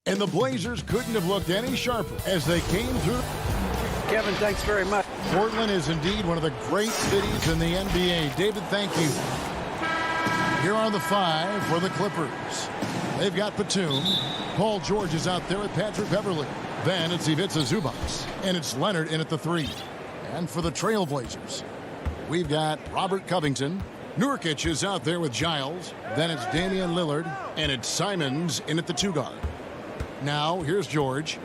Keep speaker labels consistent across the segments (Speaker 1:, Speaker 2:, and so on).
Speaker 1: And the Blazers couldn't have looked any sharper as they came through.
Speaker 2: Kevin, thanks very much.
Speaker 1: Portland is indeed one of the great cities in the NBA. David, thank you. Here are the five for the Clippers. They've got Batum. Paul George is out there with Patrick Beverley. Then it's Ivica Zubac. And it's Leonard in at the three. And for the Trailblazers, we've got Robert Covington. Nurkic is out there with Giles. Then it's Damian Lillard. And it's Simons in at the two guard. Now, here's George.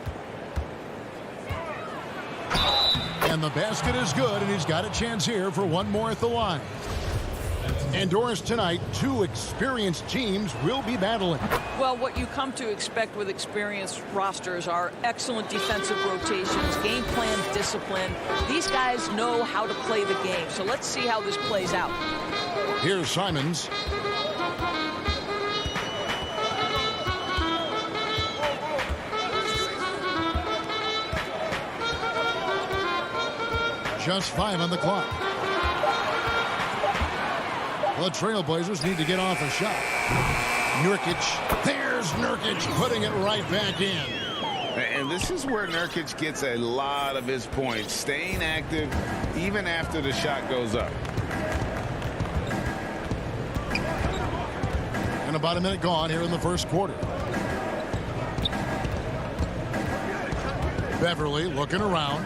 Speaker 1: And the basket is good, and he's got a chance here for one more at the line. Indoors tonight, two experienced teams will be battling.
Speaker 3: Well, what you come to expect with experienced rosters are excellent defensive rotations, game plan discipline. These guys know how to play the game, so let's see how this plays out.
Speaker 1: Here's Simons. Just 5 on the clock. The Trailblazers need to get off a shot. Nurkic. There's Nurkic putting it right back in.
Speaker 4: And this is where Nurkic gets a lot of his points, staying active even after the shot goes up.
Speaker 1: And about a minute gone here in the first quarter. Beverley looking around.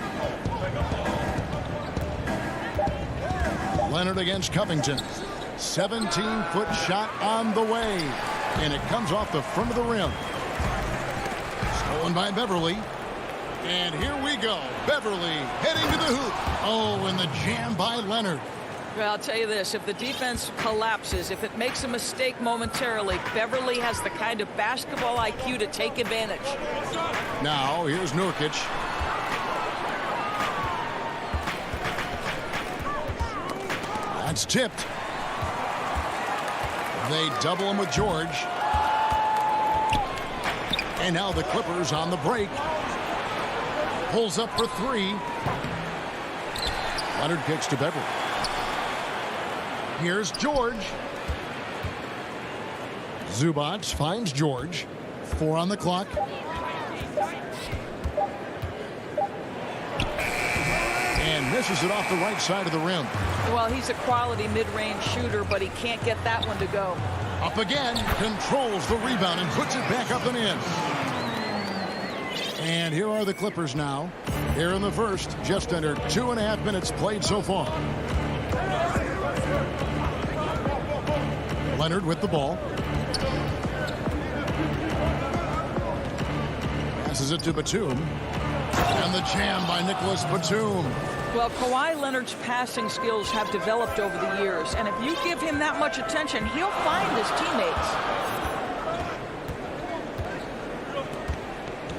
Speaker 1: Leonard against Covington. 17-foot shot on the way. And it comes off the front of the rim. Stolen by Beverley. And here we go. Beverley heading to the hoop. Oh, and the jam by Leonard.
Speaker 3: Well, I'll tell you this. If the defense collapses, if it makes a mistake momentarily, Beverley has the kind of basketball IQ to take advantage.
Speaker 1: Now, here's Nurkic. That's tipped. They double him with George. And now the Clippers on the break. Pulls up for three. Leonard kicks to Beverley. Here's George. Zubac finds George. 4 on the clock. And misses it off the right side of the rim.
Speaker 3: Well, he's a quality mid-range shooter, but he can't get that one to go.
Speaker 1: Up again, controls the rebound and puts it back up and in. And here are the Clippers now. Here in the first, just under 2.5 minutes played so far. Leonard with the ball. Passes it to Batum. And the jam by Nicholas Batum.
Speaker 3: Well, Kawhi Leonard's passing skills have developed over the years, and if you give him that much attention, he'll find his teammates.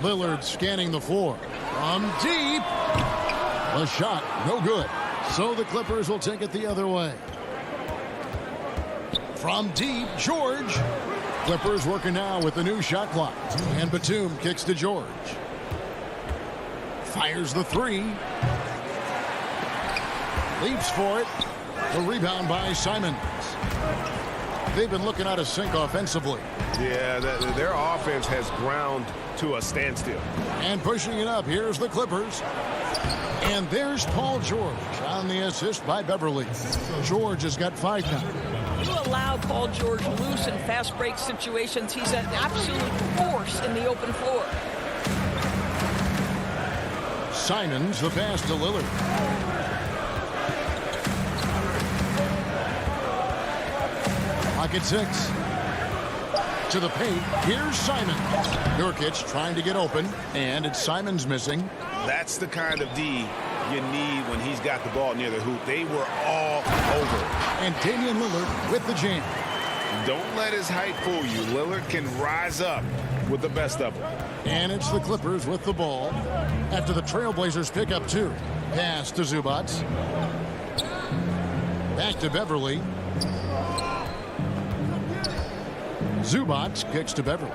Speaker 1: Lillard scanning the floor. From deep. The shot, no good. So the Clippers will take it the other way. From deep, George. Clippers working now with the new shot clock. And Batum kicks to George. Fires the three. Leaps for it. The rebound by Simons. They've been looking out of sync offensively.
Speaker 5: Yeah, their offense has ground to a standstill.
Speaker 1: And pushing it up, here's the Clippers. And there's Paul George on the assist by Beverley. George has got 5 now.
Speaker 3: You allow Paul George loose in fast break situations, he's an absolute force in the open floor.
Speaker 1: Simons, the pass to Lillard. Pocket 6. To the paint. Here's Simons. Nurkic trying to get open. And it's Simons missing.
Speaker 4: That's the kind of D you need when he's got the ball near the hoop. They were all over.
Speaker 1: And Damian Lillard with the jam.
Speaker 4: Don't let his height fool you. Lillard can rise up with the best of them.
Speaker 1: And it's the Clippers with the ball. After the Trailblazers pick up 2. Pass to Zubac. Back to Beverley. Zubac kicks to Beverley.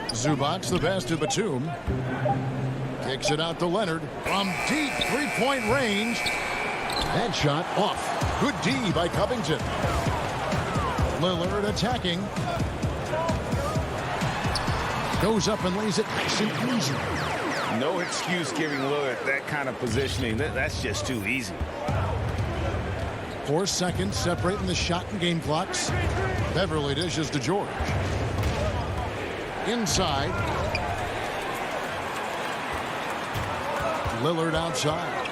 Speaker 1: Zubac, the pass to Batum. Kicks it out to Leonard. From deep three-point range. That shot off. Good D by Covington. Lillard attacking. Goes up and lays it nice and easy.
Speaker 4: No excuse giving Lillard that kind of positioning. That's just too easy.
Speaker 1: 4 seconds separating the shot and game clocks. Beverly dishes to George. Inside. Lillard outside.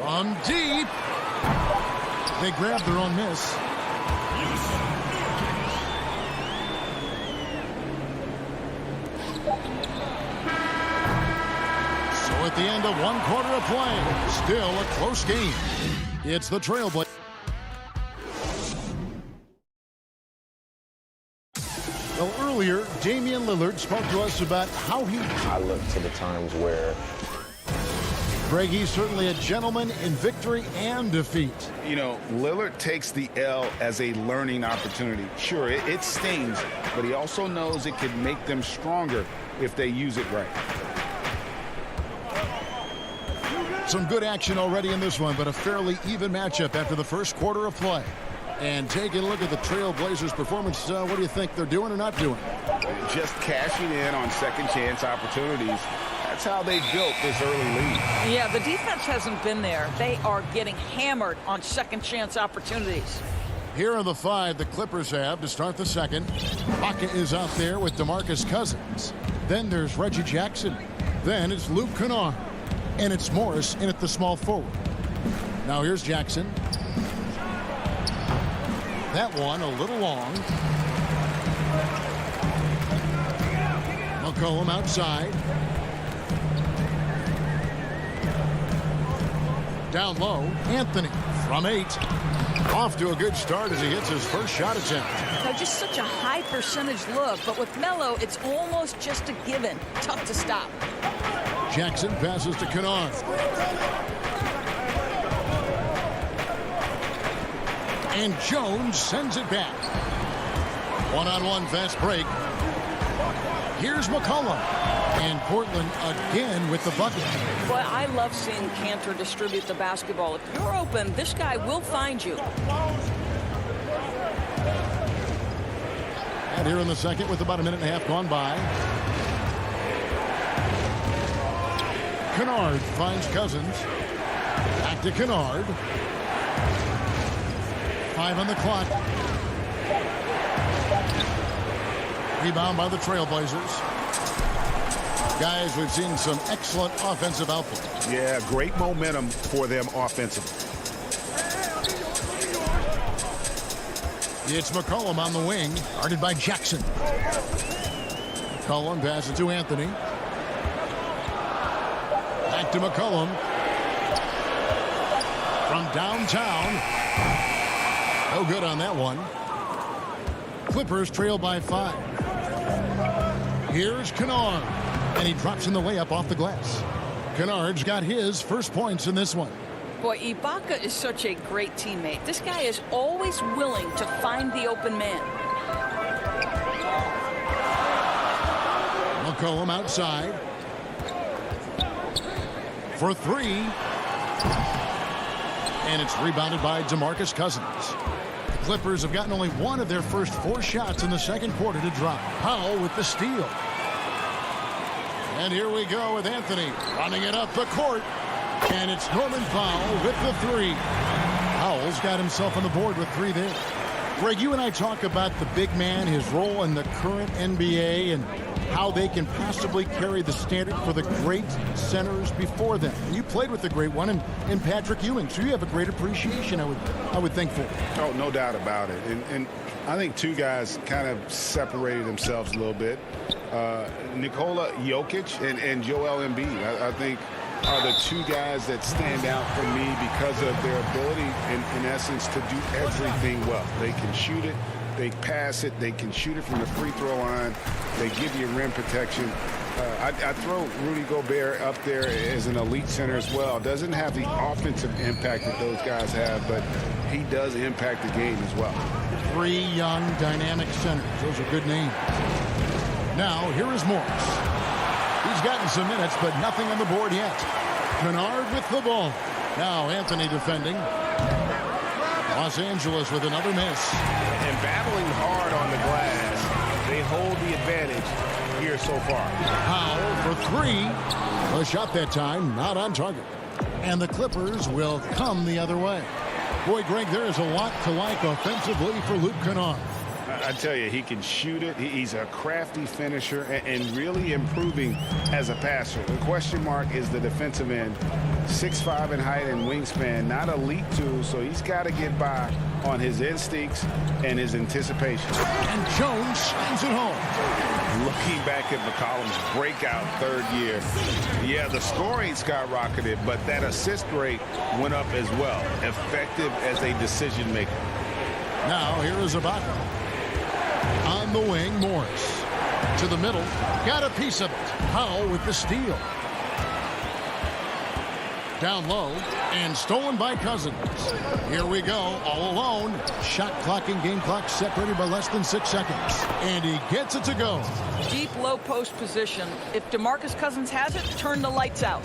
Speaker 1: From deep. They grab their own miss. So at the end of 1 quarter of play, still a close game. It's the Trailblazers. Well, earlier, Damian Lillard spoke to us about how he...
Speaker 6: I look to the times where...
Speaker 1: Greg, he's certainly a gentleman in victory and defeat.
Speaker 4: You know, Lillard takes the L as a learning opportunity. Sure, it stings, but he also knows it could make them stronger if they use it right.
Speaker 1: Some good action already in this one, but a fairly even matchup after the first quarter of play. And taking a look at the Trailblazers' performance, what do you think they're doing or not doing?
Speaker 4: Just cashing in on second chance opportunities. That's how they built this early lead.
Speaker 3: Yeah, the defense hasn't been there. They are getting hammered on second chance opportunities.
Speaker 1: Here are the 5 the Clippers have to start the second. Baca is out there with DeMarcus Cousins. Then there's Reggie Jackson. Then it's Luke Kennard. And it's Morris in at the small forward. Now here's Jackson. That one a little long. McCollum outside. Down low, Anthony from 8. Off to a good start as he hits his first shot attempt.
Speaker 3: Now, just such a high percentage look, but with Melo, it's almost just a given. Tough to stop.
Speaker 1: Jackson passes to Kennard. And Jones sends it back. One-on-one fast break. Here's McCollum. And Portland again with the bucket.
Speaker 3: Boy, I love seeing Cantor distribute the basketball. If you're open, this guy will find you.
Speaker 1: And here in the second with about a minute and a half gone by. Kennard finds Cousins. Back to Kennard. 5 on the clock. Rebound by the Trailblazers. Guys, we've seen some excellent offensive output.
Speaker 5: Yeah, great momentum for them offensively.
Speaker 1: It's McCollum on the wing, guarded by Jackson. McCollum passes to Anthony. Back to McCollum. From downtown. No good on that one. Clippers trail by 5. Here's Kennard. And he drops in the layup off the glass. Kennard's got his first points in this one.
Speaker 3: Boy, Ibaka is such a great teammate. This guy is always willing to find the open man.
Speaker 1: McCollum outside. For 3. And it's rebounded by DeMarcus Cousins. The Clippers have gotten only one of their first 4 shots in the second quarter to drop. Powell with the steal. And here we go with Anthony running it up the court. And it's Norman Powell with the 3. Powell's got himself on the board with 3 there. Greg, you and I talk about the big man, his role in the current NBA, and how they can possibly carry the standard for the great centers before them. And you played with the great one in Patrick Ewing, so you have a great appreciation, I would think, for it.
Speaker 5: Oh, no doubt about it. And I think 2 guys kind of separated themselves a little bit. Nikola Jokic and Joel Embiid, I think, are the 2 guys that stand out for me because of their ability, in essence, to do everything well. They can shoot it, they pass it, they can shoot it from the free throw line, they give you rim protection. I throw Rudy Gobert up there as an elite center as well. Doesn't have the offensive impact that those guys have, but he does impact the game as well.
Speaker 1: 3 young, dynamic centers. Those are good names. Now, here is Morris. He's gotten some minutes, but nothing on the board yet. Kennard with the ball. Now Anthony defending. Los Angeles with another miss.
Speaker 5: And battling hard on the glass, they hold the advantage here so far.
Speaker 1: Powell for three. A shot that time, not on target. And the Clippers will come the other way. Boy, Greg, there is a lot to like offensively for Luke Kennard.
Speaker 5: I tell you, he can shoot it. He's a crafty finisher and really improving as a passer. The question mark is the defensive end. 6'5" in height and wingspan, not elite tool, so he's got to get by on his instincts and his anticipation.
Speaker 1: And Jones slams it home.
Speaker 5: Looking back at McCollum's breakout third year, yeah, the scoring skyrocketed, but that assist rate went up as well. Effective as a decision maker.
Speaker 1: Now here is Ibaka. On the wing, Morris. To the middle. Got a piece of it. Powell with the steal. Down low. And stolen by Cousins. Here we go. All alone. Shot clock and game clock separated by less than 6 seconds. And he gets it to go.
Speaker 3: Deep low post position. If DeMarcus Cousins has it, turn the lights out.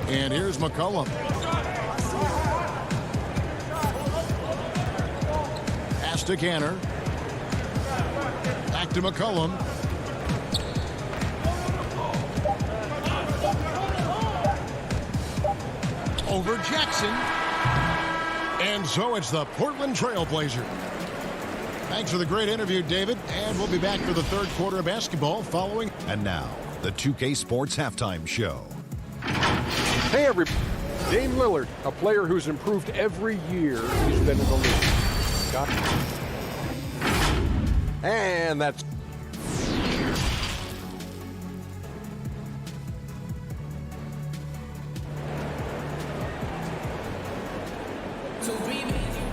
Speaker 1: And here's McCollum. Pass to Canner. Back to McCollum. Over Jackson. And so it's the Portland Trail Blazers. Thanks for the great interview, David. And we'll be back for the third quarter of basketball following.
Speaker 7: And now, the 2K Sports Halftime Show.
Speaker 2: Hey, everybody. Dame Lillard, a player who's improved every year he's been in the league. Got it. And that's...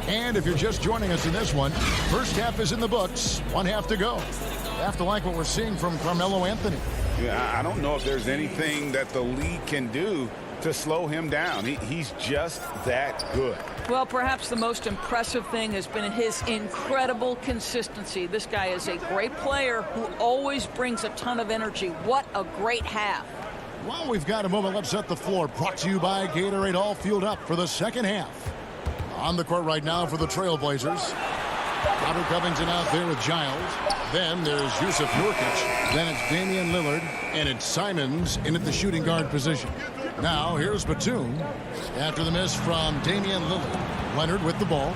Speaker 1: And if you're just joining us in this one, first half is in the books. 1 half to go. You have to like what we're seeing from Carmelo Anthony.
Speaker 5: Yeah, I don't know if there's anything that the league can do to slow him down. He's just that good.
Speaker 3: Well, perhaps the most impressive thing has been his incredible consistency. This guy is a great player who always brings a ton of energy. What a great half.
Speaker 1: Well, we've got a moment. Let's set the floor. Brought to you by Gatorade, all fueled up for the second half. On the court right now for the Trailblazers. Robert Covington out there with Giles. Then there's Yusuf Nurkic. Then it's Damian Lillard. And it's Simons in at the shooting guard position. Now here's Batum. After the miss from Damian Lillard. Leonard with the ball.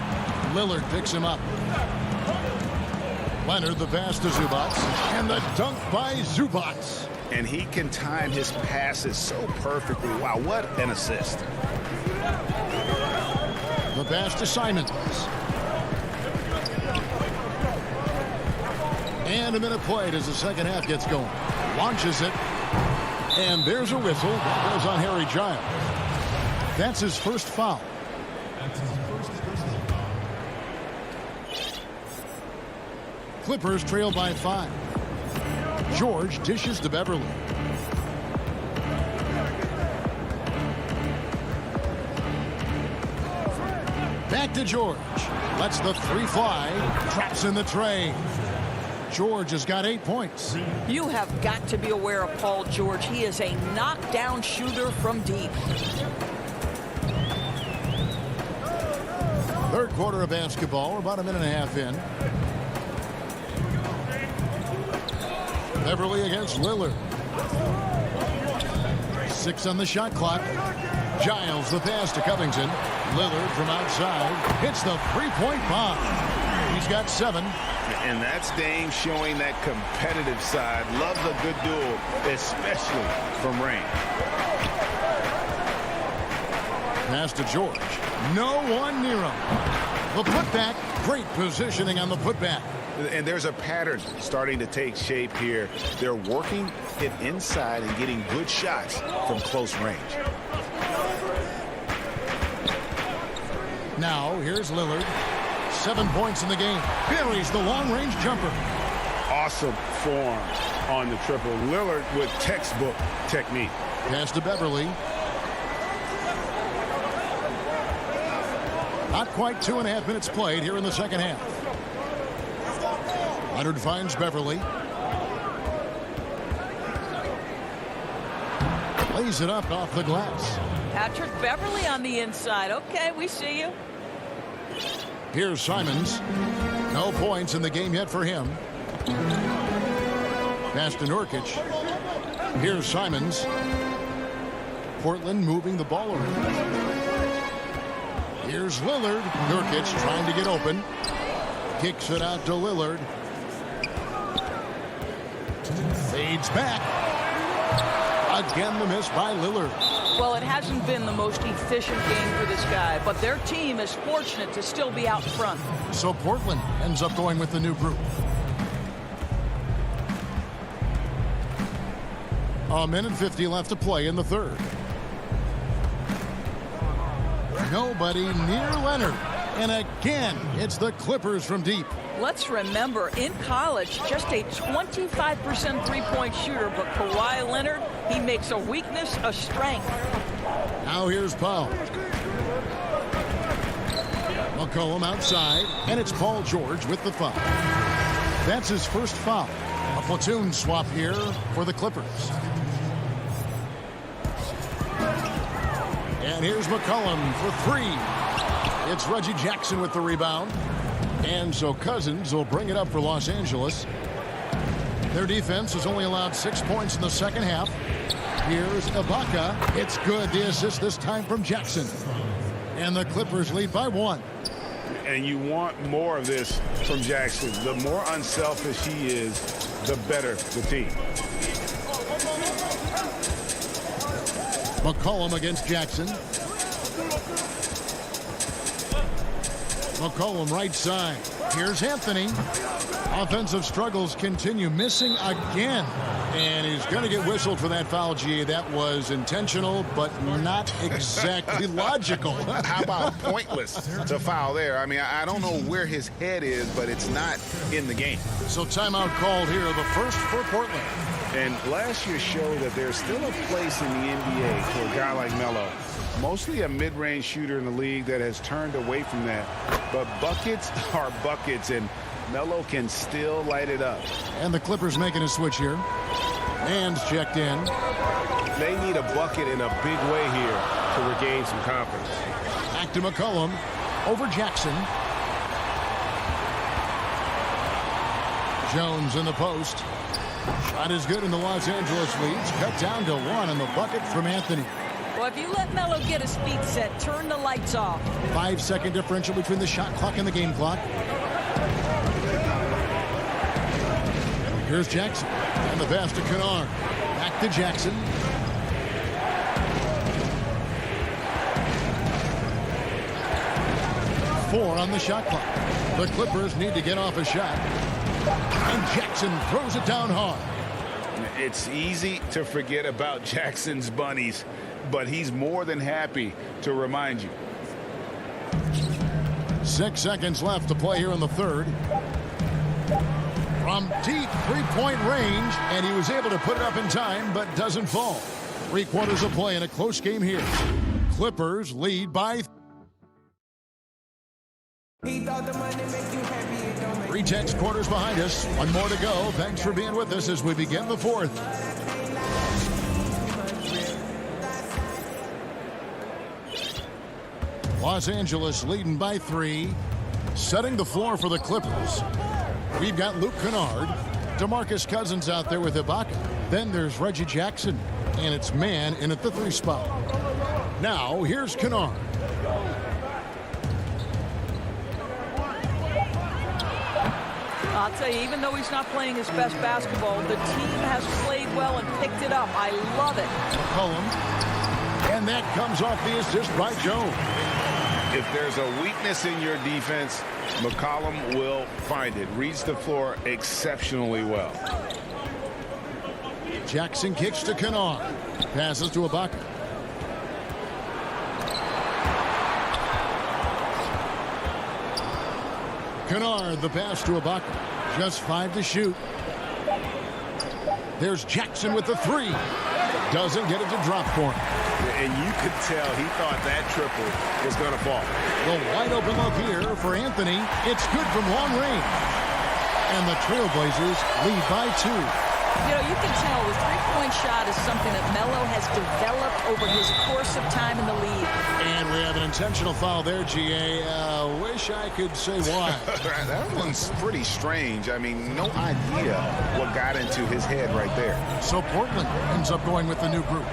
Speaker 1: Lillard picks him up. Leonard the pass to Zubac. And the dunk by Zubac.
Speaker 5: And he can time his passes so perfectly. Wow, what an assist.
Speaker 1: The pass to Simons. And a minute played as the second half gets going. Launches it. And there's a whistle. That goes on Harry Giles. That's his first foul. Clippers trail by 5. George dishes to Beverly. Back to George. Lets the three fly. Traps in the tray. George has got 8 points.
Speaker 3: You have got to be aware of Paul George. He is a knockdown shooter from deep.
Speaker 1: Third quarter of basketball. We're about a minute and a half in. Beverly against Lillard. 6 on the shot clock. Giles the pass to Covington. Lillard from outside hits the three-point bomb. He's got 7.
Speaker 5: And that's Dame showing that competitive side. Loves a good duel, especially from range.
Speaker 1: Pass to George. No one near him. The putback. Great positioning on the putback.
Speaker 5: And there's a pattern starting to take shape here. They're working it inside and getting good shots from close range.
Speaker 1: Now, here's Lillard. 7 points in the game. Buries the long-range jumper.
Speaker 5: Awesome form on the triple. Lillard with textbook technique.
Speaker 1: Pass to Beverly. Not quite 2.5 minutes played here in the second half. Leonard finds Beverly. Lays it up off the glass.
Speaker 3: Patrick Beverly on the inside. Okay, we see you.
Speaker 1: Here's Simons. No points in the game yet for him. Pass to Nurkic. Here's Simons. Portland moving the ball around. Here's Lillard. Nurkic trying to get open. Kicks it out to Lillard. Fades back. Again, the miss by Lillard.
Speaker 3: Well, it hasn't been the most efficient game for this guy, but their team is fortunate to still be out front.
Speaker 1: So Portland ends up going with the new group. A minute 50 left to play in the third. Nobody near Leonard. And again, it's the Clippers from deep.
Speaker 3: Let's remember, in college, just a 25% three-point shooter, but Kawhi Leonard, he makes a weakness a strength.
Speaker 1: Now here's Powell. McCollum outside, and it's Paul George with the foul. That's his first foul. A platoon swap here for the Clippers. And here's McCollum for three. It's Reggie Jackson with the rebound. And so Cousins will bring it up for Los Angeles. Their defense has only allowed 6 points in the second half. Here's Ibaka. It's good. The assist this time from Jackson. And the Clippers lead by 1.
Speaker 5: And you want more of this from Jackson. The more unselfish he is, the better the team.
Speaker 1: McCollum against Jackson. McCollum right side. Here's Anthony. Offensive struggles continue. Missing again. And he's going to get whistled for that foul, G. That was intentional, but not exactly logical.
Speaker 4: How about pointless to foul there? I mean, I don't know where his head is, but it's not in the game.
Speaker 1: So timeout called here, the first for Portland.
Speaker 5: And last year showed that there's still a place in the NBA for a guy like Melo. Mostly a mid-range shooter in the league that has turned away from that. But buckets are buckets, and Melo can still light it up.
Speaker 1: And the Clippers making a switch here. Man's checked in.
Speaker 2: They need a bucket in a big way here to regain some confidence.
Speaker 1: Back to McCollum. Over Jackson. Jones in the post. Shot is good, and the Los Angeles leads. Cut down to 1 on the bucket from Anthony.
Speaker 3: Well, if you let Melo get his feet set, turn the lights off.
Speaker 1: 5-second differential between the shot clock and the game clock. Here's Jackson. And the pass to Kennard. Back to Jackson. Four on the shot clock. The Clippers need to get off a shot. And Jackson throws it down hard.
Speaker 5: It's easy to forget about Jackson's bunnies, but he's more than happy to remind you.
Speaker 1: 6 seconds left to play here in the third. From deep three-point range, and he was able to put it up in time, but doesn't fall. 3 quarters of play in a close game here. Clippers lead by 3 tenths quarters behind us. 1 more to go. Thanks for being with us as we begin the fourth. Los Angeles leading by 3. Setting the floor for the Clippers. We've got Luke Kennard. DeMarcus Cousins out there with Ibaka. Then there's Reggie Jackson. And it's man in at the 3 spot. Now, here's Kennard.
Speaker 3: I'll tell you, even though he's not playing his best basketball, the team has played well and picked it up. I love it.
Speaker 1: McCollum. And that comes off the assist by Jones.
Speaker 5: If there's a weakness in your defense, McCollum will find it. Reads the floor exceptionally well.
Speaker 1: Jackson kicks to Kennard. Passes to Ibaka. Kennard, the pass to Ibaka. Just 5 to shoot. There's Jackson with the 3. Doesn't get it to drop for him.
Speaker 5: And you could tell he thought that triple was going to fall.
Speaker 1: The wide open look here for Anthony. It's good from long range. And the Trailblazers lead by 2.
Speaker 3: You know, you can tell the three-point shot is something that Melo has developed over his course of time in the league.
Speaker 1: And we have an intentional foul there, GA. Wish I could say why.
Speaker 4: That one's pretty strange. I mean, no idea what got into his head right there.
Speaker 1: So Portland ends up going with the new group.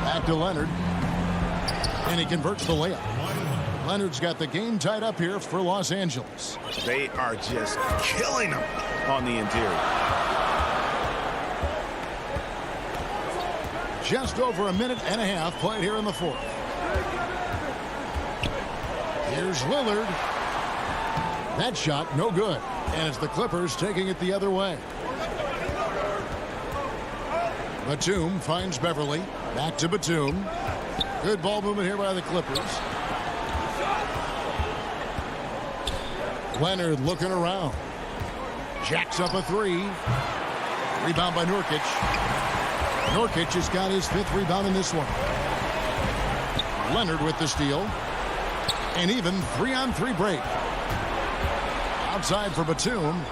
Speaker 1: Back to Leonard. And he converts the layup. Leonard's got the game tied up here for Los Angeles.
Speaker 4: They are just killing him on the interior.
Speaker 1: Just over a minute and a half played here in the fourth. Here's Lillard. That shot, no good. And it's the Clippers taking it the other way. Batum finds Beverly. Back to Batum. Good ball movement here by the Clippers. Leonard looking around. Jacks up a three. Rebound by Nurkic. Nurkic has got his fifth rebound in this one. Leonard with the steal. And even 3-on-3 break. Outside for Batum.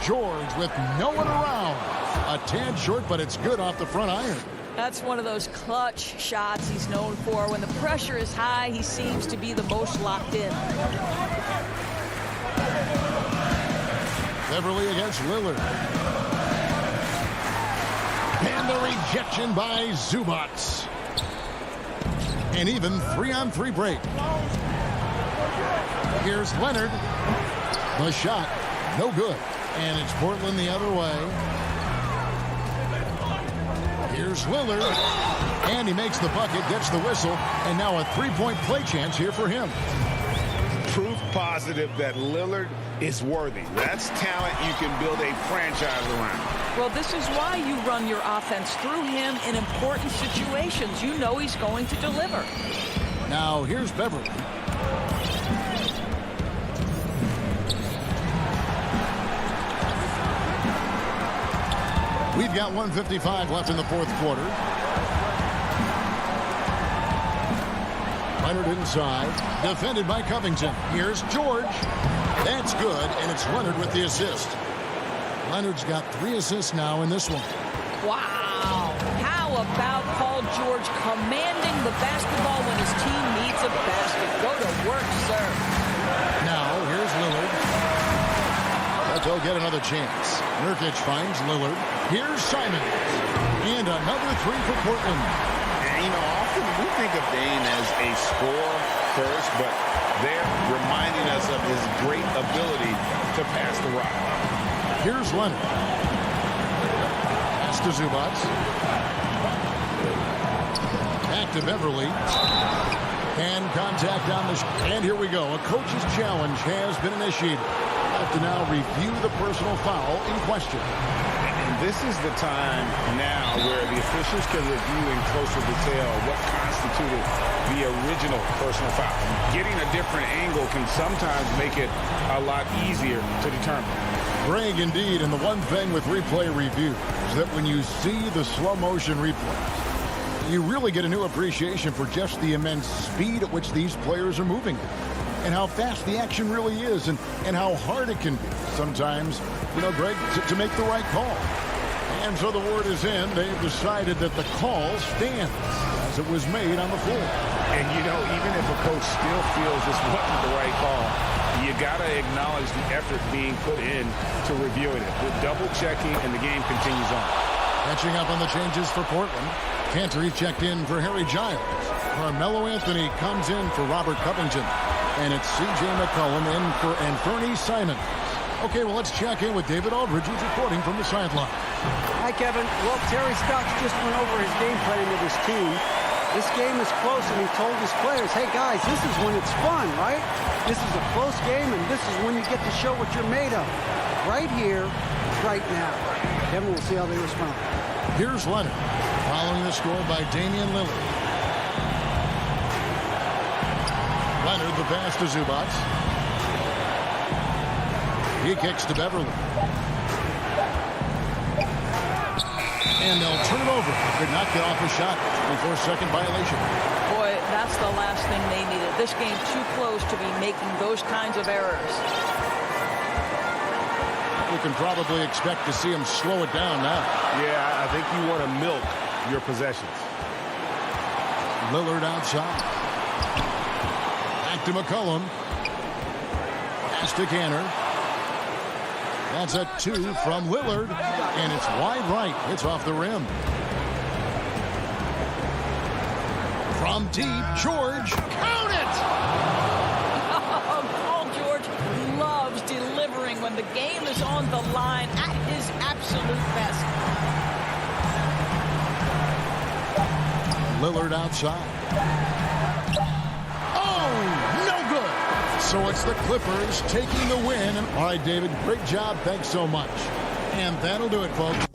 Speaker 1: George with no one around. A tad short, but it's good off the front iron.
Speaker 3: That's one of those clutch shots he's known for. When the pressure is high, he seems to be the most locked in.
Speaker 1: Beverly against Lillard. And the rejection by Zubac. And even 3-on-3 break. Here's Leonard. The shot, no good. And it's Portland the other way. Here's Lillard. And he makes the bucket, gets the whistle. And now a three-point play chance here for him.
Speaker 4: Proof positive that Lillard is worthy. That's talent you can build a franchise around.
Speaker 3: Well, this is why you run your offense through him in important situations. You know he's going to deliver.
Speaker 1: Now, here's Beverly. We've got 1:55 left in the fourth quarter. Leonard inside. Defended by Covington. Here's George. That's good, and it's Leonard with the assist. Leonard's got 3 assists now in this one.
Speaker 3: Wow. How about Paul George commanding the basketball when his team needs a basket? Go to work, sir.
Speaker 1: Now, here's Lillard. But they'll get another chance. Nurkic finds Lillard. Here's Simon. And another three for Portland.
Speaker 4: And, you know, often we think of Dame as a scorer first, but they're reminding us of his great ability to pass the rock.
Speaker 1: Here's Leonard. Pass to Zubac. Back to Beverly. And contact on the... And here we go. A coach's challenge has been initiated. Have to now review the personal foul in question.
Speaker 4: And this is the time now where the officials can review in closer detail what constituted the original personal foul. Getting a different angle can sometimes make it a lot easier to determine.
Speaker 1: Greg, indeed, and the one thing with replay review is that when you see the slow motion replays, you really get a new appreciation for just the immense speed at which these players are moving and how fast the action really is and how hard it can be sometimes, you know, Greg, to make the right call. And so the word is in. They've decided that the call stands as it was made on the floor.
Speaker 4: And, you know, even if a coach still feels this wasn't the right call, you got to acknowledge the effort being put in to reviewing it. The double checking and the game continues on.
Speaker 1: Catching up on the changes for Portland. Cantor checked in for Harry Giles. Carmelo Anthony comes in for Robert Covington. And it's C.J. McCollum in for Anthony Simons. Okay, well, let's check in with David Aldridge, who's reporting from the sideline.
Speaker 8: Hi, Kevin. Well, Terry Stotts just went over his game plan with his team. This game is close, and he told his players, hey, guys, this is when it's fun, right? This is a close game, and this is when you get to show what you're made of. Right here, right now. Kevin, we'll see how they respond.
Speaker 1: Here's Leonard, following the score by Damian Lillard. Leonard, the pass to Zubac. He kicks to Beverly. And they'll turn it over. Could not get off a shot. 24-second violation.
Speaker 3: Boy, that's the last thing they needed. This game too close to be making those kinds of errors.
Speaker 1: we can probably expect to see him slow it down now.
Speaker 5: Yeah, I think you want to milk your possessions.
Speaker 1: Lillard outside. Back to McCollum. Pass to Canner. That's a 2 from Lillard, and it's wide right. It's off the rim. From deep, George, count it!
Speaker 3: Paul George loves delivering when the game is on the line at his absolute best.
Speaker 1: Lillard outside. Oh, no good. So it's the Clippers taking the win. All right, David, great job. Thanks so much. And that'll do it, folks.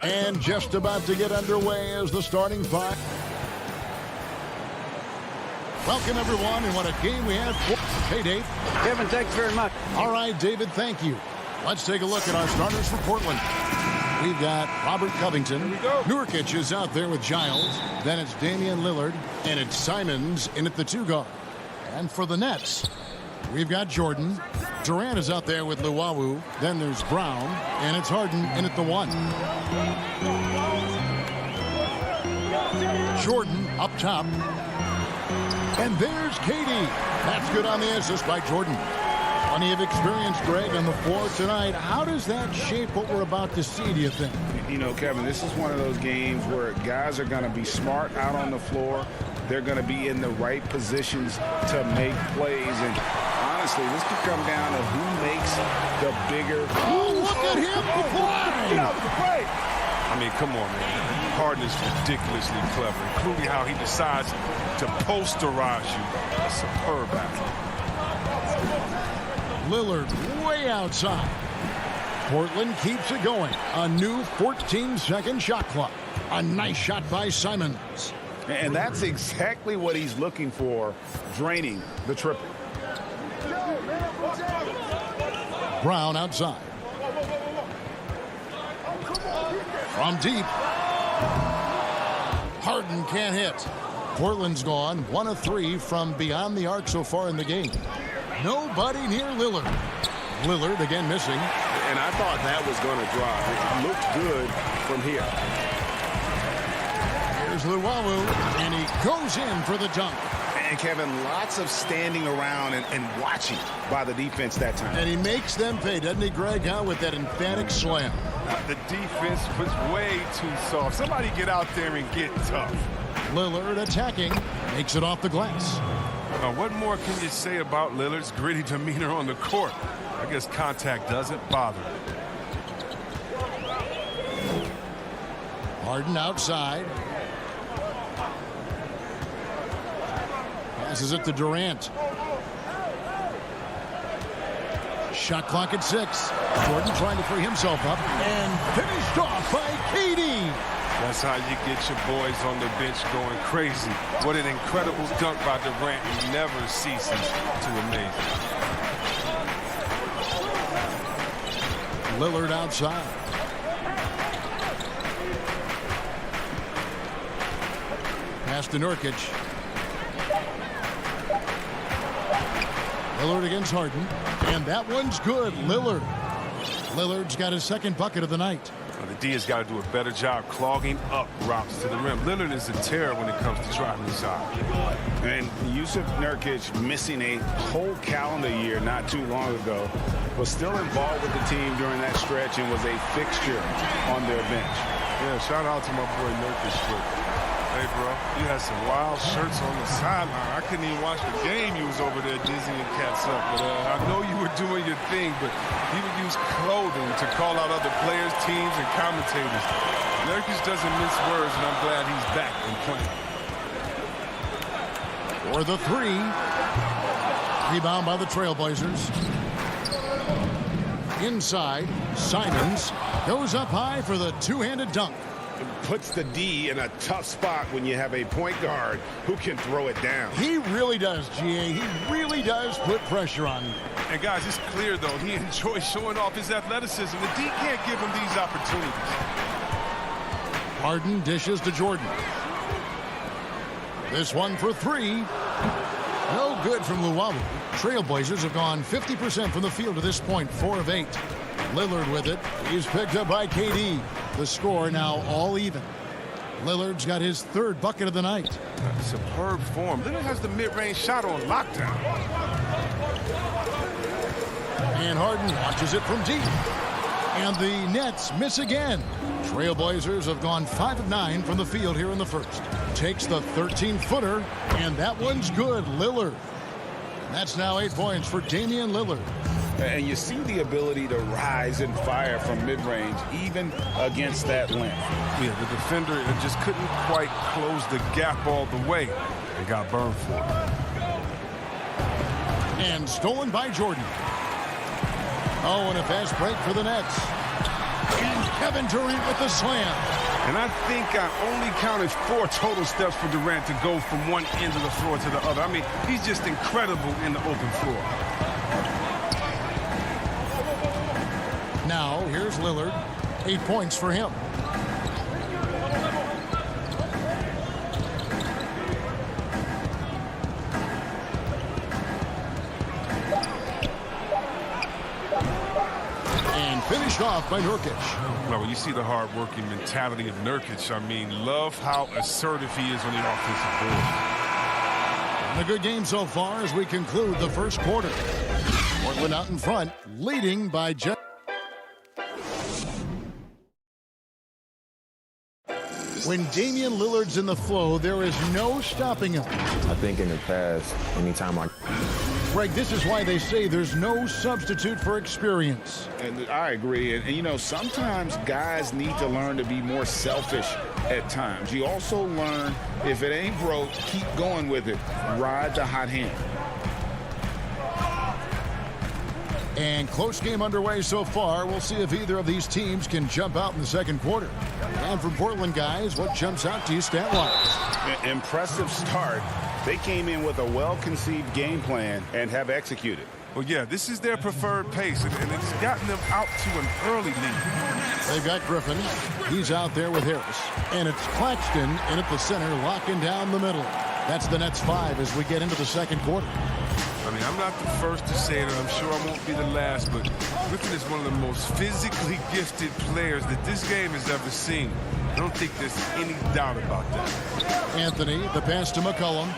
Speaker 1: And just about to get underway as the starting five. Welcome, everyone, and what a game we have. Hey, Dave.
Speaker 8: Kevin, thanks very much.
Speaker 1: All right, David, thank you. Let's take a look at our starters for Portland. We've got Robert Covington. Nurkic is out there with Giles. Then it's Damian Lillard. And it's Simons in at the 2 guard. And for the Nets, we've got Jordan. Durant is out there with Luwawu. Then there's Brown. And it's Harden in at the 1. Jordan up top. And there's KD. That's good on the assist by Jordan. Plenty of experience, Greg, on the floor tonight. How does that shape what we're about to see, do you think?
Speaker 5: You know, Kevin, this is one of those games where guys are going to be smart out on the floor. They're going to be in the right positions to make plays. And honestly, this could come down to who makes the bigger.
Speaker 1: Oh, look at him
Speaker 5: Get out of the play.
Speaker 9: I mean, come on, man. Harden is ridiculously clever, including how he decides to posterize you. A superb athlete.
Speaker 1: Lillard way outside. Portland keeps it going. A new 14-second shot clock. A nice shot by Simons.
Speaker 5: And that's exactly what he's looking for, draining the triple.
Speaker 1: Brown outside. From deep. Harden can't hit. Portland's gone 1 of 3 from beyond the arc so far in the game. Nobody near Lillard. Lillard again missing.
Speaker 10: And I thought that was going to drop. It looked good from here.
Speaker 1: Here's Luwawu, and he goes in for the dunk.
Speaker 5: And Kevin, lots of standing around and watching by the defense that time.
Speaker 1: And he makes them pay, doesn't he, Greg, with that emphatic slam.
Speaker 9: The defense was way too soft. Somebody get out there and get tough.
Speaker 1: Lillard attacking, makes it off the glass.
Speaker 9: What more can you say about Lillard's gritty demeanor on the court? I guess contact doesn't bother him.
Speaker 1: Harden outside. Passes it to Durant. Shot clock at 6. Jordan trying to free himself up and finished off by KD.
Speaker 9: That's how you get your boys on the bench going crazy. What an incredible dunk by Durant. He never ceases to amaze me.
Speaker 1: Lillard outside. Pass to Nurkic. Lillard against Harden. And that one's good. Lillard's got his second bucket of the night.
Speaker 9: The D has got to do a better job clogging up routes to the rim. Lillard is a terror when it comes to driving inside.
Speaker 5: And Yusuf Nurkic, missing a whole calendar year not too long ago, was still involved with the team during that stretch and was a fixture on their bench.
Speaker 9: Yeah, shout out to my boy Nurkic. Hey, bro, you had some wild shirts on the sideline. I couldn't even watch the game. You was over there dizzying cats up. But I know you were doing your thing, but he would use clothing to call out other players, teams, and commentators. Nurkic doesn't mince words, and I'm glad he's back and playing.
Speaker 1: For the 3. Rebound by the Trailblazers. Inside, Simons goes up high for the two-handed dunk.
Speaker 10: Puts the D in a tough spot when you have a point guard who can throw it down.
Speaker 1: He really does, GA. He really does put pressure on you.
Speaker 9: And guys, it's clear, though, he enjoys showing off his athleticism. The D can't give him these opportunities.
Speaker 1: Harden dishes to Jordan. This one for 3. No good from Luwawu. Trailblazers have gone 50% from the field to this point, 4 of 8. Lillard with it. He's picked up by KD. The score now all even. Lillard's got his 3rd bucket of the night.
Speaker 9: Superb form. Lillard has the mid-range shot on lockdown.
Speaker 1: And Harden launches it from deep. And the Nets miss again. Trailblazers have gone 5 of 9 from the field here in the first. Takes the 13-footer, and that one's good. Lillard. That's now 8 points for Damian Lillard.
Speaker 5: And you see the ability to rise and fire from mid-range, even against that length.
Speaker 9: Yeah, the defender just couldn't quite close the gap all the way. They got burned for it.
Speaker 1: And stolen by Jordan. Oh, and a fast break for the Nets. And Kevin Durant with the slam.
Speaker 9: And I think I only counted 4 total steps for Durant to go from one end of the floor to the other. I mean, he's just incredible in the open floor.
Speaker 1: Now, here's Lillard. 8 points for him. And finished off by Nurkic.
Speaker 9: Well, when you see the hard-working mentality of Nurkic, I mean, love how assertive he is on the offensive board.
Speaker 1: And a good game so far as we conclude the first quarter. Portland out in front, leading by just. When Damian Lillard's in the flow, there is no stopping him.
Speaker 6: I think in the past, anytime
Speaker 1: Greg, this is why they say there's no substitute for experience.
Speaker 5: And I agree. And, you know, sometimes guys need to learn to be more selfish at times. You also learn, if it ain't broke, keep going with it. Ride the hot hand.
Speaker 1: And close game underway so far. We'll see if either of these teams can jump out in the second quarter. And from Portland, guys, what jumps out to you stat-wise?
Speaker 5: Impressive start. They came in with a well-conceived game plan and have executed.
Speaker 9: Well, yeah, this is their preferred pace, and it's gotten them out to an early lead.
Speaker 1: They've got Griffin. He's out there with Harris. And it's Claxton in at the center, locking down the middle. That's the Nets 5 as we get into the second quarter.
Speaker 9: I mean, I'm not the first to say it, and I'm sure I won't be the last, but Griffin is one of the most physically gifted players that this game has ever seen. I don't think there's any doubt about that.
Speaker 1: Anthony, the pass to McCollum.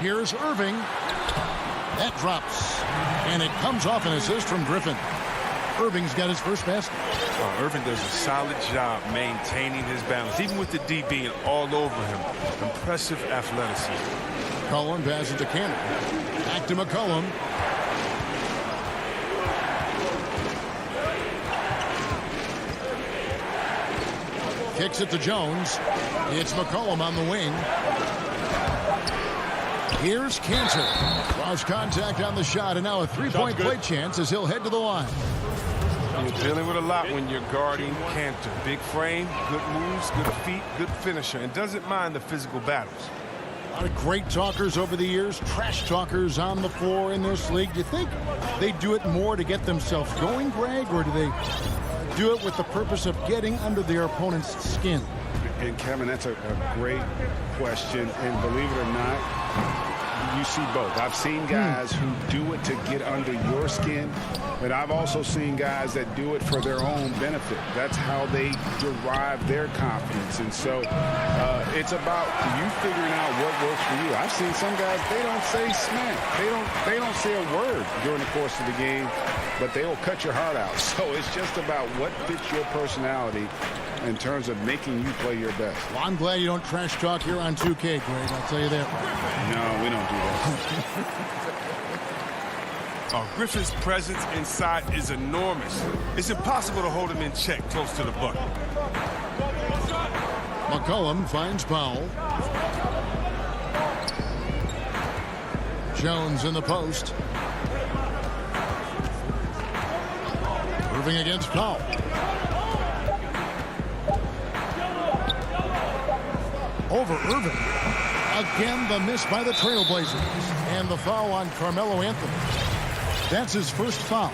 Speaker 1: Here's Irving. That drops. And it comes off an assist from Griffin. Irving's got his first basket.
Speaker 9: Oh, Irving does a solid job maintaining his balance, even with the D being all over him. Impressive athleticism.
Speaker 1: Cullen passes to Cannon. Back to McCollum. Kicks it to Jones. It's McCollum on the wing. Here's Cantor. Cross contact on the shot, and now a three-point play chance as he'll head to the line.
Speaker 9: You're dealing with a lot when you're guarding Cantor. Big frame, good moves, good feet, good finisher, and doesn't mind the physical battles.
Speaker 1: A lot of great talkers over the years, trash talkers on the floor in this league. Do you think they do it more to get themselves going, Greg, or do they do it with the purpose of getting under their opponent's skin?
Speaker 5: And Kevin, that's a great question. And believe it or not, you see both. I've seen guys who do it to get under your skin, but I've also seen guys that do it for their own benefit. That's how they derive their confidence. And so it's about you figuring out what works for you. I've seen some guys, they don't say smack. They don't say a word during the course of the game, but they will cut your heart out. So it's just about what fits your personality in terms of making you play your best.
Speaker 1: Well, I'm glad you don't trash talk here on 2K, Greg. I'll tell you that.
Speaker 5: No, we don't do that.
Speaker 9: Griffin's presence inside is enormous. It's impossible to hold him in check close to the bucket.
Speaker 1: McCollum finds Powell. Jones in the post. Irving against Powell. Over Irving. Again, the miss by the Trailblazers. And the foul on Carmelo Anthony. That's his first foul.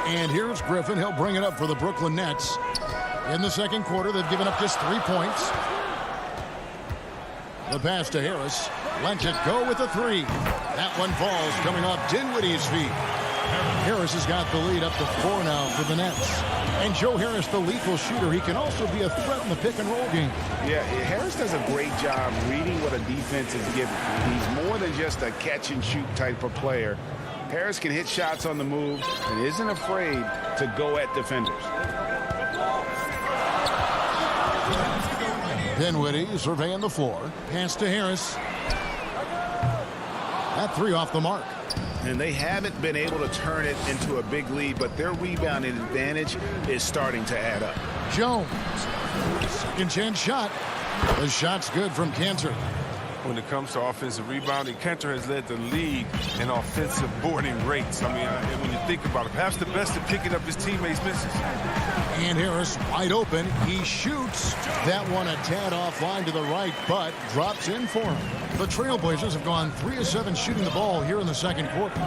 Speaker 1: And here's Griffin. He'll bring it up for the Brooklyn Nets. In the second quarter, they've given up just 3 points. The pass to Harris. Let it go with a three. That one falls, coming off Dinwiddie's feet. Harris has got the lead up to 4 now for the Nets. And Joe Harris, the lethal shooter, he can also be a threat in the pick-and-roll game.
Speaker 5: Yeah, Harris does a great job reading what a defense is giving. He's more than just a catch-and-shoot type of player. Harris can hit shots on the move and isn't afraid to go at defenders.
Speaker 1: Dinwiddie surveying the floor. Pass to Harris. That three off the mark.
Speaker 5: And they haven't been able to turn it into a big lead, but their rebounding advantage is starting to add up.
Speaker 1: Jones. Second chance shot. The shot's good from Cantor.
Speaker 9: when it comes to offensive rebounding. Cantor has led the league in offensive boarding rates. I mean, when you think about it, perhaps the best at picking up his teammates' misses.
Speaker 1: And Harris wide open. He shoots. That one a tad offline to the right, but drops in for him. The Trailblazers have gone 3 of 7 shooting the ball here in the second quarter.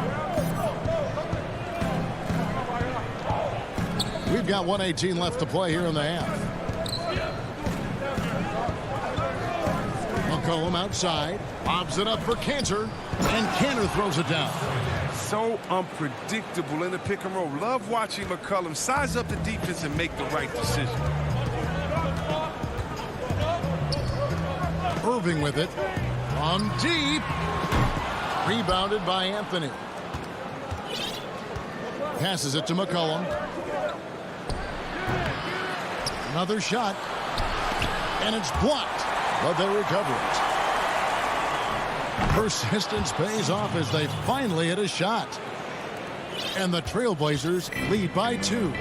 Speaker 1: We've got 1:18 left to play here in the half. McCollum outside, lobs it up for Cantor, and Cantor throws it down.
Speaker 9: So unpredictable in the pick and roll. Love watching McCollum size up the defense and make the right decision.
Speaker 1: Irving with it from deep. Rebounded by Anthony. Passes it to McCollum. Another shot. And it's blocked, but they recover it. Persistence pays off as they finally hit a shot. And the Trailblazers lead by 2.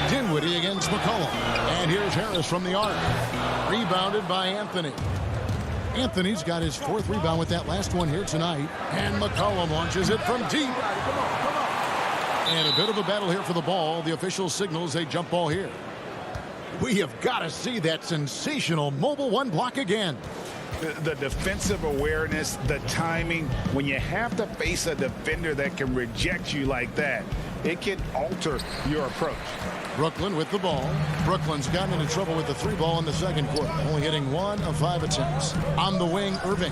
Speaker 1: Dinwiddie against McCollum. And here's Harris from the arc. Rebounded by Anthony. Anthony's got his 4th rebound with that last one here tonight. And McCollum launches it from deep. And a bit of a battle here for the ball. The official signals a jump ball here. We have got to see that sensational mobile 1 block again.
Speaker 5: The defensive awareness, the timing, when you have to face a defender that can reject you like that, it can alter your approach.
Speaker 1: Brooklyn with the ball. Brooklyn's gotten into trouble with the 3 ball in the second quarter, only hitting 1 of 5 attempts. On the wing, Irving.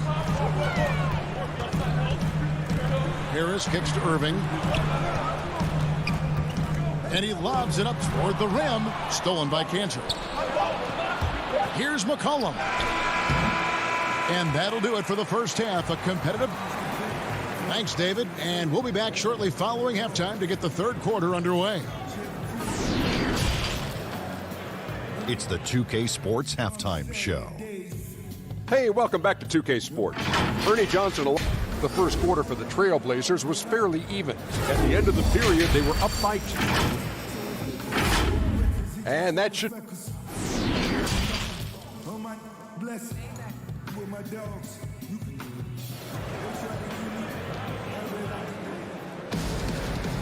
Speaker 1: Harris kicks to Irving. And he lobs it up toward the rim. Stolen by Cantor. Here's McCollum. And that'll do it for the first half. A competitive... Thanks, David. And we'll be back shortly following halftime to get the third quarter underway.
Speaker 7: It's the 2K Sports Halftime Show.
Speaker 2: Hey, welcome back to 2K Sports. Ernie Johnson, the first quarter for the Trailblazers was fairly even. At the end of the period, they were up by 2. And that should...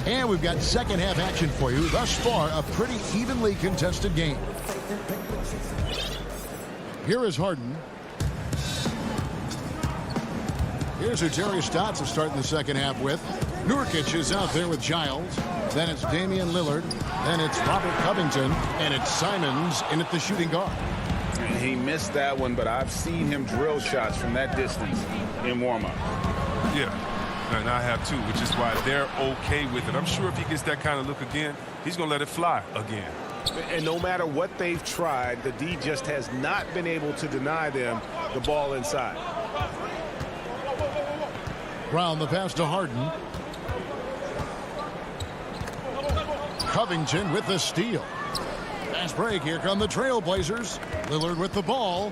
Speaker 1: And we've got second half action for you. Thus far, a pretty evenly contested game. Here is Harden. Here's who Terry Stotts will start in the second half with. Nurkic is out there with Giles. Then it's Damian Lillard. Then it's Robert Covington. And it's Simons in at the shooting guard.
Speaker 10: He missed that one, but I've seen him drill shots from that distance in warm-up.
Speaker 9: Yeah, and I have too, which is why they're okay with it. I'm sure if he gets that kind of look again, he's going to let it fly again.
Speaker 10: And no matter what they've tried, the D just has not been able to deny them the ball inside.
Speaker 1: Brown the pass to Harden. Covington with the steal. Fast break. Here come the Trailblazers. Lillard with the ball.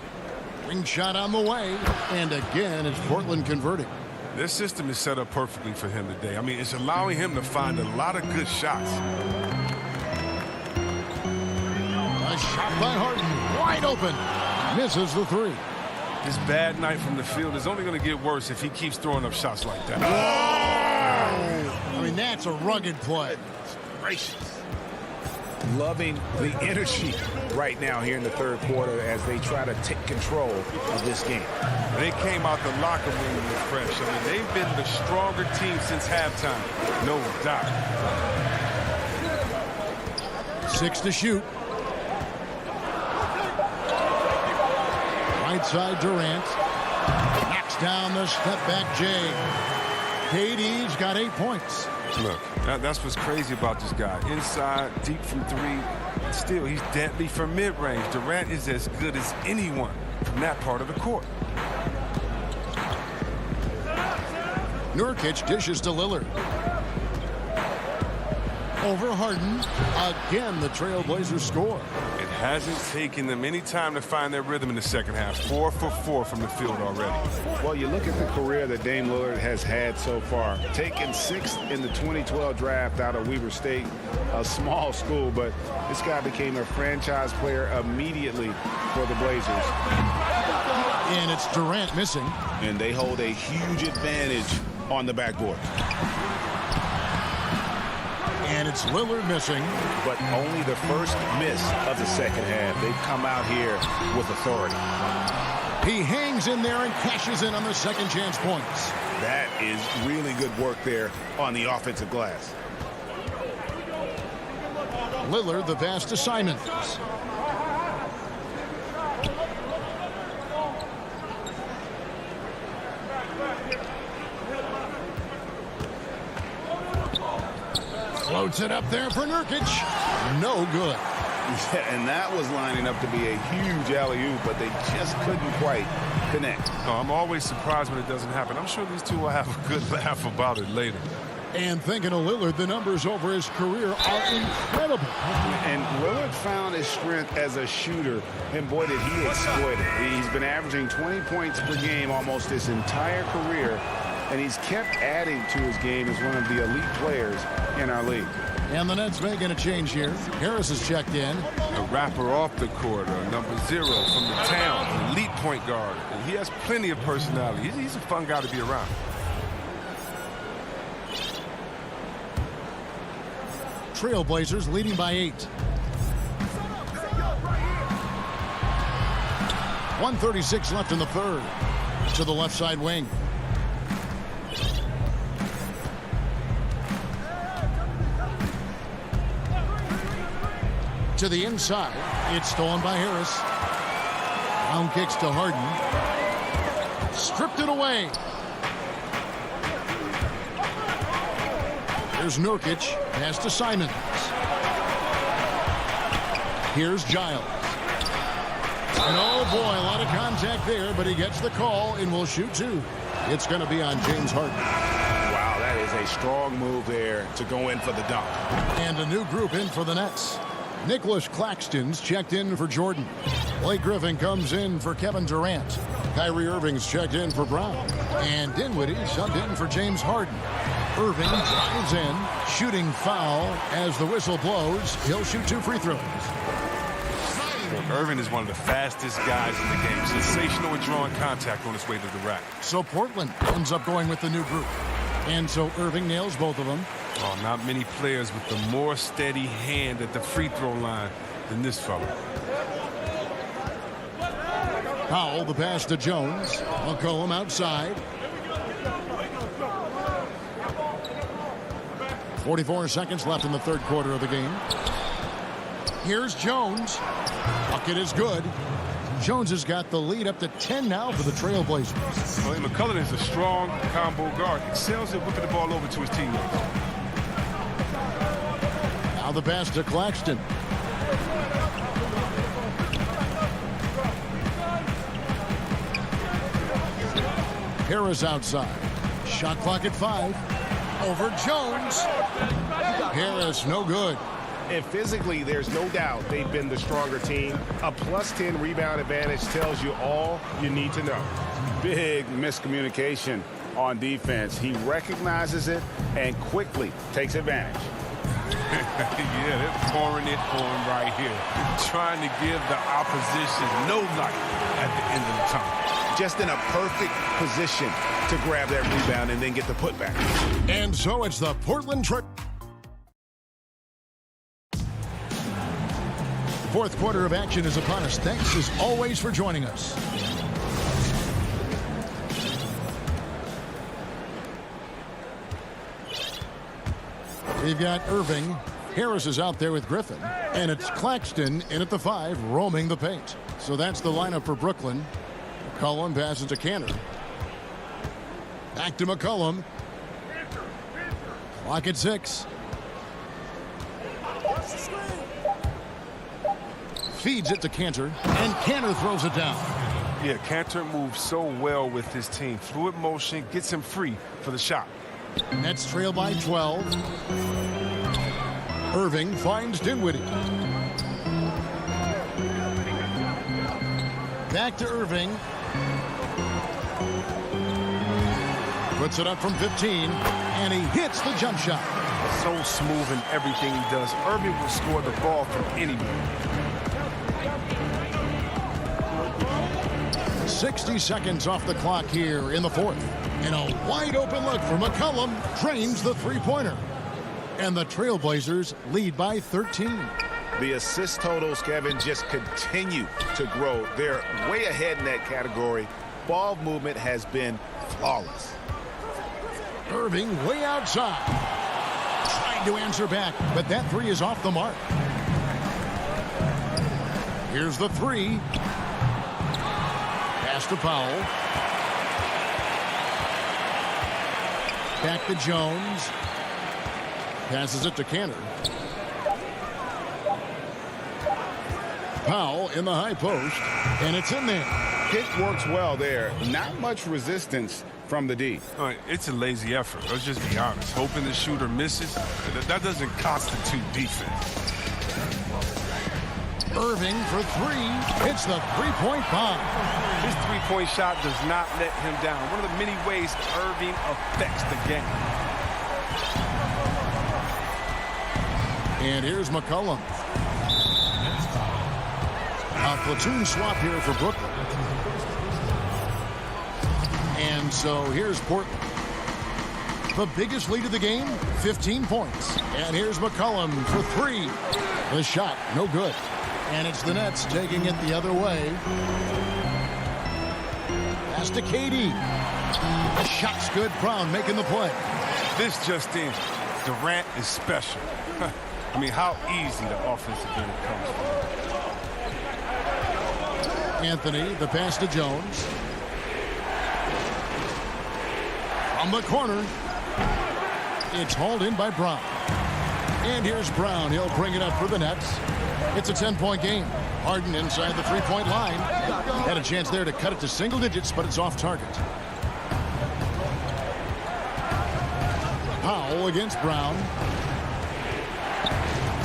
Speaker 1: Wing shot on the way. And again, it's Portland converting.
Speaker 9: Their system is set up perfectly for him today. I mean, it's allowing him to find a lot of good shots.
Speaker 1: A shot by Harden. Wide open. Misses the 3.
Speaker 9: His bad night from the field is only going to get worse if he keeps throwing up shots like that.
Speaker 1: Oh! I mean, that's a rugged play.
Speaker 10: Gracious. Loving the energy right now here in the third quarter as they try to take control of this game.
Speaker 9: They came out the locker room refreshed. I mean, they've been the stronger team since halftime. No doubt.
Speaker 1: 6 to shoot. Right side Durant. Knocks down the step back Jay. KD's got 8 points.
Speaker 9: Look, that's what's crazy about this guy. Inside, deep from 3. Still, he's deadly from mid-range. Durant is as good as anyone from that part of the court.
Speaker 1: Nurkic dishes to Lillard. Over Harden. Again, the Trailblazers score.
Speaker 9: It hasn't taken them any time to find their rhythm in the second half. 4 for 4 from the field already.
Speaker 5: Well, you look at the career that Dame Lillard has had so far. Taken 6th in the 2012 draft out of Weber State. a small school, but this guy became a franchise player immediately for the Blazers.
Speaker 1: And it's Durant missing.
Speaker 5: And they hold a huge advantage on the backboard.
Speaker 1: And it's Lillard missing.
Speaker 10: But only the first miss of the second half. They've come out here with authority.
Speaker 1: He hangs in there and cashes in on the second chance points.
Speaker 5: That is really good work there on the offensive glass.
Speaker 1: Lillard, the pass to Simons. Floats it up there for Nurkic. No good.
Speaker 5: Yeah, and that was lining up to be a huge alley-oop, but they just couldn't quite connect.
Speaker 9: Oh, I'm always surprised when it doesn't happen. I'm sure these two will have a good laugh about it later.
Speaker 1: And thinking of Lillard, the numbers over his career are incredible.
Speaker 5: And Lillard found his strength as a shooter, and boy, did he exploit it. He's been averaging 20 points per game almost his entire career, and he's kept adding to his game as one of the elite players in our league.
Speaker 1: And the Nets making a change here. Harris is checked in.
Speaker 9: A rapper off the court, number 0 from the town, an elite point guard. And he has plenty of personality. He's a fun guy to be around.
Speaker 1: Trailblazers leading by 8. 1:36 left in the third. To the left side wing. To the inside. It's stolen by Harris. Round kicks to Harden. Stripped it away. Here's Nurkic. Pass to Simons. Here's Giles. And oh boy, a lot of contact there, but he gets the call and will shoot 2. It's going to be on James Harden.
Speaker 10: Wow, that is a strong move there to go in for the dunk.
Speaker 1: And a new group in for the Nets. Nicholas Claxton's checked in for Jordan. Blake Griffin comes in for Kevin Durant. Kyrie Irving's checked in for Brown. And Dinwiddie subbed in for James Harden. Irving drives in, shooting foul as the whistle blows. He'll shoot 2 free throws.
Speaker 9: Irving is one of the fastest guys in the game. Sensational at drawing contact on his way to the rack.
Speaker 1: So Portland ends up going with the new group. And so Irving nails both of them.
Speaker 9: Oh, not many players with the more steady hand at the free throw line than this fella.
Speaker 1: Powell, the pass to Jones. McCollum outside. 44 seconds left in the third quarter of the game. Here's Jones. Bucket is good. Jones has got the lead up to 10 now for the Trailblazers.
Speaker 9: Well, McCollum is a strong combo guard. Excels at whipping the ball over to his teammates.
Speaker 1: Now the pass to Claxton. Harris outside. Shot clock at 5. Over Jones. Harris, no good.
Speaker 11: And physically, there's no doubt they've been the stronger team. A +10 rebound advantage tells you all you need to know.
Speaker 5: Big miscommunication on defense. He recognizes it and quickly takes advantage.
Speaker 9: Yeah, they're pouring it on right here. Trying to give the opposition no light at the end of the tunnel.
Speaker 5: Just in a perfect position to grab that rebound and then get the putback.
Speaker 1: And so it's the Portland Trail. Fourth quarter of action is upon us. Thanks as always for joining us. We've got Irving. Harris is out there with Griffin. And it's Claxton in at the 5, roaming the paint. So that's the lineup for Brooklyn. McCollum passes to Cantor. Back to McCollum. Clock at 6. Feeds it to Cantor, and Cantor throws it down.
Speaker 9: Yeah, Cantor moves so well with his team. Fluid motion gets him free for the shot.
Speaker 1: Nets trail by 12. Irving finds Dinwiddie. Back to Irving. Puts it up from 15, and he hits the jump shot.
Speaker 9: So smooth in everything he does. Irving will score the ball from anywhere.
Speaker 1: 60 seconds off the clock here in the fourth. And a wide open look for McCollum drains the three-pointer. And the Trailblazers lead by 13.
Speaker 5: The assist totals, Kevin, just continue to grow. They're way ahead in that category. Ball movement has been flawless.
Speaker 1: Irving way outside. Trying to answer back, but that three is off the mark. Here's the three. Pass to Powell. Back to Jones. Passes it to Cantor. Powell in the high post, and it's in there.
Speaker 5: Pick works well there. Not much resistance from the D.
Speaker 9: All right, it's a lazy effort. Let's just be honest. Hoping the shooter misses, that doesn't constitute defense.
Speaker 1: Irving for three. Hits the three-point bomb.
Speaker 9: His three-point shot does not let him down. One of the many ways Irving affects the game.
Speaker 1: And here's McCollum. A platoon swap here for Brooklyn. And so here's Portland. The biggest lead of the game, 15 points. And here's McCollum for three. The shot, no good. And it's the Nets taking it the other way. Pass to KD. The shot's good. Brown making the play.
Speaker 9: This just in. Durant is special. I mean, how easy the offensive end comes from.
Speaker 1: Anthony, the pass to Jones. From the corner. It's hauled in by Brown. And here's Brown. He'll bring it up for the Nets. It's a 10-point game. Harden inside the three-point line. Had a chance there to cut it to single digits, but it's off target. Powell against Brown.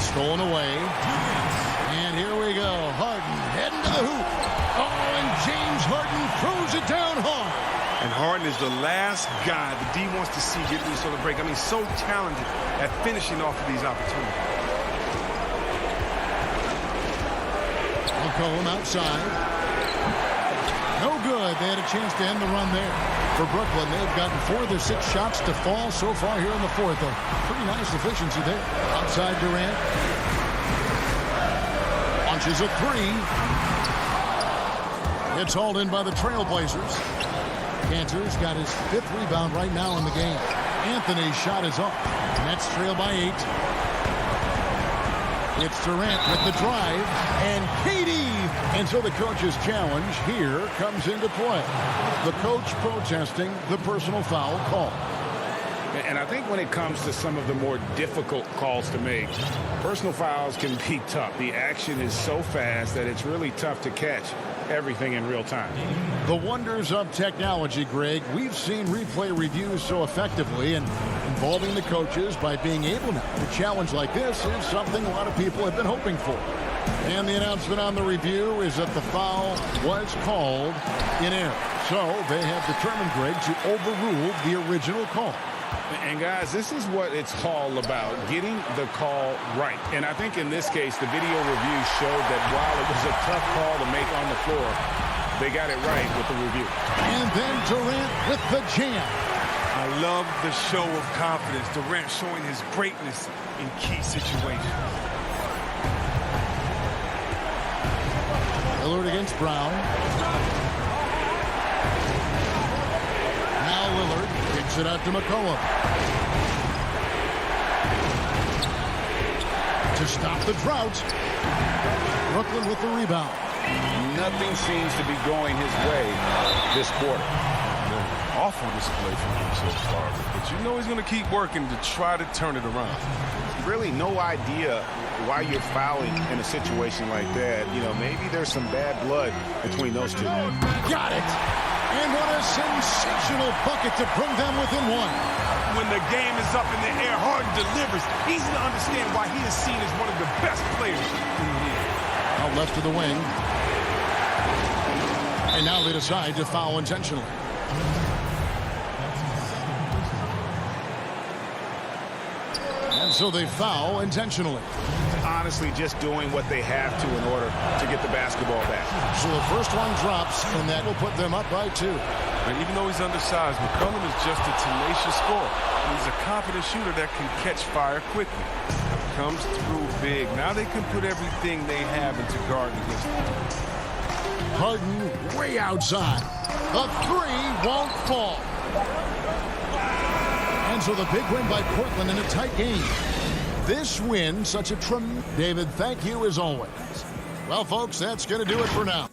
Speaker 1: Stolen away. And here we go. Harden heading to the hoop. Oh, and James Harden throws it down hard.
Speaker 9: And Harden is the last guy the D wants to see get loose on the break. I mean, so talented at finishing off of these opportunities.
Speaker 1: McCollum outside. No good. They had a chance to end the run there. For Brooklyn, they've gotten 4 of their 6 shots to fall so far here in the fourth. A pretty nice efficiency there. Outside Durant. Launches a three. It's hauled in by the Trailblazers. Cantor's got his 5th rebound right now in the game. Anthony's shot is up. Nets trail by 8. It's Durant with the drive, and KD. And so the coach's challenge here comes into play. The coach protesting the personal foul call.
Speaker 10: And I think when it comes to some of the more difficult calls to make, personal fouls can be tough. The action is so fast that it's really tough to catch everything in real time.
Speaker 1: The wonders of technology, Greg. We've seen replay reviews so effectively, and involving the coaches by being able now to challenge like this is something a lot of people have been hoping for. And the announcement on the review is that the foul was called in error. So they have determined, Greg, to overrule the original call.
Speaker 10: And guys, this is what it's all about, getting the call right. And I think in this case, the video review showed that while it was a tough call to make on the floor, they got it right with the review.
Speaker 1: And then Durant with the jam.
Speaker 9: I love the show of confidence. Durant showing his greatness in key situations.
Speaker 1: Lillard against Brown. Now Lillard kicks it out to McCollum. To stop the drought. Brooklyn with the rebound.
Speaker 10: Nothing seems to be going his way this quarter.
Speaker 9: Awful display from him so far, but you know he's going to keep working to try to turn it around.
Speaker 5: Really no idea why you're fouling in a situation like that. You know, maybe there's some bad blood between those two.
Speaker 1: Got it! And what a sensational bucket to bring them within 1.
Speaker 9: When the game is up in the air, Harden delivers. Easy to understand why he is seen as one of the best players in the league.
Speaker 1: Out left to the wing. And now they decide to foul intentionally. so they foul intentionally.
Speaker 5: Honestly, just doing what they have to in order to get the basketball back.
Speaker 1: So the first one drops, and that will put them up by 2.
Speaker 9: And even though he's undersized, McCollum is just a tenacious scorer. He's a confident shooter that can catch fire quickly. Comes through big. Now they can put everything they have into guarding against him.
Speaker 1: Harden way outside. The 3 won't fall. And so the big win by Portland in a tight game. This win, such a tremendous... David, thank you as always. Well, folks, that's going to do it for now.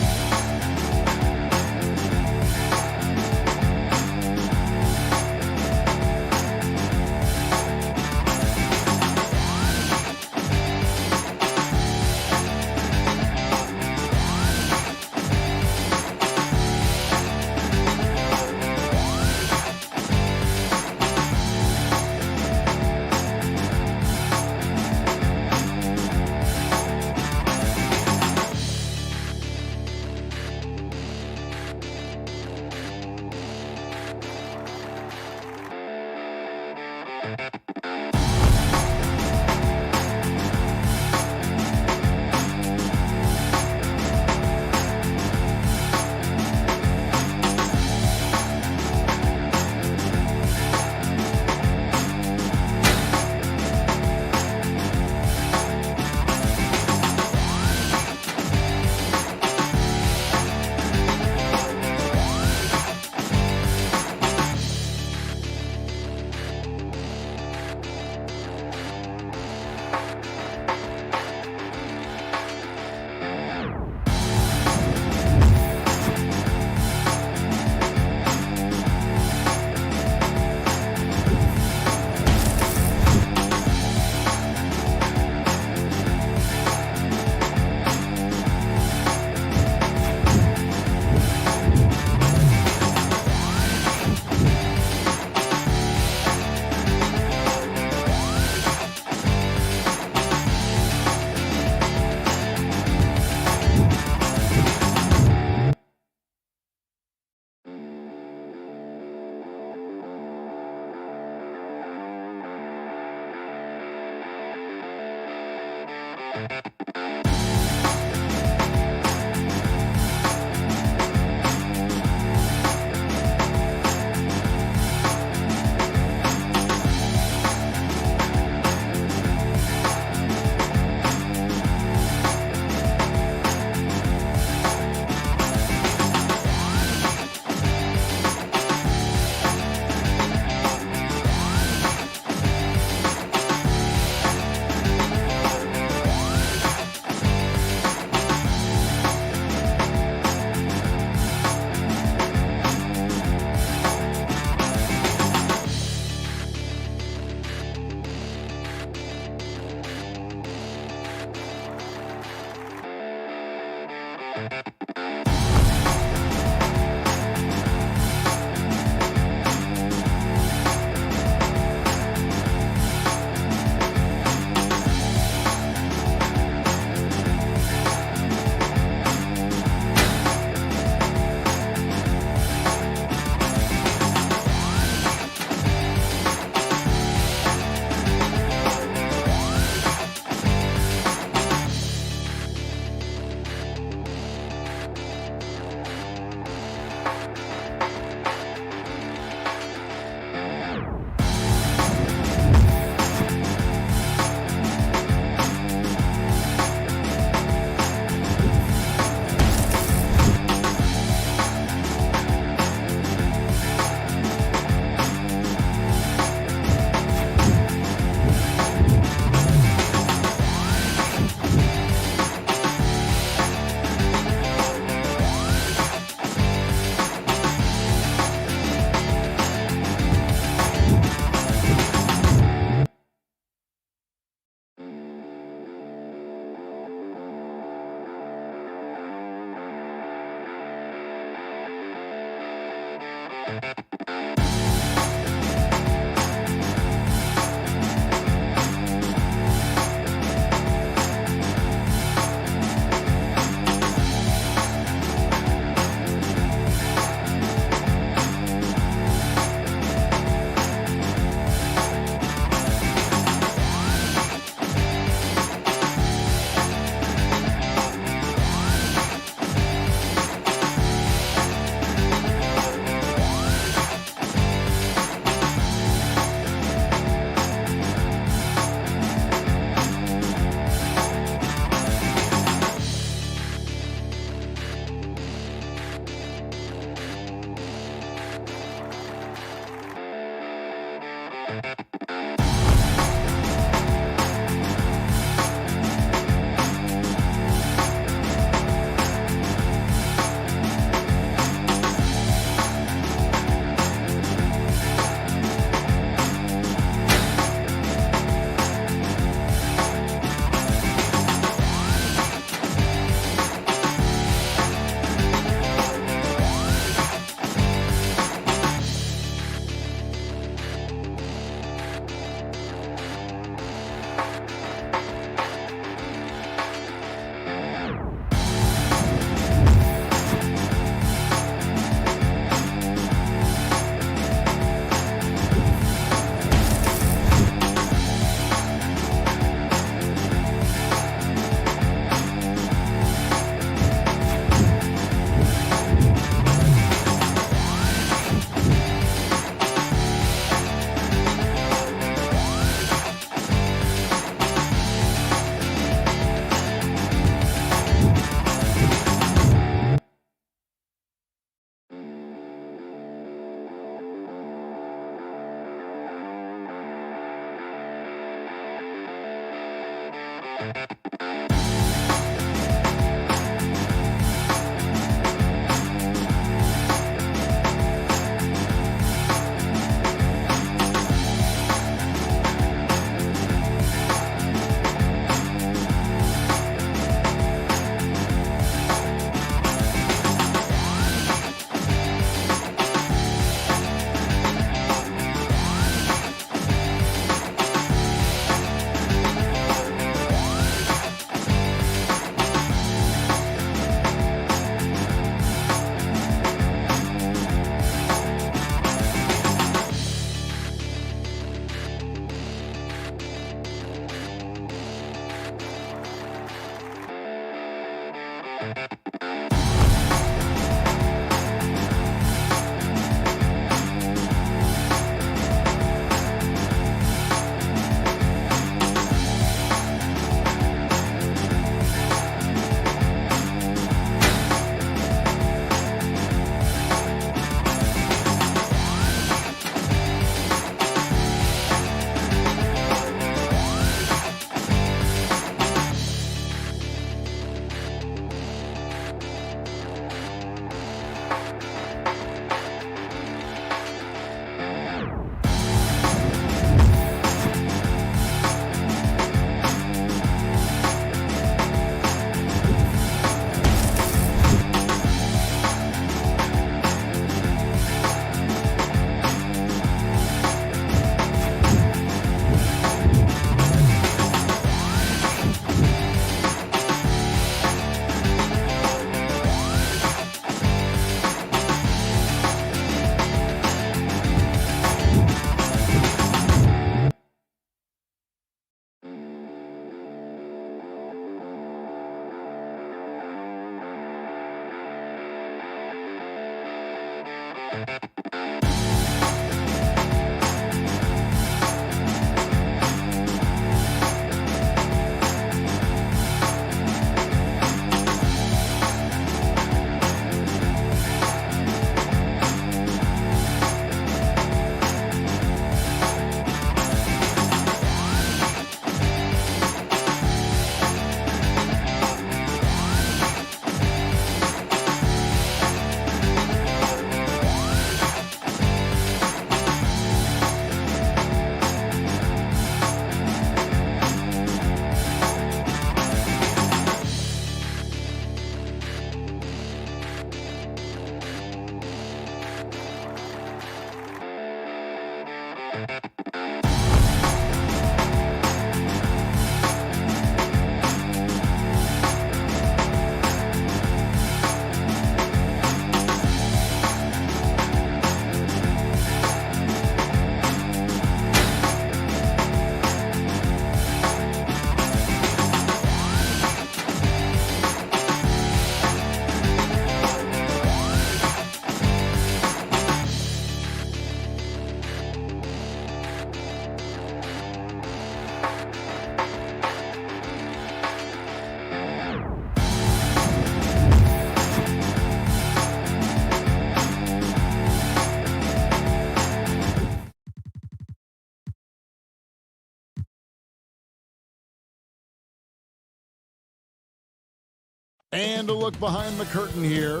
Speaker 1: And a look behind the curtain here.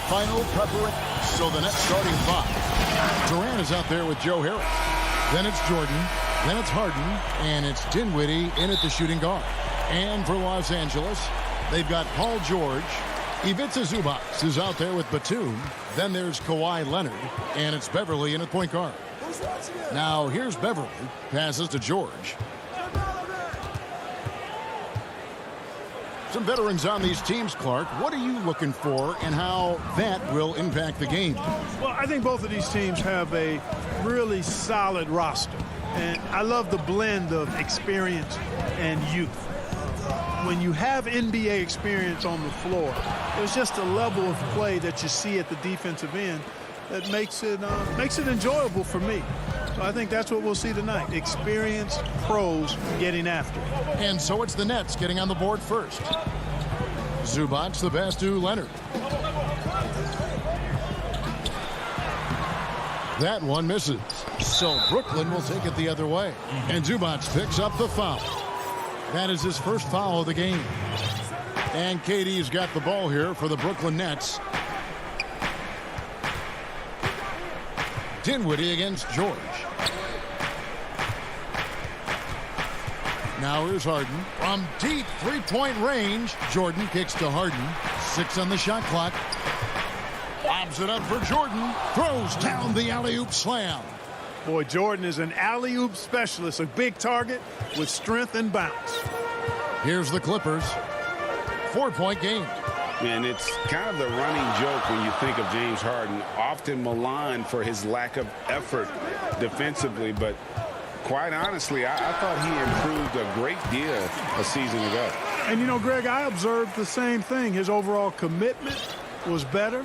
Speaker 1: Final preparation. So the next starting five. Durant is out there with Joe Harris. Then it's Jordan. Then it's Harden. And it's Dinwiddie in at the shooting guard. And for Los Angeles, they've got Paul George. Ivica Zubac is out there with Batum. Then there's Kawhi Leonard. And it's Beverly in at point guard. Now here's Beverly. Passes to George. Some veterans on these teams, Clark. What are you looking for and how that will impact the game?
Speaker 12: Well, I think both of these teams have a really solid roster. And I love the blend of experience and youth. When you have NBA experience on the floor, there's just a level of play that you see at the defensive end that makes it enjoyable for me. So I think that's what we'll see tonight. Experienced pros getting after it.
Speaker 1: And so it's the Nets getting on the board first. Zubac the pass to Leonard. That one misses. So Brooklyn will take it the other way. And Zubac picks up the foul. That is his first foul of the game. And KD's got the ball here for the Brooklyn Nets. Dinwiddie against George. Now here's Harden. From deep three-point range, Jordan kicks to Harden. 6 on the shot clock. Lobs it up for Jordan. Throws down the alley-oop slam.
Speaker 12: Boy, Jordan is an alley-oop specialist, a big target with strength and bounce.
Speaker 1: Here's the Clippers. 4-point game.
Speaker 10: And it's kind of the running joke when you think of James Harden, often maligned for his lack of effort defensively, but quite honestly, I thought he improved a great deal a season ago.
Speaker 12: And, you know, Greg, I observed the same thing. His overall commitment was better.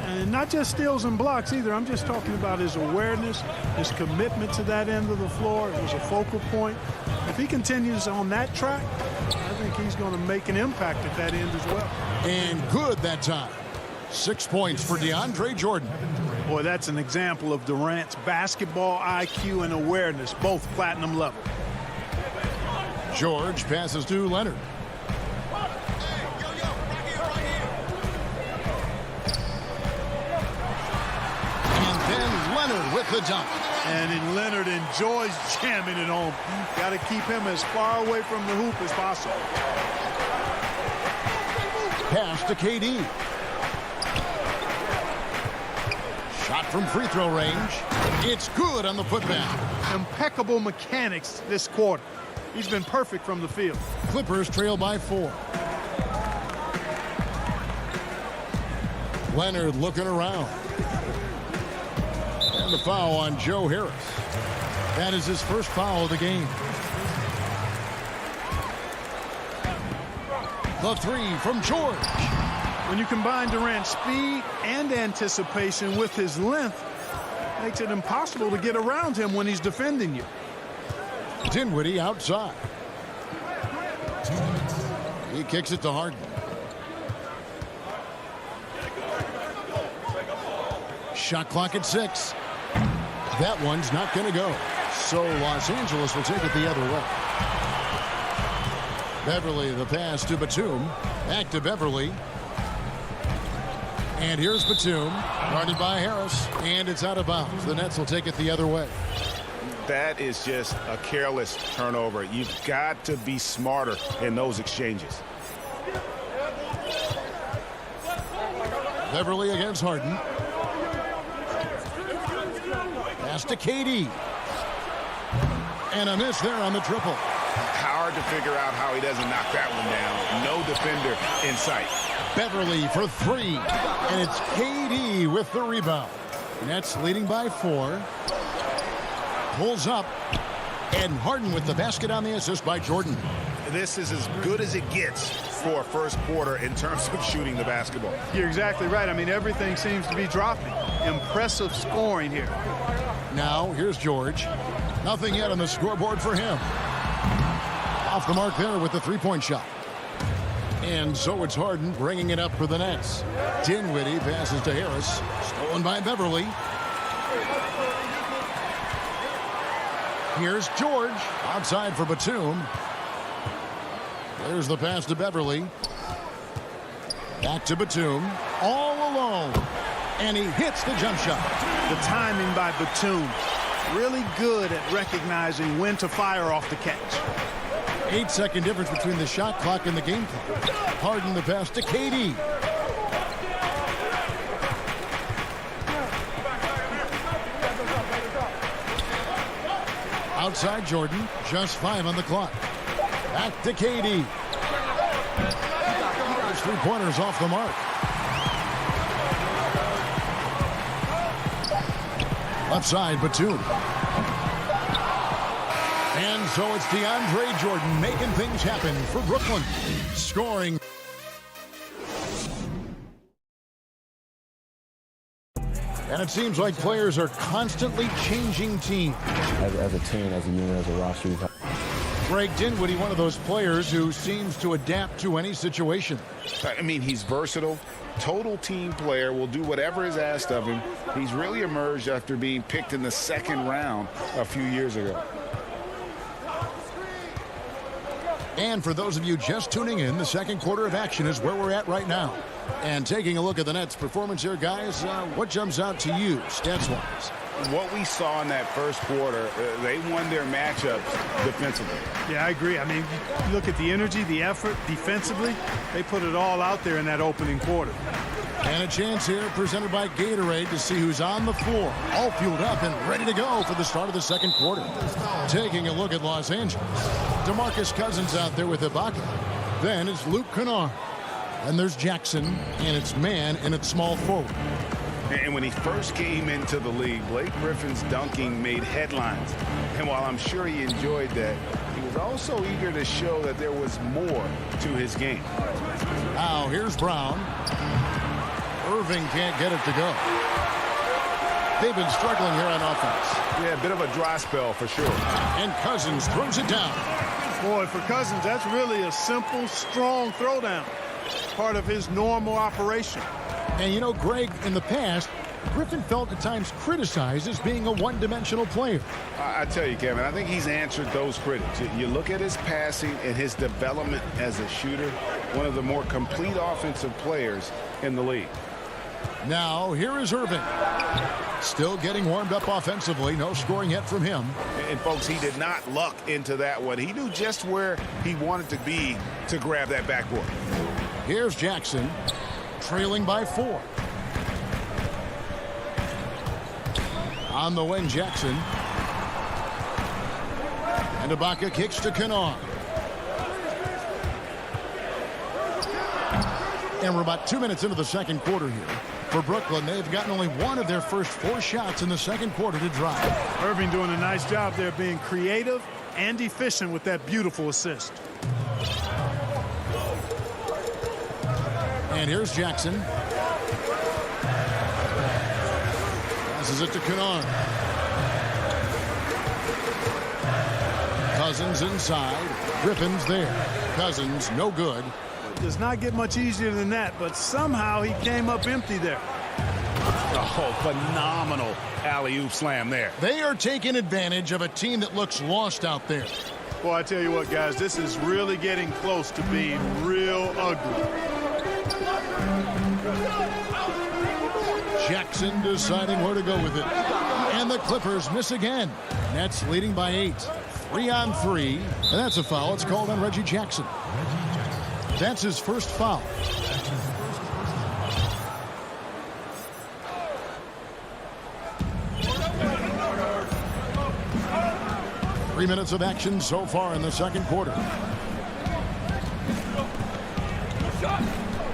Speaker 12: And not just steals and blocks either. I'm just talking about his awareness, his commitment to that end of the floor. It was a focal point. If he continues on that track, I think he's going to make an impact at that end as well.
Speaker 1: And good that time. 6 points for DeAndre Jordan.
Speaker 12: Boy, that's an example of Durant's basketball IQ and awareness, both platinum level.
Speaker 1: George passes to Leonard. And then Leonard with the dunk.
Speaker 12: And Leonard enjoys jamming it home. Got to keep him as far away from the hoop as possible.
Speaker 1: Pass to KD. Shot from free throw range. It's good on the putback.
Speaker 12: Impeccable mechanics this quarter. He's been perfect from the field.
Speaker 1: Clippers trail by 4. Leonard looking around. And the foul on Joe Harris. That is his first foul of the game. The 3 from George.
Speaker 12: When you combine Durant's speed and anticipation with his length, makes it impossible to get around him when he's defending you.
Speaker 1: Dinwiddie outside. He kicks it to Harden. Shot clock at 6. That one's not going to go. So Los Angeles will take it the other way. Beverly, the pass to Batum. Back to Beverly. And here's Batum, guarded by Harris. And it's out of bounds. The Nets will take it the other way.
Speaker 11: That is just a careless turnover. You've got to be smarter in those exchanges.
Speaker 1: Beverly against Harden. Pass to KD. And a miss there on the triple.
Speaker 5: Hard to figure out how he doesn't knock that one down. No defender in sight.
Speaker 1: Beverly for 3. And it's KD with the rebound. Nets leading by 4. Pulls up. And Harden with the basket on the assist by Jordan.
Speaker 5: This is as good as it gets for a first quarter in terms of shooting the basketball.
Speaker 12: You're exactly right. I mean, everything seems to be dropping. Impressive scoring here.
Speaker 1: Now, here's George. Nothing yet on the scoreboard for him. Off the mark there with the three-point shot. And so it's Harden bringing it up for the Nets. Dinwiddie passes to Harris. Stolen by Beverly. Here's George. Outside for Batum. There's the pass to Beverly. Back to Batum. All alone. And he hits the jump shot.
Speaker 12: The timing by Batum. Really good at recognizing when to fire off the catch.
Speaker 1: 8-second difference between the shot clock and the game clock. Harden the pass to KD. Outside Jordan, just 5 on the clock. Back to KD. There's 3-pointers off the mark. Left side, Batum. And so it's DeAndre Jordan making things happen for Brooklyn. Scoring. And it seems like players are constantly changing teams.
Speaker 6: As a team, as a unit, as a roster.
Speaker 1: Greg Dinwiddie, one of those players who seems to adapt to any situation.
Speaker 5: I mean, he's versatile. Total team player, will do whatever is asked of him. He's really emerged after being picked in the second round a few years ago.
Speaker 1: And for those of you just tuning in, the second quarter of action is where we're at right now. And taking a look at the Nets' performance here, guys, what jumps out to you, stats-wise?
Speaker 5: What we saw in that first quarter, they won their matchups defensively.
Speaker 12: Yeah, I agree. I mean, you look at the energy, the effort defensively, they put it all out there in that opening quarter.
Speaker 1: And a chance here presented by Gatorade to see who's on the floor, all fueled up and ready to go for the start of the second quarter. Taking a look at Los Angeles. DeMarcus Cousins out there with Ibaka. Then it's Luke Kennard. And there's Jackson, and it's man, and it's small forward.
Speaker 5: And when he first came into the league, Blake Griffin's dunking made headlines. And while I'm sure he enjoyed that, he was also eager to show that there was more to his game.
Speaker 1: Now, here's Brown. Irving can't get it to go. They've been struggling here on offense.
Speaker 5: Yeah, a bit of a dry spell for sure.
Speaker 1: And Cousins throws it down.
Speaker 12: Boy, for Cousins, that's really a simple, strong throwdown. Part of his normal operation.
Speaker 1: And you know, Greg, in the past, Griffin felt at times criticized as being a one-dimensional player.
Speaker 5: I tell you, Kevin, I think he's answered those critics. You look at his passing and his development as a shooter, one of the more complete offensive players in the league.
Speaker 1: Now, here is Irving. Still getting warmed up offensively. No scoring yet from him.
Speaker 5: And, folks, he did not luck into that one. He knew just where he wanted to be to grab that backboard.
Speaker 1: Here's Jackson, trailing by 4. On the wing, Jackson. And Ibaka kicks to Kennard. And we're about 2 minutes into the second quarter here. For Brooklyn, they've gotten only one of their first 4 shots in the second quarter to drive.
Speaker 12: Irving doing a nice job there, being creative and efficient with that beautiful assist.
Speaker 1: And here's Jackson. Passes it to Kennard. Cousins inside. Griffin's there. Cousins, no good.
Speaker 12: Does not get much easier than that, but somehow he came up empty there.
Speaker 5: Oh, phenomenal alley-oop slam there.
Speaker 1: They are taking advantage of a team that looks lost out there.
Speaker 12: Boy, I tell you what, guys, this is really getting close to being real ugly.
Speaker 1: Jackson deciding where to go with it. And the Clippers miss again. Nets leading by 8. 3-on-3. And that's a foul. It's called on Reggie Jackson. That's his first foul. 3 minutes of action so far in the second quarter.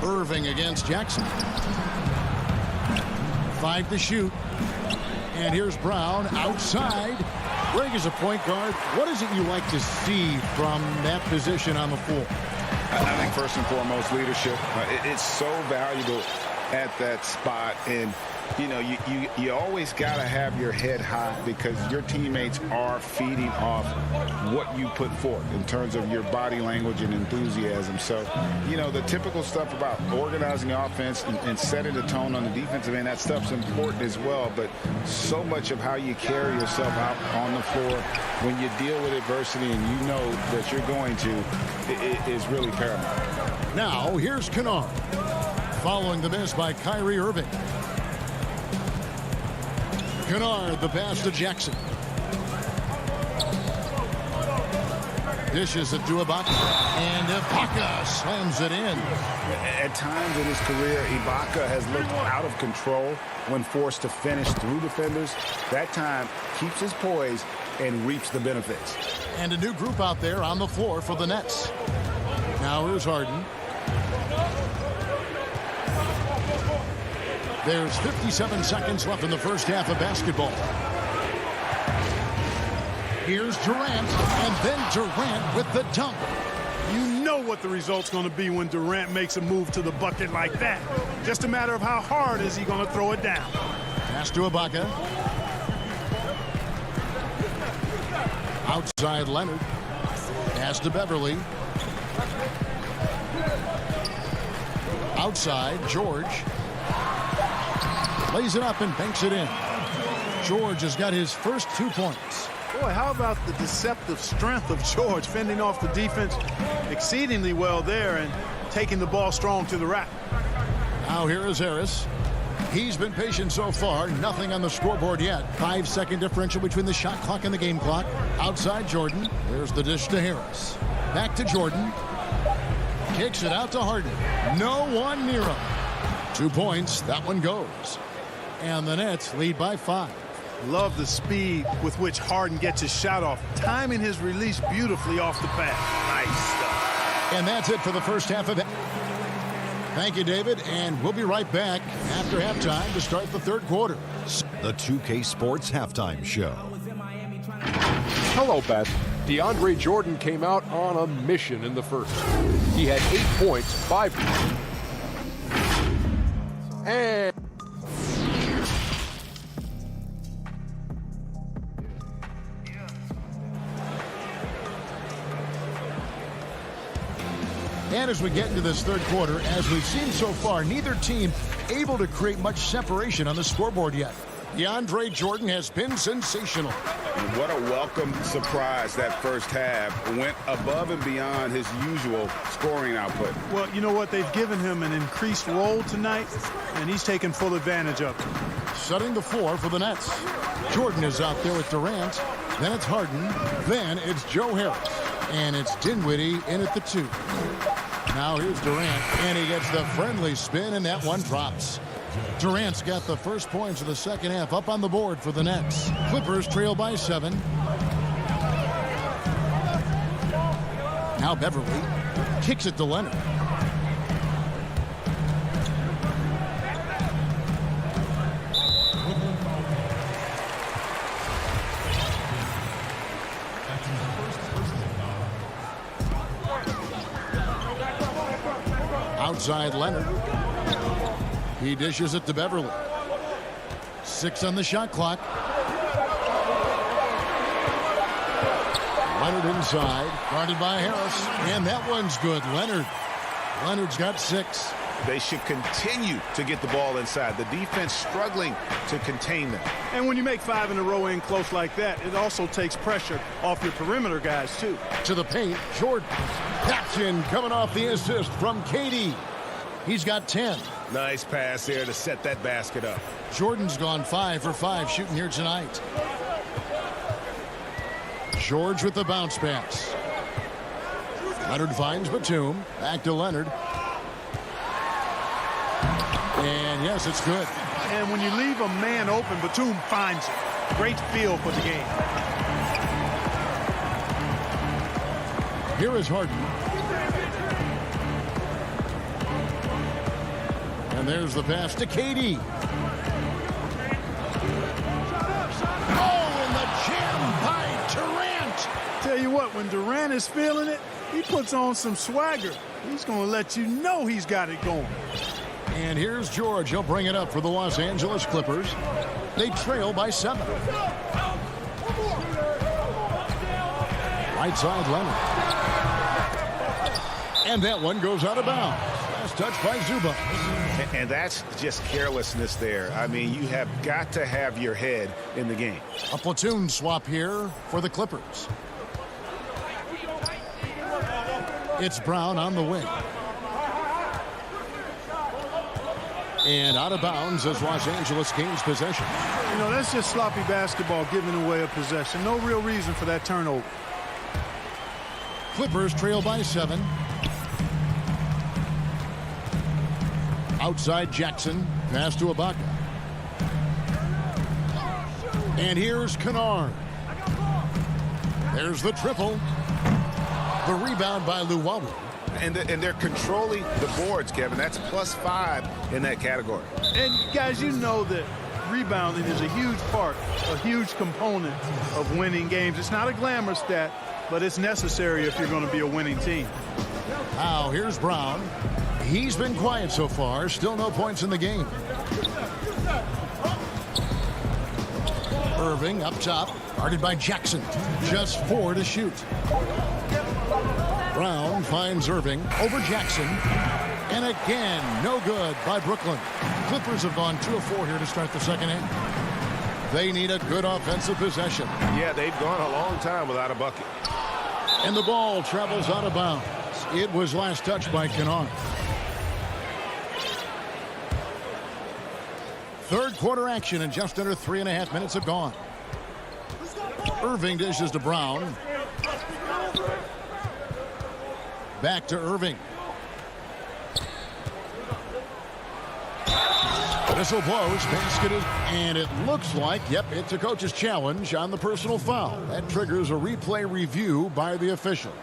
Speaker 1: Irving against Jackson. 5 to shoot. And here's Brown outside. Greg, as a point guard, what is it you like to see from that position on the floor?
Speaker 5: I think first and foremost, leadership. It's so valuable at that spot. And, you know, you always got to have your head high because your teammates are feeding off what you put forth in terms of your body language and enthusiasm. So, you know, the typical stuff about organizing the offense and setting the tone on the defensive end, that stuff's important as well. But so much of how you carry yourself out on the floor when you deal with adversity and you know that you're going to is really paramount.
Speaker 1: Now, here's Kennard. Following the miss by Kyrie Irving. Kennard, the pass to Jackson. Dishes it to Ibaka. And Ibaka slams it in.
Speaker 5: At times in his career, Ibaka has looked out of control when forced to finish through defenders. That time, keeps his poise and reaps the benefits.
Speaker 1: And a new group out there on the floor for the Nets. Now here's Harden. There's 57 seconds left in the first half of basketball. Here's Durant, and then Durant with the dunk.
Speaker 12: You know what the result's going to be when Durant makes a move to the bucket like that. Just a matter of how hard is he going to throw it down.
Speaker 1: Pass to Ibaka. Outside Leonard. Pass to Beverly. Outside George. Lays it up and banks it in. George has got his first 2 points.
Speaker 12: Boy, how about the deceptive strength of George fending off the defense exceedingly well there and taking the ball strong to the rack.
Speaker 1: Now here is Harris. He's been patient so far. Nothing on the scoreboard yet. 5-second differential between the shot clock and the game clock. Outside Jordan. There's the dish to Harris. Back to Jordan. Kicks it out to Harden. No one near him. 2 points. That one goes. And the Nets lead by 5.
Speaker 12: Love the speed with which Harden gets his shot off, timing his release beautifully off the pass. Nice stuff.
Speaker 1: And that's it for the first half of it. Thank you, David, and we'll be right back after halftime to start the third quarter.
Speaker 7: The 2K Sports Halftime Show.
Speaker 2: Hello, Beth. DeAndre Jordan came out on a mission in the first. He had 8 points, 5. And
Speaker 1: as we get into this third quarter, as we've seen so far, neither team able to create much separation on the scoreboard yet. DeAndre Jordan has been sensational.
Speaker 5: And what a welcome surprise that first half. Went above and beyond his usual scoring output.
Speaker 12: Well, you know what? They've given him an increased role tonight, and he's taken full advantage of it.
Speaker 1: Setting the floor for the Nets. Jordan is out there with Durant. Then it's Harden. Then it's Joe Harris. And it's Dinwiddie in at the 2. Now here's Durant, and he gets the friendly spin, and that one drops. Durant's got the first points of the second half up on the board for the Nets. Clippers trail by 7. Now Beverly kicks it to Leonard. Outside Leonard. He dishes it to Beverly. 6 on the shot clock. Leonard inside, guarded by Harris, and that one's good. Leonard's got 6.
Speaker 11: They should continue to get the ball inside. The defense struggling to contain them.
Speaker 12: And when you make 5 in a row in close like that, it also takes pressure off your perimeter guys, too.
Speaker 1: To the paint, Jordan. Caption coming off the assist from KD. He's got 10.
Speaker 11: Nice pass there to set that basket up.
Speaker 1: Jordan's gone 5 for 5 shooting here tonight. George with the bounce pass. Leonard finds Batum. Back to Leonard. And yes, it's good.
Speaker 12: And when you leave a man open, Batum finds it. Great feel for the game.
Speaker 1: Here is Harden. And there's the pass to KD. Oh, and the jam by Durant.
Speaker 12: Tell you what, when Durant is feeling it, he puts on some swagger. He's going to let you know he's got it going.
Speaker 1: And here's George. He'll bring it up for the Los Angeles Clippers. They trail by 7. Right side, Leonard. And that one goes out of bounds. Last touch by Zubac.
Speaker 11: And that's just carelessness there. I mean, you have got to have your head in the game.
Speaker 1: A platoon swap here for the Clippers. It's Brown on the wing. And out of bounds as Los Angeles gains possession.
Speaker 12: You know, that's just sloppy basketball, giving away a possession. No real reason for that turnover.
Speaker 1: Clippers trail by 7. Outside Jackson. Pass to Ibaka. And here's Kennard. There's the triple. The rebound by Luwawu.
Speaker 11: And they're controlling the boards, Kevin. That's +5 in that category.
Speaker 12: And, guys, you know that rebounding is a huge part, a huge component of winning games. It's not a glamour stat, but it's necessary if you're going to be a winning team.
Speaker 1: Now, here's Brown. He's been quiet so far. Still no points in the game. Irving up top. Guarded by Jackson. Just 4 to shoot. Brown finds Irving over Jackson. And again, no good by Brooklyn. Clippers have gone 2 of 4 here to start the second half. They need a good offensive possession.
Speaker 11: Yeah, they've gone a long time without a bucket.
Speaker 1: And the ball travels out of bounds. It was last touched by Kennard. Third quarter action, and just under 3.5 minutes have gone. Irving dishes to Brown. Back to Irving. Whistle blows, basket is, and it looks like, yep, it's a coach's challenge on the personal foul. That triggers a replay review by the officials.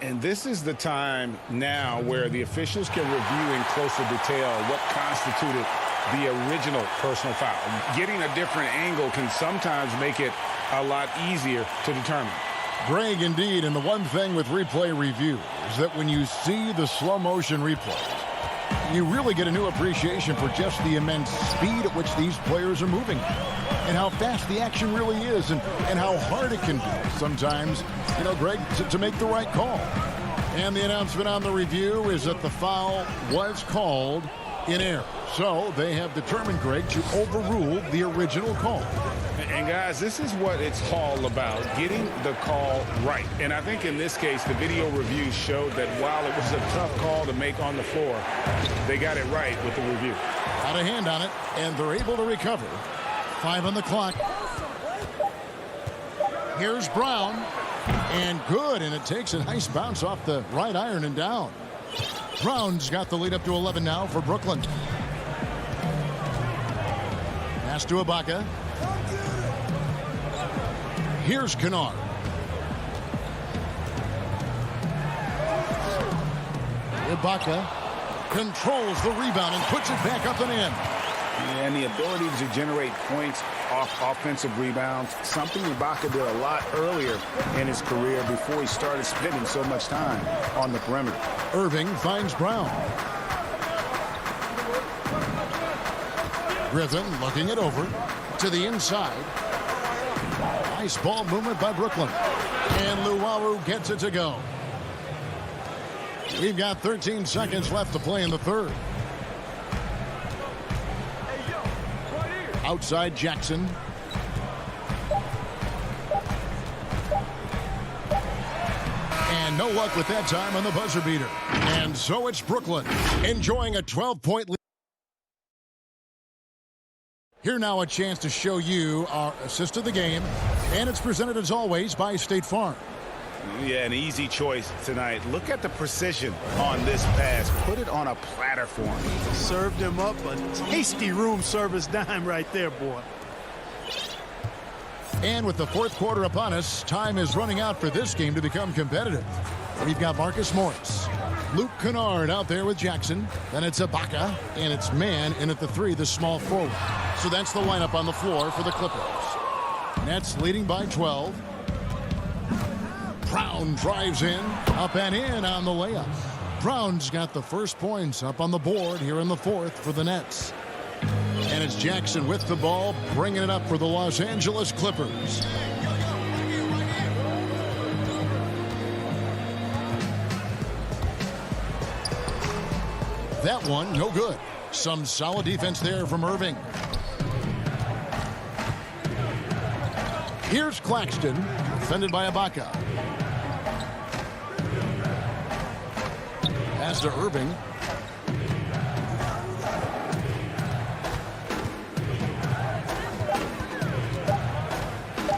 Speaker 10: And this is the time now where the officials can review in closer detail what constituted the original personal foul. Getting a different angle can sometimes make it a lot easier to determine.
Speaker 1: Greg, indeed, and the one thing with replay review is that when you see the slow motion replays, you really get a new appreciation for just the immense speed at which these players are moving and how fast the action really is and how hard it can be sometimes, you know, Greg, to make the right call. And the announcement on the review is that the foul was called in error. So they have determined, Greg, to overrule the original call.
Speaker 10: And guys, this is what it's all about, getting the call right. And I think in this case, the video review showed that while it was a tough call to make on the floor, they got it right with the review.
Speaker 1: Got a hand on it, and they're able to recover. 5 on the clock. Here's Brown, and good, and it takes a nice bounce off the right iron and down. Brown's got the lead up to 11 now for Brooklyn. Pass to Ibaka. Here's Kennard. Ibaka controls the rebound and puts it back up and in.
Speaker 10: And the ability to generate points off offensive rebounds, something Ibaka did a lot earlier in his career before he started spending so much time on the perimeter.
Speaker 1: Irving finds Brown. Griffin looking it over to the inside. Nice ball movement by Brooklyn. And Luwawu gets it to go. We've got 13 seconds left to play in the third. Outside Jackson. And no luck with that time on the buzzer beater. And so it's Brooklyn enjoying a 12-point lead. Here now a chance to show you our assist of the game. And it's presented as always by State Farm.
Speaker 10: Yeah, an easy choice tonight. Look at the precision on this pass. Put it on a platter for him.
Speaker 12: Served him up a tasty room service dime right there, boy.
Speaker 1: And with the fourth quarter upon us, time is running out for this game to become competitive. We've got Marcus Morris, Luke Kennard out there with Jackson. Then it's Ibaka, and it's Mann in at the 3, the small forward. So that's the lineup on the floor for the Clippers. Nets leading by 12. Brown drives in, up and in on the layup. Brown's got the first points up on the board here in the fourth for the Nets. And it's Jackson with the ball, bringing it up for the Los Angeles Clippers. That one, no good. Some solid defense there from Irving. Here's Claxton, defended by Ibaka. Pass to Irving.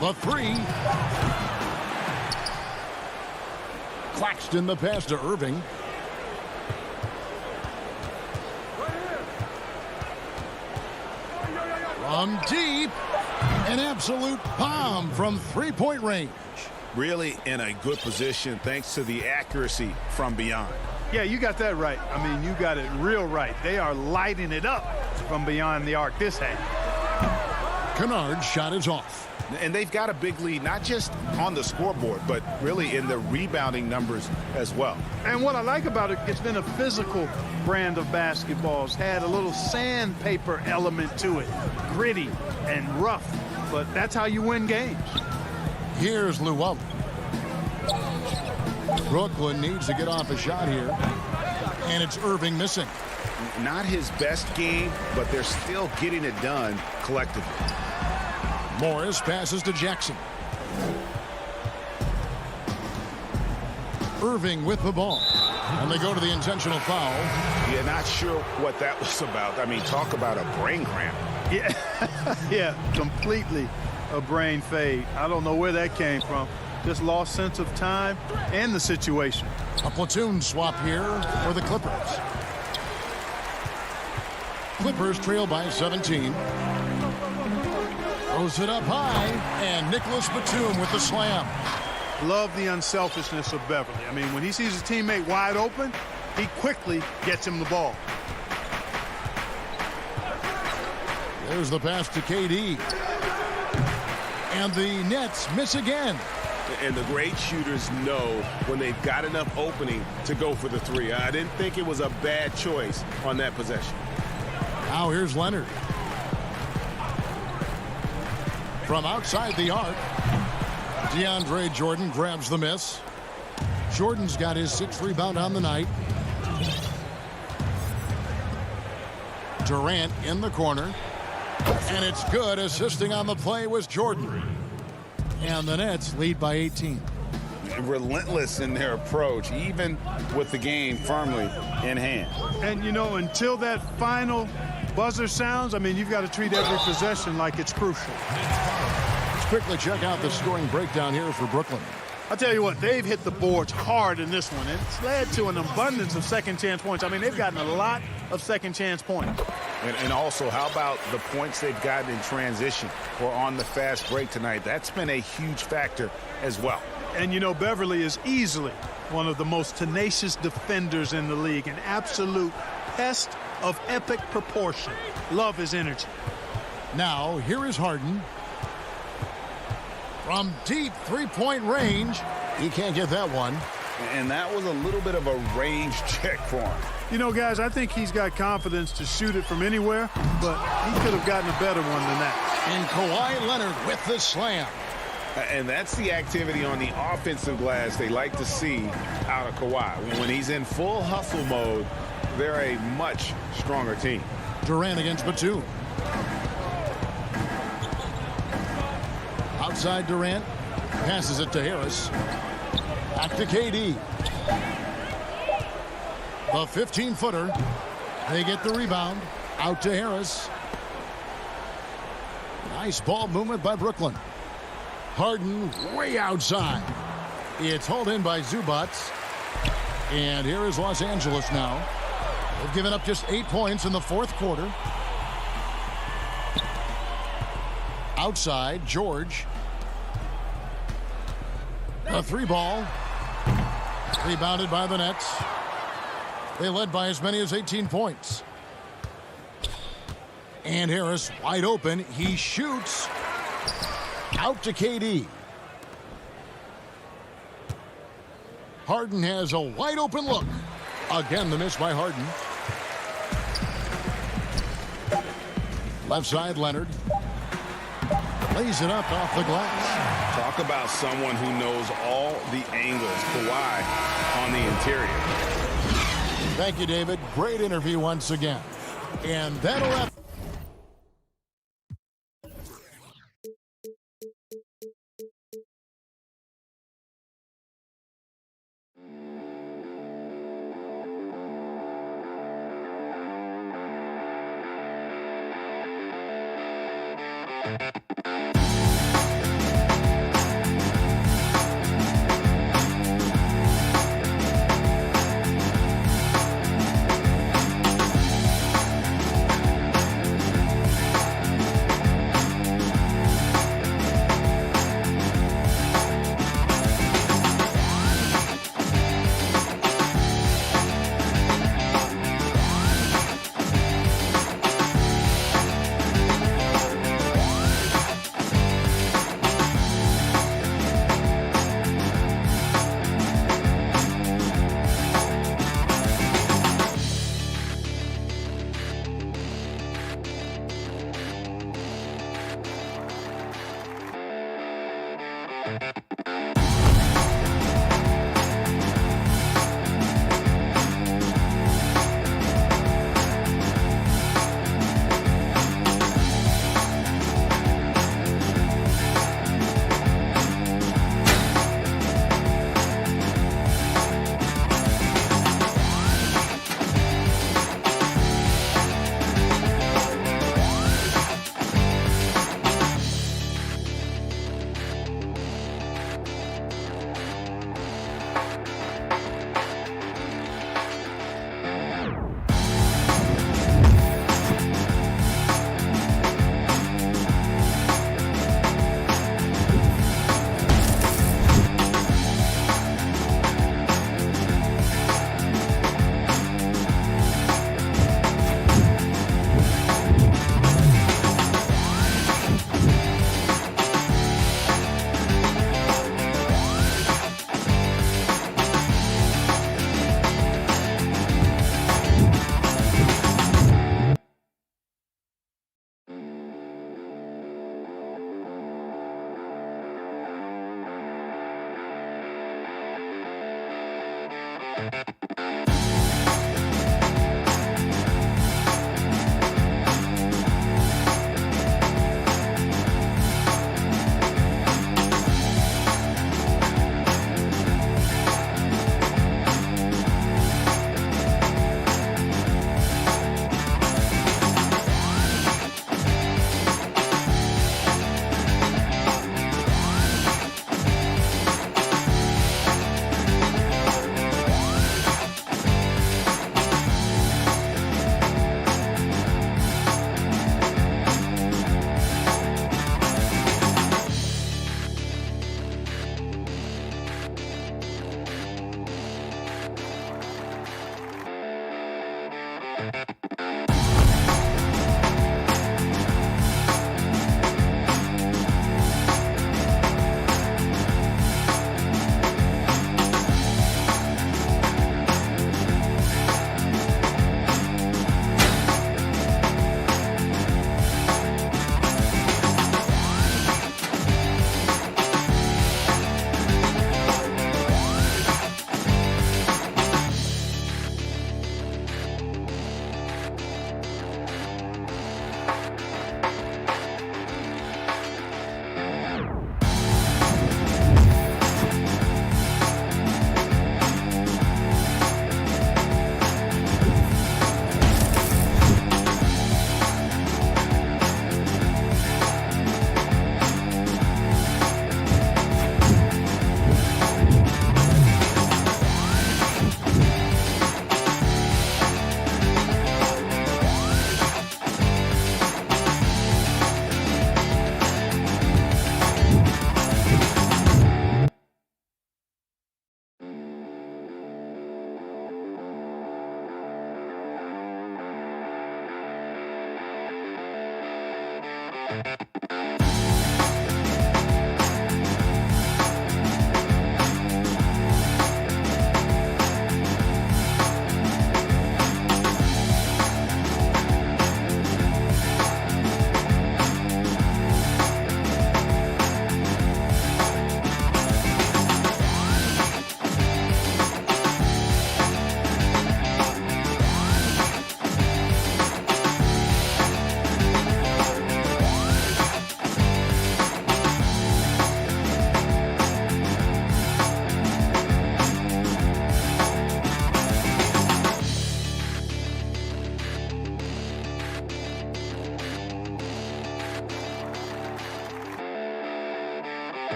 Speaker 1: The 3. Claxton the pass to Irving. From deep, an absolute bomb from three-point range.
Speaker 10: Really in a good position thanks to the accuracy from beyond.
Speaker 12: Yeah, you got that right. I mean, you got it real right. They are lighting it up from beyond the arc this hand.
Speaker 1: Kennard's shot is off.
Speaker 10: And they've got a big lead, not just on the scoreboard, but really in the rebounding numbers as well.
Speaker 12: And what I like about it, it's been a physical brand of basketball. It's had a little sandpaper element to it. Gritty and rough, but that's how you win games.
Speaker 1: Here's Llewellyn. Brooklyn needs to get off a shot here. And it's Irving missing.
Speaker 10: Not his best game, but they're still getting it done collectively.
Speaker 1: Morris passes to Jackson. Irving with the ball. And they go to the intentional foul.
Speaker 10: Yeah, not sure what that was about. I mean, talk about a brain cramp.
Speaker 12: Yeah, yeah, completely a brain fade. I don't know where that came from. Just lost sense of time and the situation.
Speaker 1: A platoon swap here for the Clippers. Clippers trail by 17. Throws it up high, and Nicholas Batum with the slam.
Speaker 12: Love the unselfishness of Beverly. I mean, when he sees his teammate wide open, he quickly gets him the ball.
Speaker 1: There's the pass to KD. And the Nets miss again.
Speaker 11: And the great shooters know when they've got enough opening to go for the 3. I didn't think it was a bad choice on that possession.
Speaker 1: Now here's Leonard. From outside the arc, DeAndre Jordan grabs the miss. Jordan's got his 6th rebound on the night. Durant in the corner. And it's good. Assisting on the play was Jordan. And the Nets lead by 18.
Speaker 10: Relentless in their approach, even with the game firmly in hand.
Speaker 12: And, you know, until that final buzzer sounds, I mean, you've got to treat every possession like it's crucial.
Speaker 1: Let's quickly check out the scoring breakdown here for Brooklyn.
Speaker 12: I'll tell you what, they've hit the boards hard in this one. It's led to an abundance of second-chance points. I mean, they've gotten a lot of second-chance points.
Speaker 10: And also, how about the points they've gotten in transition or on the fast break tonight? That's been a huge factor as well.
Speaker 12: And, you know, Beverly is easily one of the most tenacious defenders in the league, an absolute pest of epic proportion. Love his energy.
Speaker 1: Now, here is Harden. From deep three-point range, he can't get that one.
Speaker 10: And that was a little bit of a range check for him.
Speaker 12: You know, guys, I think he's got confidence to shoot it from anywhere, but he could have gotten a better one than that.
Speaker 1: And Kawhi Leonard with the slam.
Speaker 10: And that's the activity on the offensive glass they like to see out of Kawhi. When he's in full hustle mode, they're a much stronger team.
Speaker 1: Durant against Batum. Outside Durant. Passes it to Harris. Back to KD. The 15-footer. They get the rebound. Out to Harris. Nice ball movement by Brooklyn. Harden way outside. It's hauled in by Zubats. And here is Los Angeles now. They've given up just 8 points in the fourth quarter. Outside, George. A 3-ball. Rebounded by the Nets. They led by as many as 18 points. And Harris wide open. He shoots. Out to KD. Harden has a wide open look. Again, the miss by Harden. Left side, Leonard. Lays it up off the glass.
Speaker 10: Talk about someone who knows all the angles. Kawhi on the interior.
Speaker 1: Thank you, David. Great interview once again. And that'll have...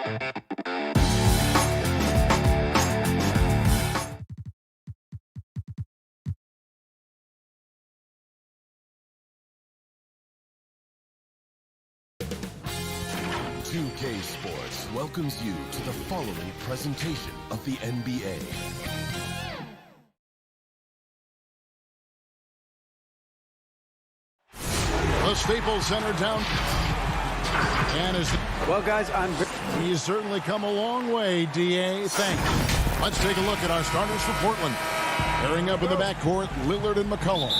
Speaker 13: 2K Sports welcomes you to the following presentation of the NBA.
Speaker 1: The Staples Center down. And
Speaker 8: well, guys,
Speaker 1: he's certainly come a long way, DA. Thanks. Let's take a look at our starters for Portland. Pairing up in the backcourt, Lillard and McCollum.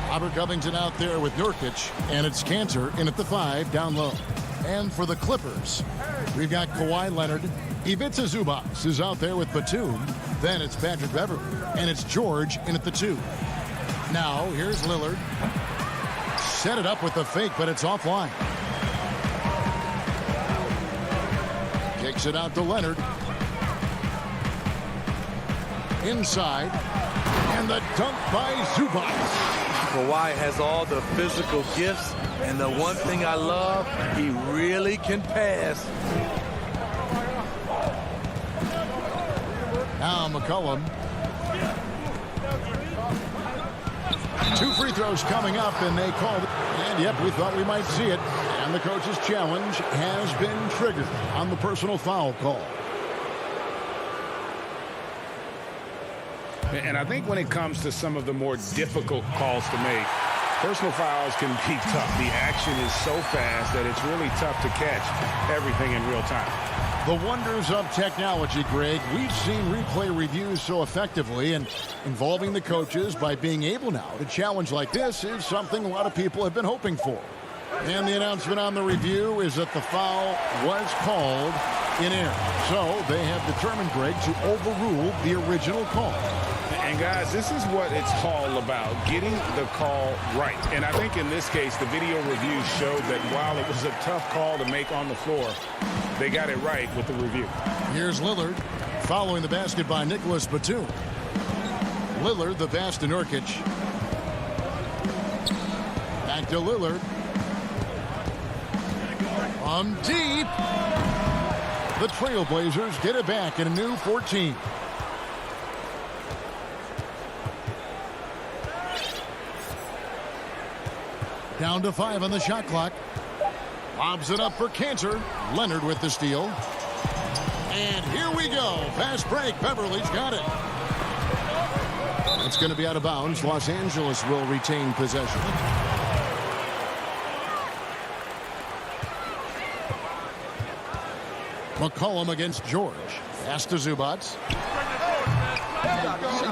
Speaker 1: Robert Covington out there with Nurkic, and it's Cantor in at the 5 down low. And for the Clippers, we've got Kawhi Leonard. Ivica Zubac is out there with Batum. Then it's Patrick Beverley, and it's George in at the 2. Now, here's Lillard. Set it up with the fake, but it's offline. Kicks it out to Leonard. Inside. And the dunk by Zubac.
Speaker 14: Kawhi has all the physical gifts, and the one thing I love, he really can pass.
Speaker 1: Now McCollum. 2 free throws coming up, and they called it. And yep, we thought we might see it. And the coach's challenge has been triggered on the personal foul call.
Speaker 10: And I think when it comes to some of the more difficult calls to make, personal fouls can be tough. The action is so fast that it's really tough to catch everything in real time.
Speaker 1: The wonders of technology, Greg. We've seen replay reviews so effectively, and involving the coaches by being able now to challenge like this is something a lot of people have been hoping for. And the announcement on the review is that the foul was called in error. So they have determined, Greg, to overrule the original call.
Speaker 10: And guys, this is what it's all about, getting the call right. And I think in this case, the video review showed that while it was a tough call to make on the floor, they got it right with the review.
Speaker 1: Here's Lillard following the basket by Nicholas Batum. Lillard, the pass to Nurkic. Back to Lillard. From deep. The Trailblazers get it back in a new 14. Down to 5 on the shot clock. Lobs it up for Cantor. Leonard with the steal. And here we go. Fast break. Beverly's got it. It's going to be out of bounds. Los Angeles will retain possession. McCollum against George. Pass to Zubac.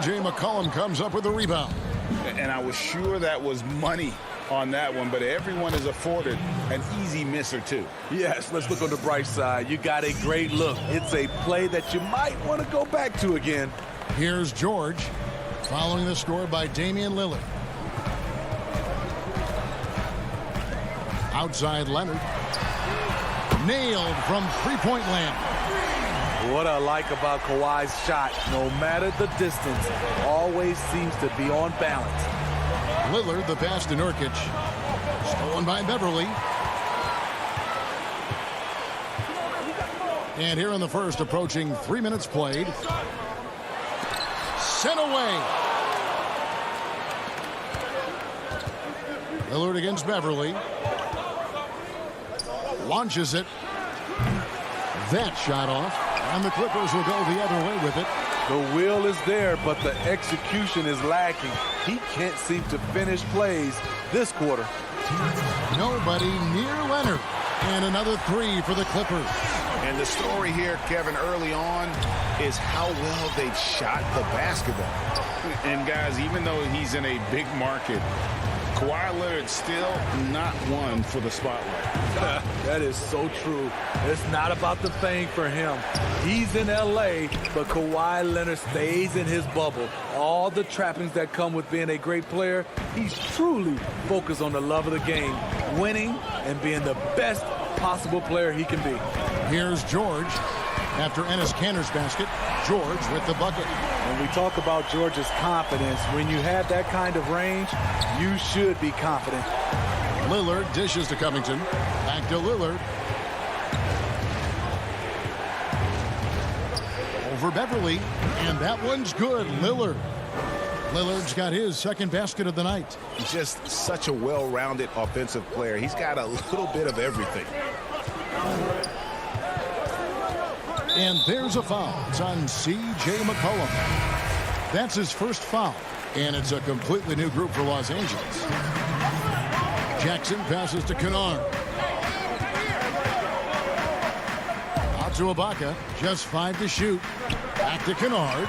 Speaker 1: C.J. McCollum comes up with a rebound.
Speaker 10: And I was sure that was money on that one, but everyone is afforded an easy miss or two.
Speaker 14: Yes, let's look on the bright side. You got a great look. It's a play that you might want to go back to again.
Speaker 1: Here's George following the score by Damian Lillard. Outside Leonard. Nailed from three-point land.
Speaker 14: What I like about Kawhi's shot, no matter the distance, always seems to be on balance.
Speaker 1: Lillard, the pass to Nurkic. Stolen by Beverly. And here in the first, approaching 3 minutes played. Sent away. Lillard against Beverly. Launches it. That shot off. And the Clippers will go the other way with it.
Speaker 14: The will is there, but the execution is lacking. He can't seem to finish plays this quarter.
Speaker 1: Nobody near Leonard. And another 3 for the Clippers.
Speaker 5: And the story here, Kevin, early on is how well they've shot the basketball.
Speaker 10: And guys, even though he's in a big market, Kawhi Leonard still not one for the spotlight.
Speaker 14: That is so true. It's not about the fame for him. He's in L.A., but Kawhi Leonard stays in his bubble. All the trappings that come with being a great player, he's truly focused on the love of the game, winning and being the best possible player he can be.
Speaker 1: Here's George. After Enes Kanter's basket, George with the bucket.
Speaker 14: When we talk about George's confidence, when you have that kind of range, you should be confident.
Speaker 1: Lillard dishes to Covington. Back to Lillard. over Beverly, and that one's good. Lillard's got his second basket of the night.
Speaker 11: He's just such a well-rounded offensive player. He's got a little bit of everything.
Speaker 1: And there's a foul. It's on C.J. McCollum. That's his first foul, and it's a completely new group for Los Angeles. Jackson passes to Kennard. Out to Ibaka. Just 5 to shoot. Back to Kennard.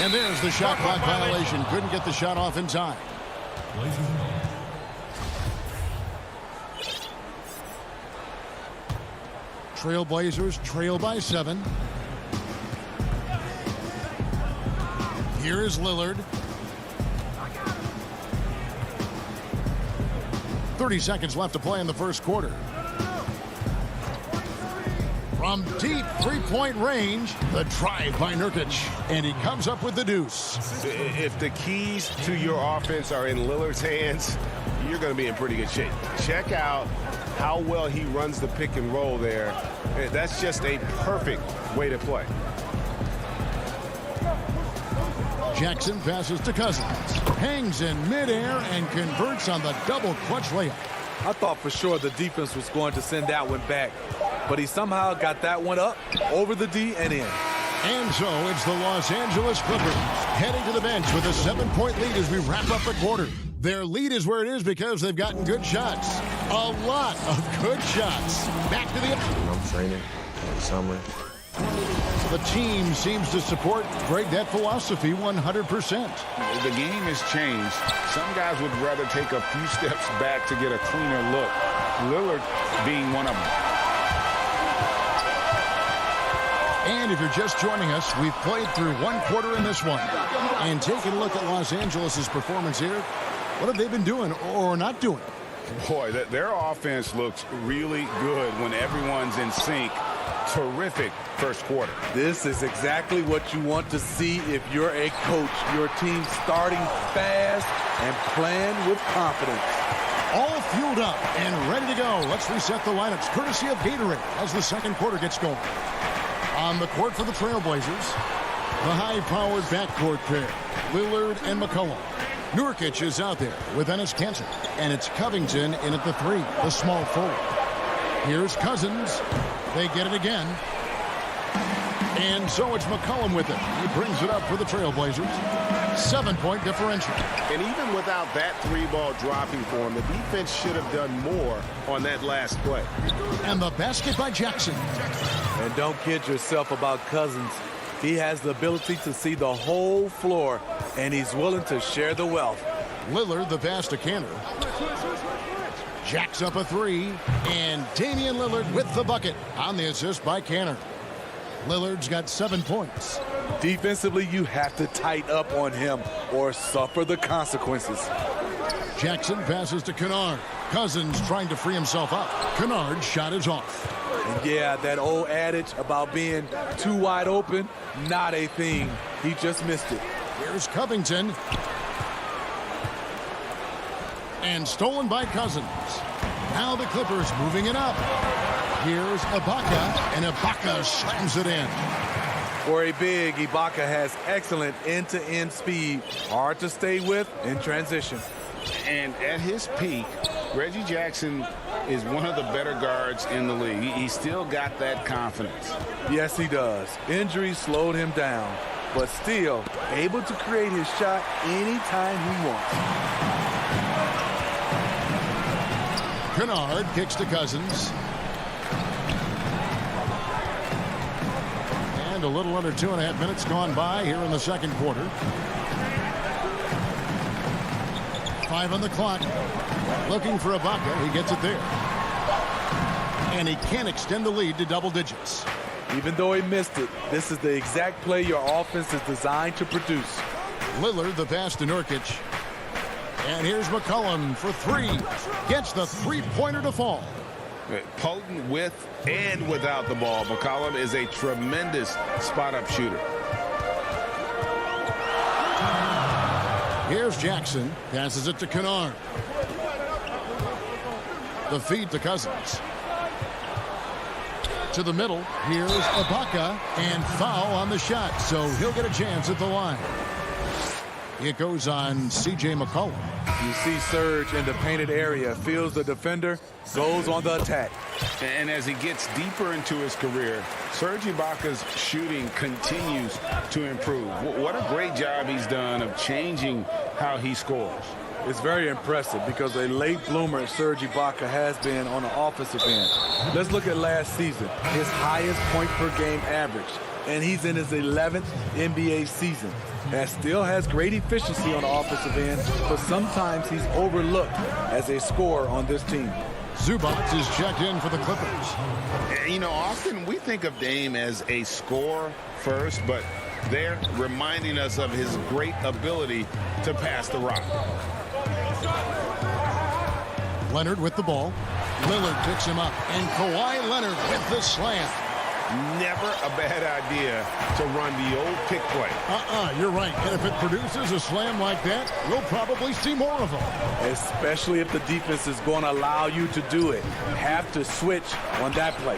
Speaker 1: And there's the shot clock violation. Couldn't get the shot off in time. Trailblazers trail by 7. Here is Lillard. 30 seconds left to play in the first quarter. From deep three-point range, the drive by Nurkic, and he comes up with the deuce.
Speaker 11: If the keys to your offense are in Lillard's hands, you're going to be in pretty good shape. Check out how well he runs the pick and roll there. That's just a perfect way to play.
Speaker 1: Jackson passes to Cousins. Hangs in midair and converts on the double clutch layup.
Speaker 14: I thought for sure the defense was going to send that one back, but he somehow got that one up, over the D, and in.
Speaker 1: And so it's the Los Angeles Clippers heading to the bench with a 7-point lead as we wrap up the quarter. Their lead is where it is because they've gotten good shots. A lot of good shots. Back to the...
Speaker 6: I'm training in the summer.
Speaker 1: The team seems to support Greg that philosophy 100%.
Speaker 10: The game has changed. Some guys would rather take a few steps back to get a cleaner look. Lillard being one of them.
Speaker 1: And if you're just joining us, we've played through one quarter in this one. And taking a look at Los Angeles' performance here, what have they been doing or not doing?
Speaker 10: Boy, their offense looks really good when everyone's in sync. Terrific first quarter.
Speaker 14: This is exactly what you want to see if you're a coach. Your team starting fast and playing with confidence.
Speaker 1: All fueled up and ready to go. Let's reset the lineups courtesy of Gatorade as the second quarter gets going. On the court for the Trailblazers, the high-powered backcourt pair, Lillard and McCollum. Nurkic is out there with Enes Kanter, and it's Covington in at the 3, the small forward. Here's Cousins. They get it again. And so it's McCollum with it. He brings it up for the Trailblazers. 7-point differential.
Speaker 11: And even without that 3-ball dropping for him, the defense should have done more on that last play.
Speaker 1: And the basket by Jackson.
Speaker 14: And don't kid yourself about Cousins. He has the ability to see the whole floor, and he's willing to share the wealth.
Speaker 1: Lillard, the pass to Kanter. Jacks up a 3, and Damian Lillard with the bucket on the assist by Kanter. Lillard's got 7 points.
Speaker 14: Defensively, you have to tighten up on him or suffer the consequences.
Speaker 1: Jackson passes to Kennard. Cousins trying to free himself up. Kennard's shot is off.
Speaker 14: And yeah, that old adage about being too wide open, not a thing. He just missed it.
Speaker 1: Here's Covington. And stolen by Cousins. Now the Clippers moving it up. Here's Ibaka, and Ibaka slams it in.
Speaker 14: For a big, Ibaka has excellent end-to-end speed. Hard to stay with in transition.
Speaker 10: And at his peak, Reggie Jackson is one of the better guards in the league. He's still got that confidence.
Speaker 14: Yes, he does. Injury slowed him down, but still able to create his shot anytime he wants.
Speaker 1: Kennard kicks to Cousins. And a little under 2.5 minutes gone by here in the second quarter. 5 on the clock. Looking for Ibaka. He gets it there. And he can extend the lead to double digits.
Speaker 14: Even though he missed it, this is the exact play your offense is designed to produce.
Speaker 1: Lillard, the pass to Nurkic. And here's McCollum for 3. Gets the three-pointer to fall.
Speaker 10: Potent with and without the ball. McCollum is a tremendous spot-up shooter.
Speaker 1: Here's Jackson. Passes it to Kennard. The feed to Cousins. To the middle. Here's Ibaka, and foul on the shot, so he'll get a chance at the line. It goes on C.J. McCollum.
Speaker 14: You see Serge in the painted area, feels the defender, goes on the attack.
Speaker 10: And as he gets deeper into his career, Serge Ibaka's shooting continues to improve. What a great job he's done of changing how he scores.
Speaker 14: It's very impressive because a late bloomer Serge Ibaka has been on the offensive end. Let's look at last season, his highest point per game average, and he's in his 11th NBA season. That still has great efficiency on the offensive end, but sometimes he's overlooked as a scorer on this team.
Speaker 1: Zubac is checked in for the Clippers.
Speaker 11: You know, often we think of Dame as a scorer first, but they're reminding us of his great ability to pass the rock.
Speaker 1: Leonard with the ball. Lillard picks him up, and Kawhi Leonard with the slam.
Speaker 11: Never a bad idea to run the old pick play.
Speaker 1: You're right. And if it produces a slam like that, we'll probably see more of them.
Speaker 14: Especially if the defense is going to allow you to do it. Have to switch on that play.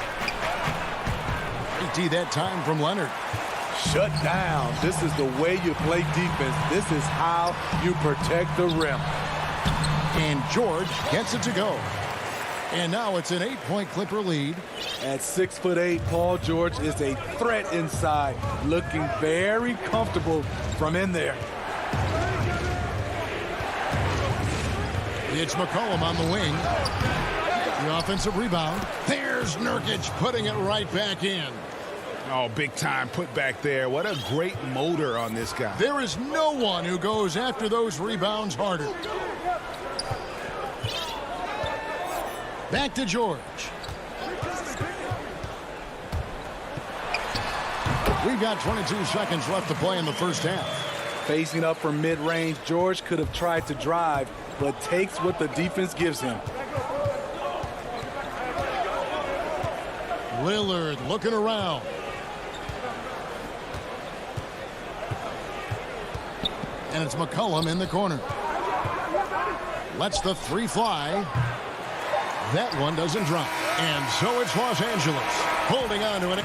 Speaker 1: AT that time from Leonard.
Speaker 14: Shut down. This is the way you play defense. This is how you protect the rim.
Speaker 1: And George gets it to go. And now it's an 8-point Clipper lead.
Speaker 14: At 6'8", Paul George is a threat inside, looking very comfortable from in there.
Speaker 1: It's McCollum on the wing. The offensive rebound. There's Nurkic putting it right back in.
Speaker 5: Oh, big time put back there. What a great motor on this guy.
Speaker 1: There is no one who goes after those rebounds harder. Back to George. We've got 22 seconds left to play in the first half.
Speaker 14: Facing up from mid-range, George could have tried to drive, but takes what the defense gives him.
Speaker 1: Lillard looking around. And it's McCollum in the corner. Lets the three fly. That one doesn't drop. And so it's Los Angeles holding on to it.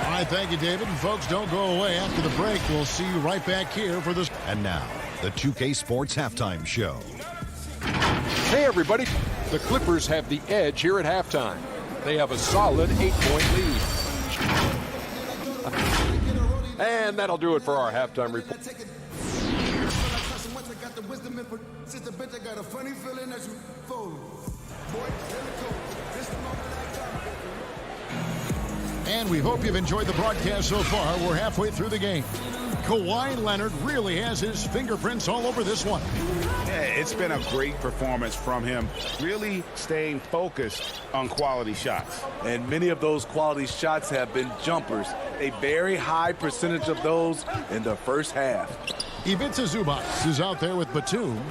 Speaker 1: All right, thank you, David. And folks, don't go away. After the break, we'll see you right back here for this.
Speaker 7: And now, the 2K Sports Halftime Show.
Speaker 2: Hey, everybody. The Clippers have the edge here at halftime. They have a solid 8-point lead. And that'll do it for our halftime report.
Speaker 1: And we hope you've enjoyed the broadcast so far. We're halfway through the game. Kawhi Leonard really has his fingerprints all over this one.
Speaker 5: Yeah, it's been a great performance from him, really staying focused on quality shots.
Speaker 14: And many of those quality shots have been jumpers. A very high percentage of those in the first half.
Speaker 1: Ivica Zubac is out there with Batum.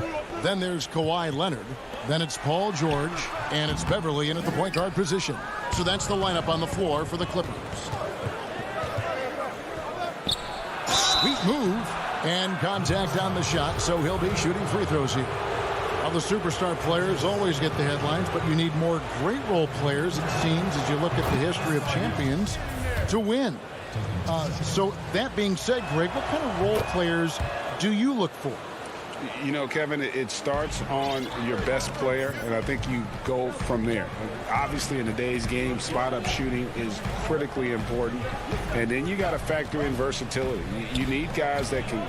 Speaker 1: Then there's Kawhi Leonard. Then it's Paul George. And it's Beverly in at the point guard position. So that's the lineup on the floor for the Clippers. Sweet move. And contact on the shot, so he'll be shooting free throws here. Well, the superstar players always get the headlines, but you need more great role players, it seems, as you look at the history of champions, to win. So that being said, Greg, what kind of role players do you look for?
Speaker 5: You know, Kevin, it starts on your best player, and I think you go from there. Obviously, in today's game, spot-up shooting is critically important, and then you got to factor in versatility. You need guys that can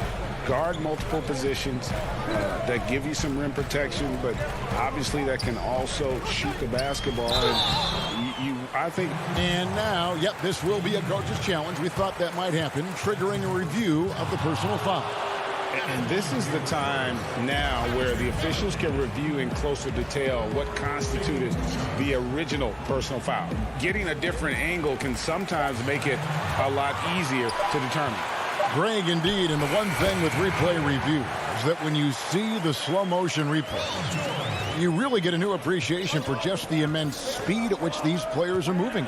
Speaker 5: guard multiple positions, that give you some rim protection, but obviously that can also shoot the basketball. And I think.
Speaker 1: And now, yep, this will be a coach's challenge. We thought that might happen, triggering a review of the personal foul.
Speaker 5: And this is the time now where the officials can review in closer detail what constituted the original personal foul. Getting a different angle can sometimes make it a lot easier to determine.
Speaker 1: Greg, indeed, and the one thing with replay review is that when you see the slow motion replay, you really get a new appreciation for just the immense speed at which these players are moving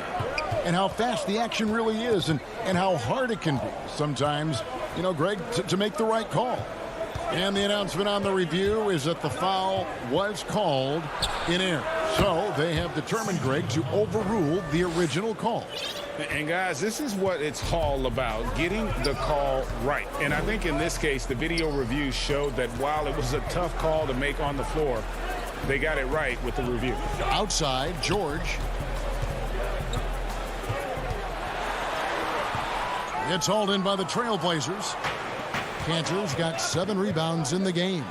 Speaker 1: and how fast the action really is and how hard it can be sometimes, you know, Greg, to make the right call. And the announcement on the review is that the foul was called in air. So they have determined, Greg, to overrule the original call.
Speaker 10: And guys, this is what it's all about, getting the call right. And I think in this case, the video review showed that while it was a tough call to make on the floor, they got it right with the review.
Speaker 1: Outside, George. It's hauled in by the Trailblazers. Cantor's got 7 rebounds in the game.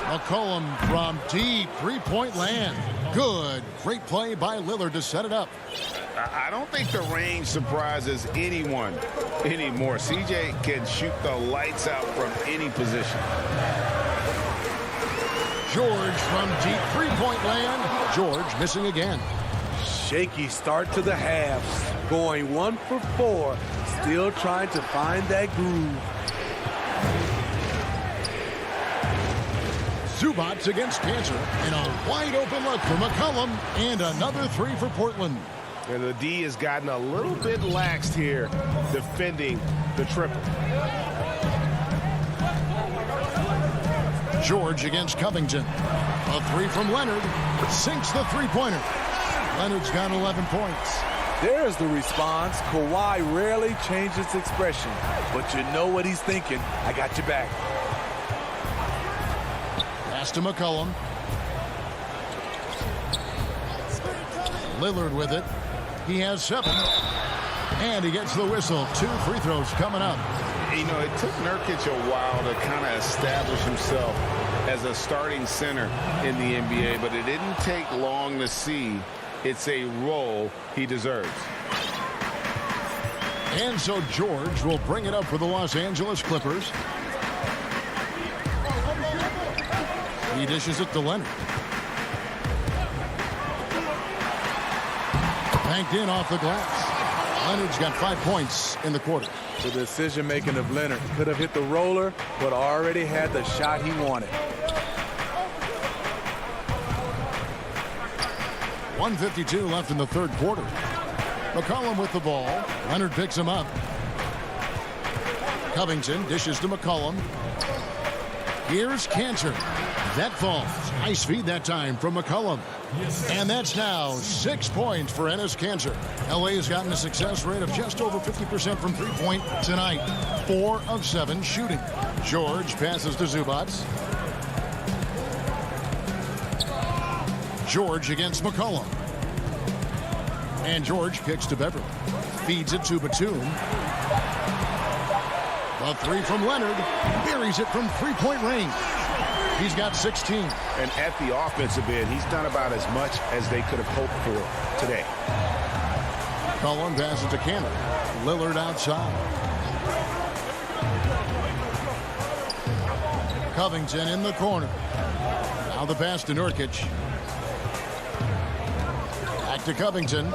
Speaker 1: McCollum from deep three-point land. Good. Great play by Lillard to set it up.
Speaker 5: I don't think the range surprises anyone anymore. CJ can shoot the lights out from any position.
Speaker 1: George from deep three-point land. George missing again.
Speaker 14: Shaky start to the half. Going 1 for 4. Still trying to find that groove.
Speaker 1: Zubats against Cantor, and a wide-open look for McCollum, and another 3 for Portland.
Speaker 5: And the D has gotten a little bit laxed here defending the triple.
Speaker 1: George against Covington. A 3 from Leonard. Sinks the three-pointer. Leonard's got 11 points.
Speaker 14: There's the response. Kawhi rarely changes expression, but you know what he's thinking. I got your back.
Speaker 1: Pass to McCollum. Lillard with it. He has 7. And he gets the whistle. 2 free throws coming up.
Speaker 5: You know, it took Nurkic a while to kind of establish himself as a starting center in the NBA, but it didn't take long to see it's a role he deserves.
Speaker 1: And so George will bring it up for the Los Angeles Clippers. He dishes it to Leonard. Banked in off the glass. Leonard's got 5 points in the quarter.
Speaker 14: The decision-making of Leonard could have hit the roller, but already had the shot he wanted.
Speaker 1: 1:52 left in the third quarter. McCollum with the ball. Leonard picks him up. Covington dishes to McCollum. Here's Cantor. That falls. Nice feed that time from McCollum. And that's now 6 points for Enes Kanter. LA has gotten a success rate of just over 50% from three-point tonight. 4 of 7 shooting. George passes to Zubats. George against McCollum. And George kicks to Beverly. Feeds it to Batum. A 3 from Leonard. Buries it from three-point range. He's got 16.
Speaker 5: And at the offensive end, he's done about as much as they could have hoped for today.
Speaker 1: McCollum passes to Cantor. Lillard outside. Covington in the corner. Now the pass to Nurkic. Back to Covington.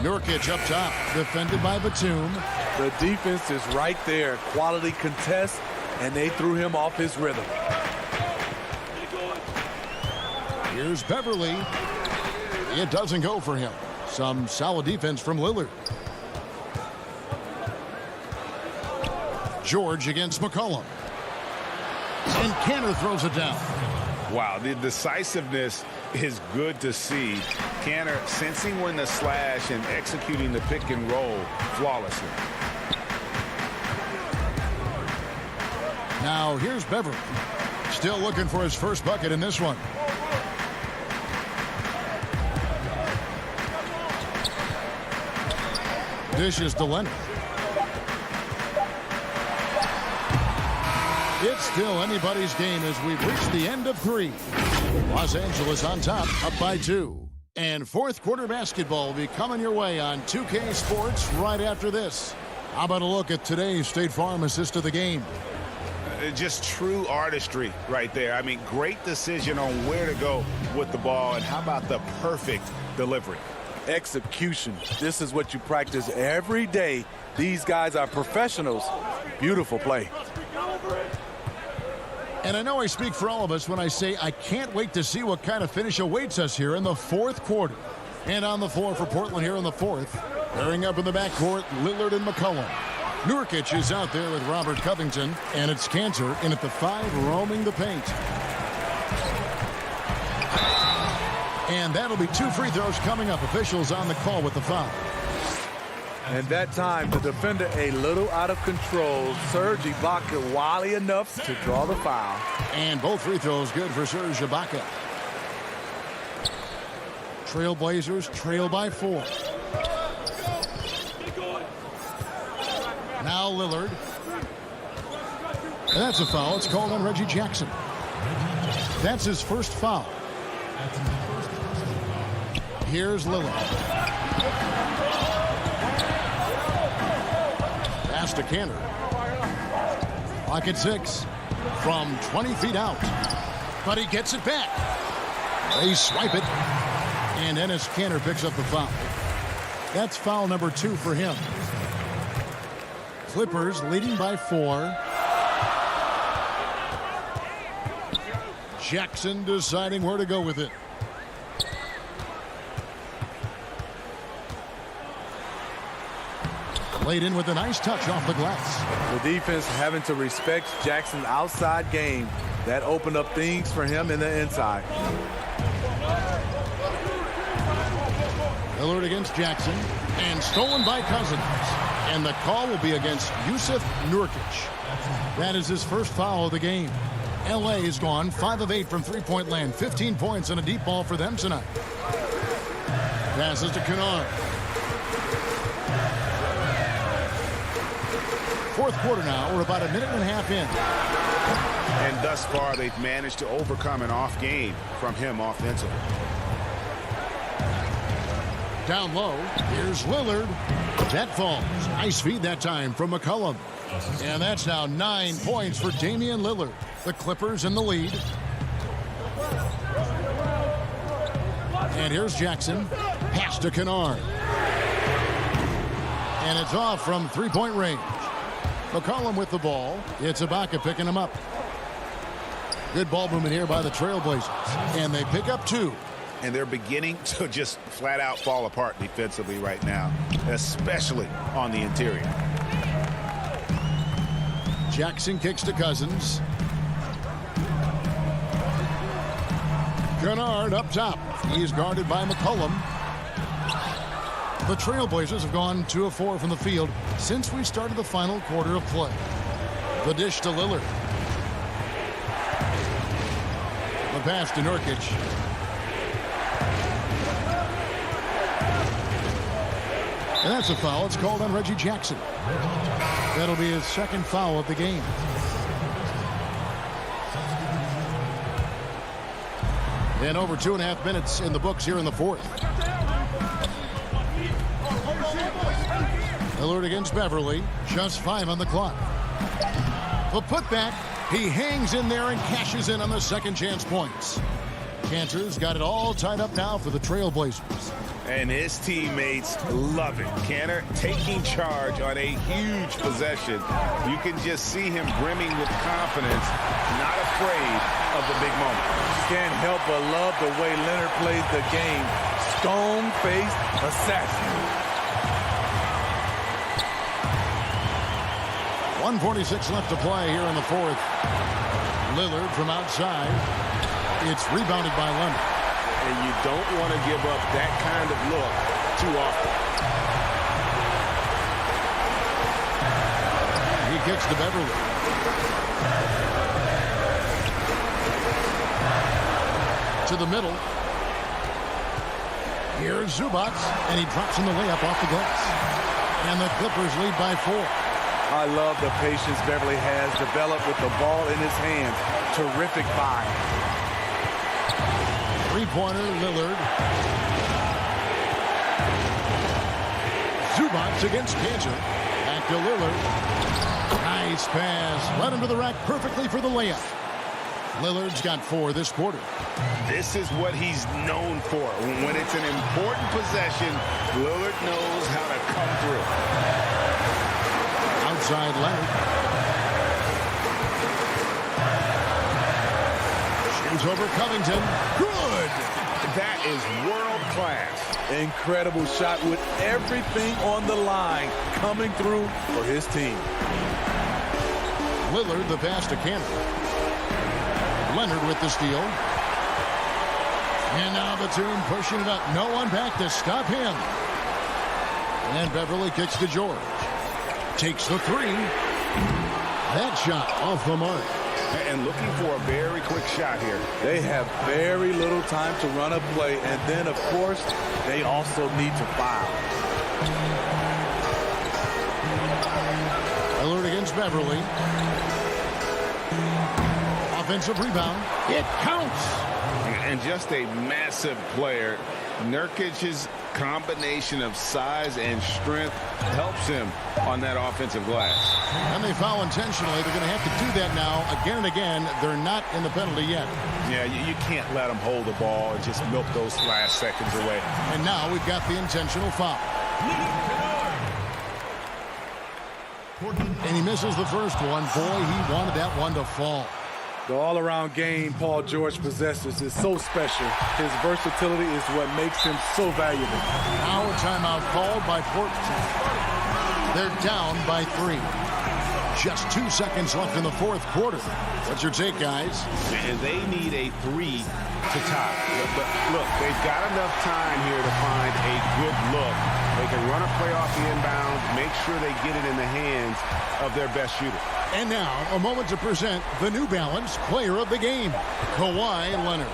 Speaker 1: Nurkic up top. Defended by Batum.
Speaker 14: The defense is right there. Quality contest, and they threw him off his rhythm.
Speaker 1: Here's Beverly. It doesn't go for him. Some solid defense from Lillard. George against McCollum. And Cantor throws it down.
Speaker 5: Wow, the decisiveness is good to see. Cantor sensing when to slash and executing the pick and roll flawlessly.
Speaker 1: Now here's Beverly. Still looking for his first bucket in this one. Dishes to Leonard. It's still anybody's game as we've reached the end of 3. Los Angeles on top, up by 2. And fourth quarter basketball will be coming your way on 2K Sports right after this. How about a look at today's State Farm assist of the game?
Speaker 5: Just true artistry right there. I mean, great decision on where to go with the ball, and how about the perfect delivery?
Speaker 14: Execution. This is what you practice every day. These guys are professionals. Beautiful play.
Speaker 1: And I know I speak for all of us when I say I can't wait to see what kind of finish awaits us here in the fourth quarter. And on the floor for Portland here in the fourth, pairing up in the backcourt, Lillard and McCollum. Nurkic is out there with Robert Covington, and it's Cantor in at the 5 roaming the paint. And that'll be 2 free throws coming up. Officials on the call with the foul.
Speaker 14: And that time, the defender a little out of control. Serge Ibaka wily enough to draw the foul.
Speaker 1: And both free throws good for Serge Ibaka. Trailblazers trail by 4. Now Lillard. And that's a foul. It's called on Reggie Jackson. That's his first foul. Here's Lillard. Pass to Cantor. Clock at 6. From 20 feet out. But he gets it back. They swipe it. And Enes Kanter picks up the foul. That's foul number 2 for him. Clippers leading by 4. Jackson deciding where to go with it. Laid in with a nice touch off the glass.
Speaker 14: The defense having to respect Jackson's outside game. That opened up things for him in the inside.
Speaker 1: Lillard against Jackson, and stolen by Cousins. And the call will be against Yusuf Nurkic. That is his first foul of the game. LA is gone 5 of 8 from three-point land. 15 points and a deep ball for them tonight. Passes to Kennard. Fourth quarter now. We're about a minute and a half in.
Speaker 5: And thus far, they've managed to overcome an off game from him offensively.
Speaker 1: Down low, here's Lillard. That falls. Nice feed that time from McCollum. And that's now 9 points for Damian Lillard. The Clippers in the lead. And here's Jackson. Pass to Kennard. And it's off from three-point range. McCollum with the ball. It's Ibaka picking him up. Good ball movement here by the Trailblazers. And they pick up 2.
Speaker 5: And they're beginning to just flat out fall apart defensively right now, especially on the interior.
Speaker 1: Jackson kicks to Cousins. Kennard up top. He's guarded by McCollum. The Trailblazers have gone 2 of 4 from the field since we started the final quarter of play. The dish to Lillard. The pass to Nurkic. And that's a foul. It's called on Reggie Jackson. That'll be his second foul of the game. And over 2.5 minutes in the books here in the fourth. Lillard against Beverly. Just 5 on the clock. The putback. He hangs in there and cashes in on the second chance points. Cantor's got it all tied up now for the Trailblazers.
Speaker 5: And his teammates love it. Cantor taking charge on a huge possession. You can just see him brimming with confidence, not afraid of the big moment.
Speaker 14: Can't help but love the way Leonard plays the game. Stone-faced assassin.
Speaker 1: 1:46 left to play here in the fourth. Lillard from outside. It's rebounded by Leonard.
Speaker 5: And you don't want to give up that kind of look too often.
Speaker 1: He kicks to Beverly. To the middle. Here's Zubac, and he drops in the layup off the glass. And the Clippers lead by 4.
Speaker 14: I love the patience Beverly has developed with the ball in his hands. Terrific buy.
Speaker 1: Three-pointer, Lillard. Zubac against Cantor. Back to Lillard. Nice pass. Right under the rack perfectly for the layup. Lillard's got 4 this quarter.
Speaker 5: This is what he's known for. When it's an important possession, Lillard knows how to come through.
Speaker 1: Outside Leonard. Shoots over Covington. Good!
Speaker 11: That is world class.
Speaker 14: Incredible shot with everything on the line coming through for his team.
Speaker 1: Lillard the pass to Cannon. Leonard with the steal. And now Batum pushing it up. No one back to stop him. And Beverly kicks to George. Takes the three. That shot off the mark.
Speaker 11: And looking for a very quick shot here.
Speaker 14: They have very little time to run a play. And then, of course, they also need to foul.
Speaker 1: Lillard against Beverly. Offensive rebound. It counts.
Speaker 11: And just a massive player. Nurkic's combination of size and strength helps him on that offensive glass.
Speaker 1: And they foul intentionally. They're going to have to do that now again and again. They're not in the penalty yet.
Speaker 11: Yeah, you can't let them hold the ball and just milk those last seconds away.
Speaker 1: And now we've got the intentional foul. And he misses the first one. Boy, he wanted that one to fall.
Speaker 14: The all-around game Paul George possesses is so special. His versatility is what makes him so valuable.
Speaker 1: Now a timeout called by Portland. They're down by 3. Just 2 seconds left in the fourth quarter. What's your take, guys?
Speaker 11: And they need a 3 to tie. But look, they've got enough time here to find a good look. They can run a play off the inbound, make sure they get it in the hands of their best shooter.
Speaker 1: And now, a moment to present the New Balance Player of the Game, Kawhi Leonard.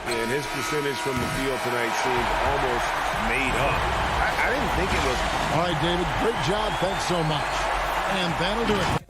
Speaker 11: And his percentage from the field tonight seemed almost made up. I didn't think it was.
Speaker 1: All right, David, great job. Thanks so much. And that'll do it.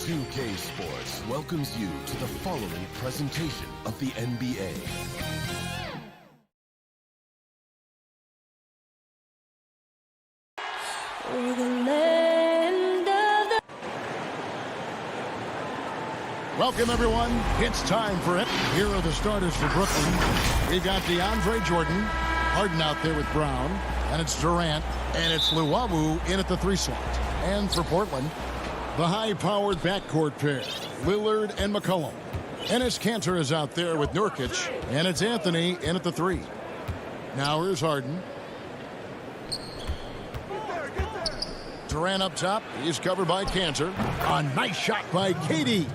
Speaker 13: 2K Sports welcomes you to the following presentation of the NBA.
Speaker 1: Welcome, everyone. It's time for it. Here are the starters for Brooklyn. We've got DeAndre Jordan, Harden out there with Brown, and it's Durant, and it's Luwawu in at the 3 slot. And for Portland, the high-powered backcourt pair, Lillard and McCollum. Enes Kanter is out there with Nurkic, and it's Anthony in at the 3. Now here's Harden. Durant up top. He's covered by Kanter. A nice shot by KD.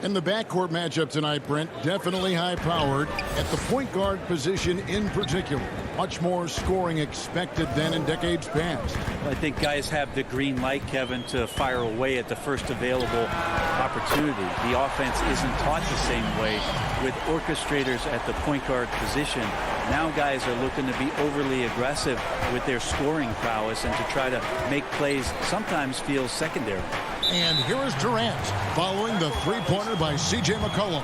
Speaker 1: And the backcourt matchup tonight, Brent, definitely high-powered at the point guard position in particular. Much more scoring expected than in decades past.
Speaker 15: I think guys have the green light, Kevin, to fire away at the first available opportunity. The offense isn't taught the same way with orchestrators at the point guard position. Now guys are looking to be overly aggressive with their scoring prowess and to try to make plays sometimes feels secondary.
Speaker 1: And here is Durant following the three-pointer by C.J. McCollum.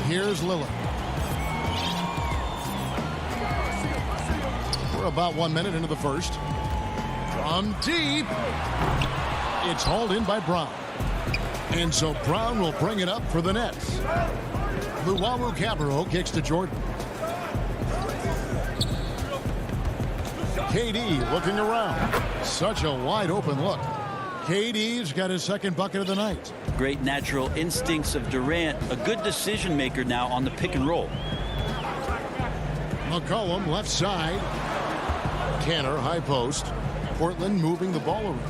Speaker 1: Here's Lillard. We're about 1 minute into the first. From deep. It's hauled in by Brown. And so Brown will bring it up for the Nets. Luwawu-Cabarrot kicks to Jordan. KD looking around. Such a wide open look. KD's got his second bucket of the night.
Speaker 15: Great natural instincts of Durant. A good decision maker now on the pick and roll.
Speaker 1: McCollum left side. Tanner high post. Portland moving the ball around.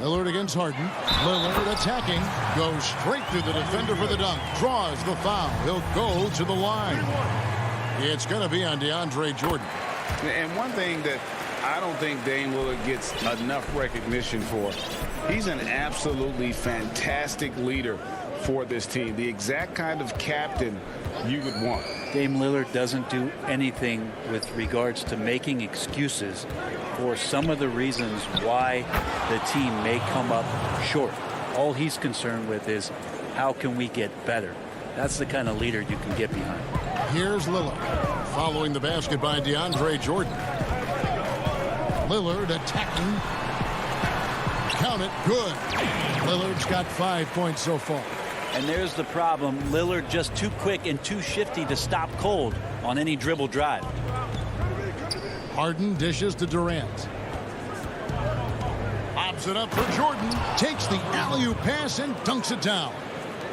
Speaker 1: Lillard against Harden. Lillard attacking. Goes straight through the defender for the dunk. Draws the foul. He'll go to the line. It's going to be on DeAndre Jordan.
Speaker 10: And one thing that I don't think Dame Lillard gets enough recognition for, he's an absolutely fantastic leader for this team. The exact kind of captain you would want.
Speaker 15: Dame Lillard doesn't do anything with regards to making excuses for some of the reasons why the team may come up short. All he's concerned with is how can we get better. That's the kind of leader you can get behind.
Speaker 1: Here's Lillard following the basket by DeAndre Jordan. Lillard attacking. Count it. Good. Lillard's got 5 points so far.
Speaker 15: And there's the problem. Lillard just too quick and too shifty to stop cold on any dribble drive.
Speaker 1: Harden dishes to Durant. Lobs it up for Jordan. Takes the alley-oop pass and dunks it down.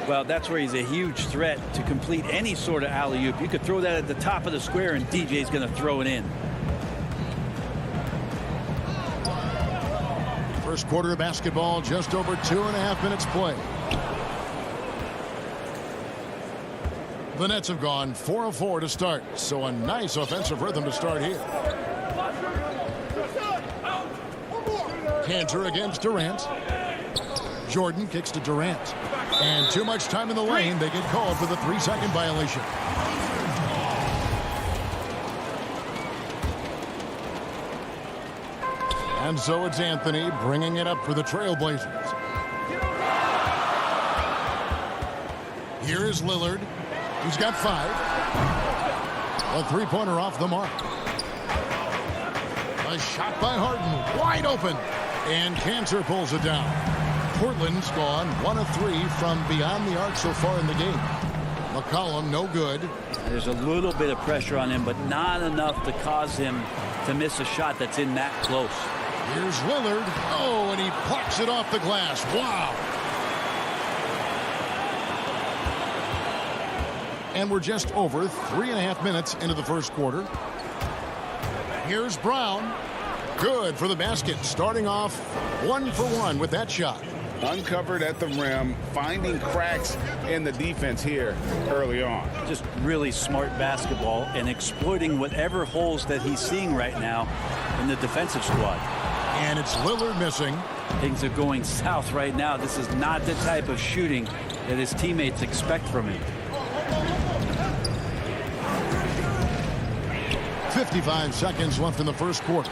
Speaker 15: Well, that's where he's a huge threat to complete any sort of alley-oop. You could throw that at the top of the square and DJ's going to throw it in.
Speaker 1: First quarter of basketball, just over 2.5 minutes play. The Nets have gone 4 of 4 to start, so a nice offensive rhythm to start here. Cantor against Durant. Jordan kicks to Durant. And too much time in the lane. They get called for the 3-second violation. And so it's Anthony bringing it up for the Trailblazers. Here is Lillard. He's got 5. A three-pointer off the mark. A shot by Harden. Wide open. And Cantor pulls it down. Portland's gone 1 of 3 from beyond the arc so far in the game. McCollum, no good.
Speaker 15: There's a little bit of pressure on him, but not enough to cause him to miss a shot that's in that close.
Speaker 1: Here's Lillard. Oh, and he plucks it off the glass. Wow. And we're just over 3.5 minutes into the first quarter. Here's Brown. Good for the basket. Starting off 1 for 1 with that shot.
Speaker 10: Uncovered at the rim, finding cracks in the defense here early on.
Speaker 15: Just really smart basketball and exploiting whatever holes that he's seeing right now in the defensive squad.
Speaker 1: And it's Lillard missing.
Speaker 15: Things are going south right now. This is not the type of shooting that his teammates expect from him.
Speaker 1: 55 seconds left in the first quarter.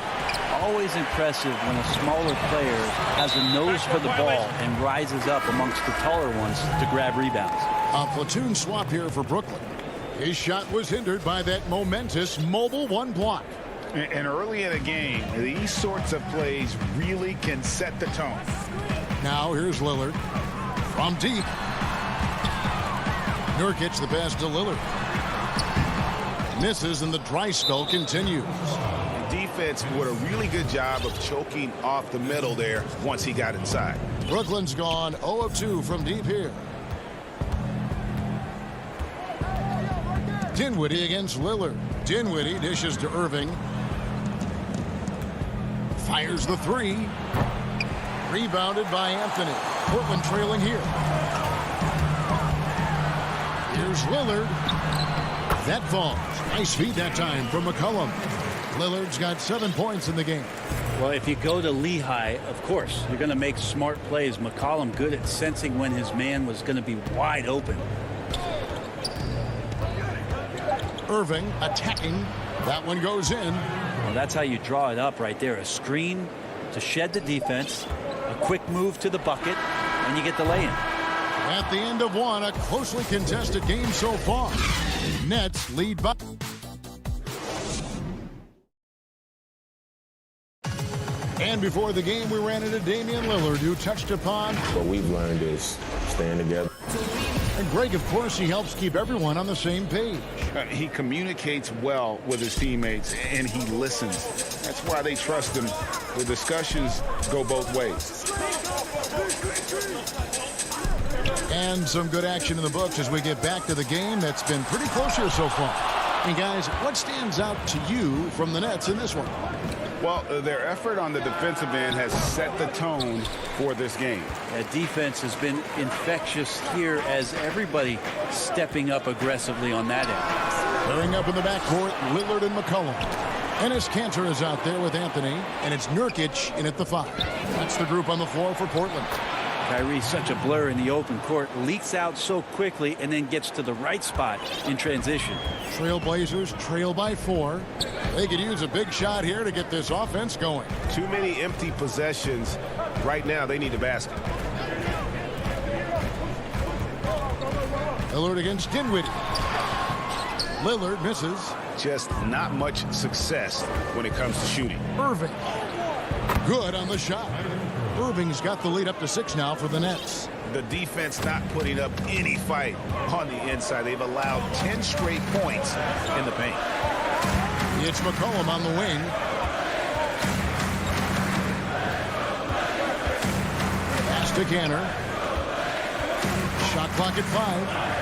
Speaker 15: Always impressive when a smaller player has a nose for the ball and rises up amongst the taller ones to grab rebounds.
Speaker 1: A platoon swap here for Brooklyn. His shot was hindered by that momentous mobile 1 block.
Speaker 10: And early in a game, these sorts of plays really can set the tone.
Speaker 1: Now here's Lillard from deep. Nurkic the pass to Lillard. Misses and the dry spell continues.
Speaker 10: Defense did a really good job of choking off the middle there once he got inside.
Speaker 1: Brooklyn's gone 0 of 2 from deep here. Dinwiddie against Lillard. Dinwiddie dishes to Irving. Fires the 3. Rebounded by Anthony. Portland trailing here. Here's Lillard. That falls. Nice feed that time from McCollum. Lillard's got 7 points in the game.
Speaker 15: Well, if you go to Lehigh, of course, you're going to make smart plays. McCollum good at sensing when his man was going to be wide open.
Speaker 1: Irving attacking. That one goes in.
Speaker 15: Well, that's how you draw it up right there. A screen to shed the defense, a quick move to the bucket, and you get the lay-in.
Speaker 1: At the end of 1, a closely contested game so far. Nets lead by. And before the game, we ran into Damian Lillard, who touched upon.
Speaker 6: What we've learned is staying together.
Speaker 1: And Greg, of course, he helps keep everyone on the same page.
Speaker 5: He communicates well with his teammates, and he listens. That's why they trust him. The discussions go both ways.
Speaker 1: And some good action in the books as we get back to the game that's been pretty close here so far. And guys, what stands out to you from the Nets in this one?
Speaker 5: Well, their effort on the defensive end has set the tone for this game.
Speaker 15: That defense has been infectious here as everybody stepping up aggressively on that end.
Speaker 1: Clearing up in the backcourt, Lillard and McCollum. Enes Kanter is out there with Anthony, and it's Nurkic in at the 5. That's the group on the floor for Portland.
Speaker 15: Kyrie, such a blur in the open court, leaks out so quickly and then gets to the right spot in transition.
Speaker 1: Trailblazers trail by 4. They could use a big shot here to get this offense going.
Speaker 11: Too many empty possessions. Right now, they need a basket.
Speaker 1: Lillard against Dinwiddie. Lillard misses.
Speaker 11: Just not much success when it comes to shooting.
Speaker 1: Irving. Good on the shot. Irving's got the lead up to 6 now for the Nets.
Speaker 11: The defense not putting up any fight on the inside. They've allowed 10 straight points in the paint.
Speaker 1: It's McCollum on the wing. Pass to Kanter. Shot clock at 5.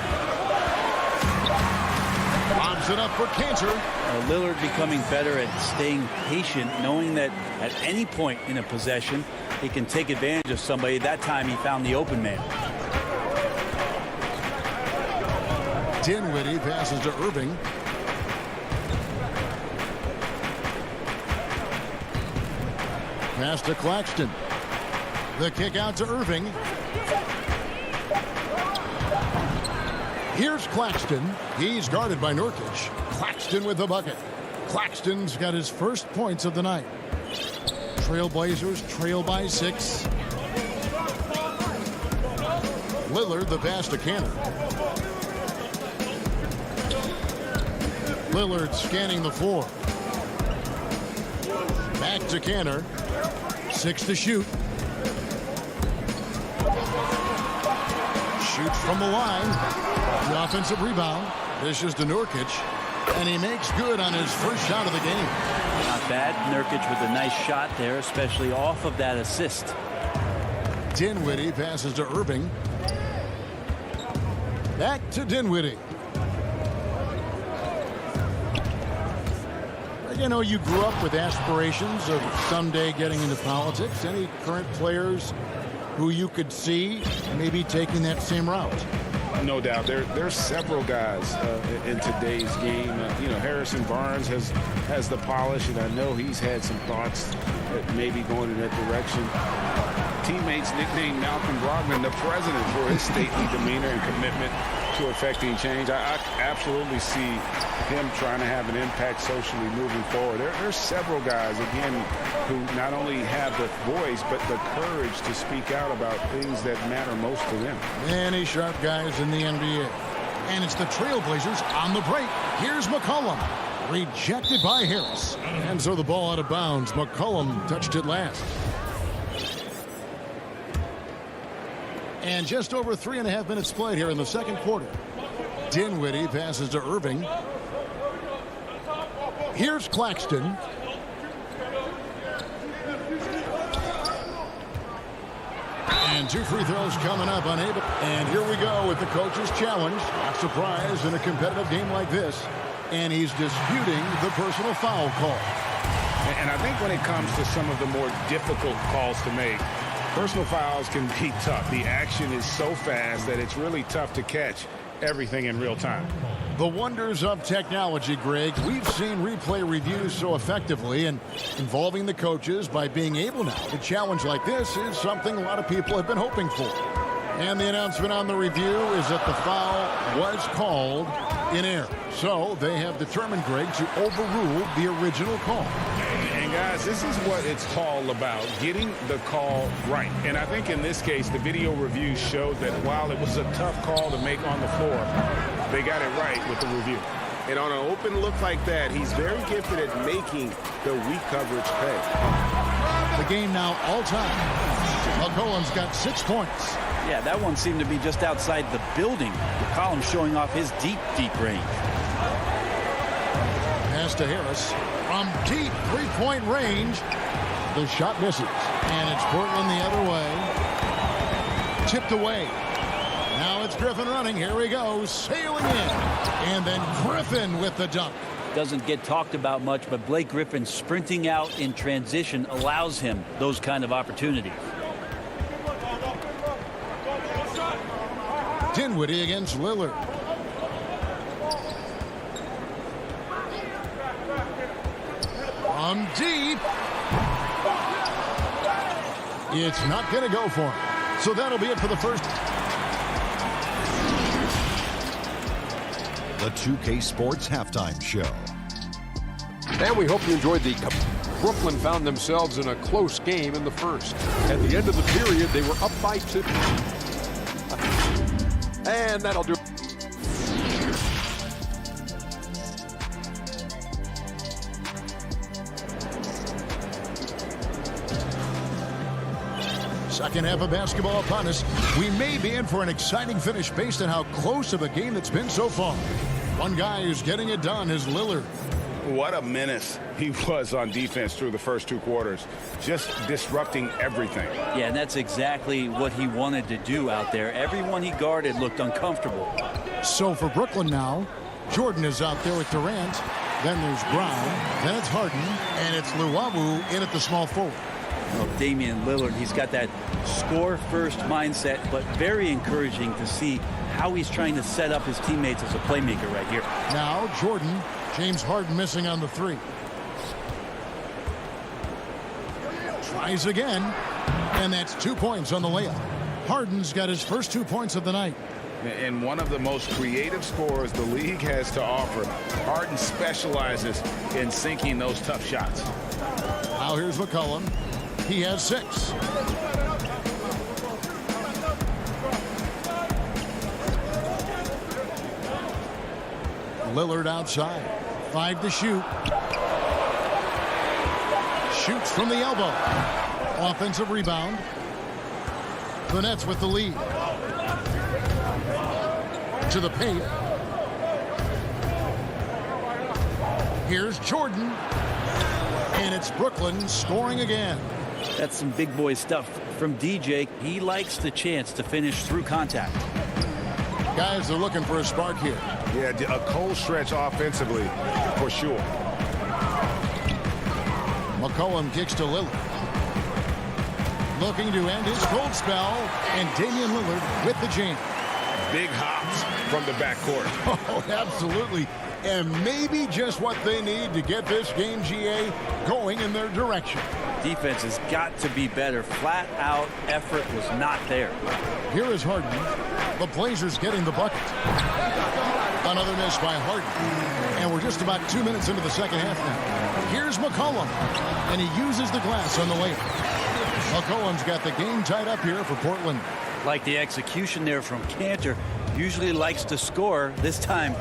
Speaker 1: Lobs it up for Kanter.
Speaker 15: Lillard becoming better at staying patient, knowing that at any point in a possession, he can take advantage of somebody. That time he found the open man.
Speaker 1: Dinwiddie passes to Irving. Pass to Claxton. The kick out to Irving. Here's Claxton. He's guarded by Nurkic. Claxton with the bucket. Claxton's got his first points of the night. Trailblazers trail by 6. Lillard the pass to Kanter. Lillard scanning the floor. Back to Kanter. 6 to shoot. Shoots from the line. The offensive rebound. This is to Nurkic. And he makes good on his first shot of the game.
Speaker 15: Not bad. Nurkic with a nice shot there, especially off of that assist.
Speaker 1: Dinwiddie passes to Irving. Back to Dinwiddie. You know, you grew up with aspirations of someday getting into politics. Any current players who you could see maybe taking that same route?
Speaker 5: No doubt. There's several guys in today's game. You know, Harrison Barnes has the polish, and I know he's had some thoughts that maybe going in that direction. Teammates nicknamed Malcolm Brogdon the president for his stately demeanor and commitment to effecting change. I absolutely see him trying to have an impact socially moving forward. There's several guys, again, who not only have the voice, but the courage to speak out about things that matter most to them.
Speaker 1: Many sharp guys in the NBA. And it's the Trailblazers on the break. Here's McCollum. Rejected by Harris. And so the ball out of bounds. McCollum touched it last. And just over 3.5 minutes played here in the second quarter. Dinwiddie passes to Irving. Here's Claxton. And 2 free throws coming up, unable. And here we go with the coach's challenge. Not surprised in a competitive game like this. And he's disputing the personal foul call.
Speaker 5: And I think when it comes to some of the more difficult calls to make, personal fouls can be tough. The action is so fast that it's really tough to catch everything in real time.
Speaker 1: The wonders of technology, Greg. We've seen replay reviews so effectively, and involving the coaches by being able now to challenge like this is something a lot of people have been hoping for. And the announcement on the review is that the foul was called in error. So they have determined, Greg, to overrule the original call.
Speaker 5: And guys, this is what it's all about, getting the call right. And I think in this case, the video review showed that while it was a tough call to make on the floor, they got it right with the review.
Speaker 11: And on an open look like that, he's very gifted at making the weak coverage pay.
Speaker 1: The game now all time. McCollum's got 6 points.
Speaker 15: Yeah, that one seemed to be just outside the building. McCollum showing off his deep range.
Speaker 1: Pass to Harris from deep three-point range. The shot misses, and it's Portland the other way. Tipped away. Now it's Griffin running. Here he goes, sailing in. And then Griffin with the dunk.
Speaker 15: Doesn't get talked about much, but Blake Griffin sprinting out in transition allows him those kind of opportunities.
Speaker 1: Dinwiddie against Lillard. From deep. It's not going to go for him. So that'll be it for the first.
Speaker 7: The 2K Sports Halftime Show.
Speaker 2: And we hope you enjoyed the. Brooklyn found themselves in a close game in the first. At the end of the period, they were up by 2. And that'll do.
Speaker 1: Second half of basketball upon us. We may be in for an exciting finish based on how close of a game it's been so far. One guy who's getting it done is Lillard.
Speaker 5: What a menace he was on defense through the first 2 quarters. Just disrupting everything.
Speaker 15: Yeah, and that's exactly what he wanted to do out there. Everyone he guarded looked uncomfortable.
Speaker 1: So for Brooklyn now, Jordan is out there with Durant. Then there's Brown. Then it's Harden. And it's Luwawu in at the small forward.
Speaker 15: Well, Damian Lillard, he's got that score-first mindset, but very encouraging to see how he's trying to set up his teammates as a playmaker right here.
Speaker 1: Now Jordan. James Harden missing on the 3. Tries again. And that's 2 points on the layup. Harden's got his first 2 points of the night.
Speaker 5: And one of the most creative scorers the league has to offer. Harden specializes in sinking those tough shots.
Speaker 1: Now here's McCollum. He has 6. Lillard outside. 5 to shoot. Shoots from the elbow. Offensive rebound. The Nets with the lead. To the paint. Here's Jordan. And it's Brooklyn scoring again.
Speaker 15: That's some big boy stuff from DJ. He likes the chance to finish through contact.
Speaker 1: Guys are looking for a spark here.
Speaker 5: Yeah, a cold stretch offensively for sure.
Speaker 1: McCollum kicks to Lillard. Looking to end his cold spell. And Damian Lillard with the jam.
Speaker 5: Big hops from the backcourt.
Speaker 1: Oh, absolutely. And maybe just what they need to get this game, GA, going in their direction.
Speaker 15: Defense has got to be better. Flat out effort was not there.
Speaker 1: Here is Harden. The Blazers getting the bucket. Another miss by Harden. And we're just about 2 minutes into the second half now. Here's McCollum. And he uses the glass on the layup. McCollum's got the game tied up here for Portland.
Speaker 15: Like the execution there from Cantor. Usually likes to score, this time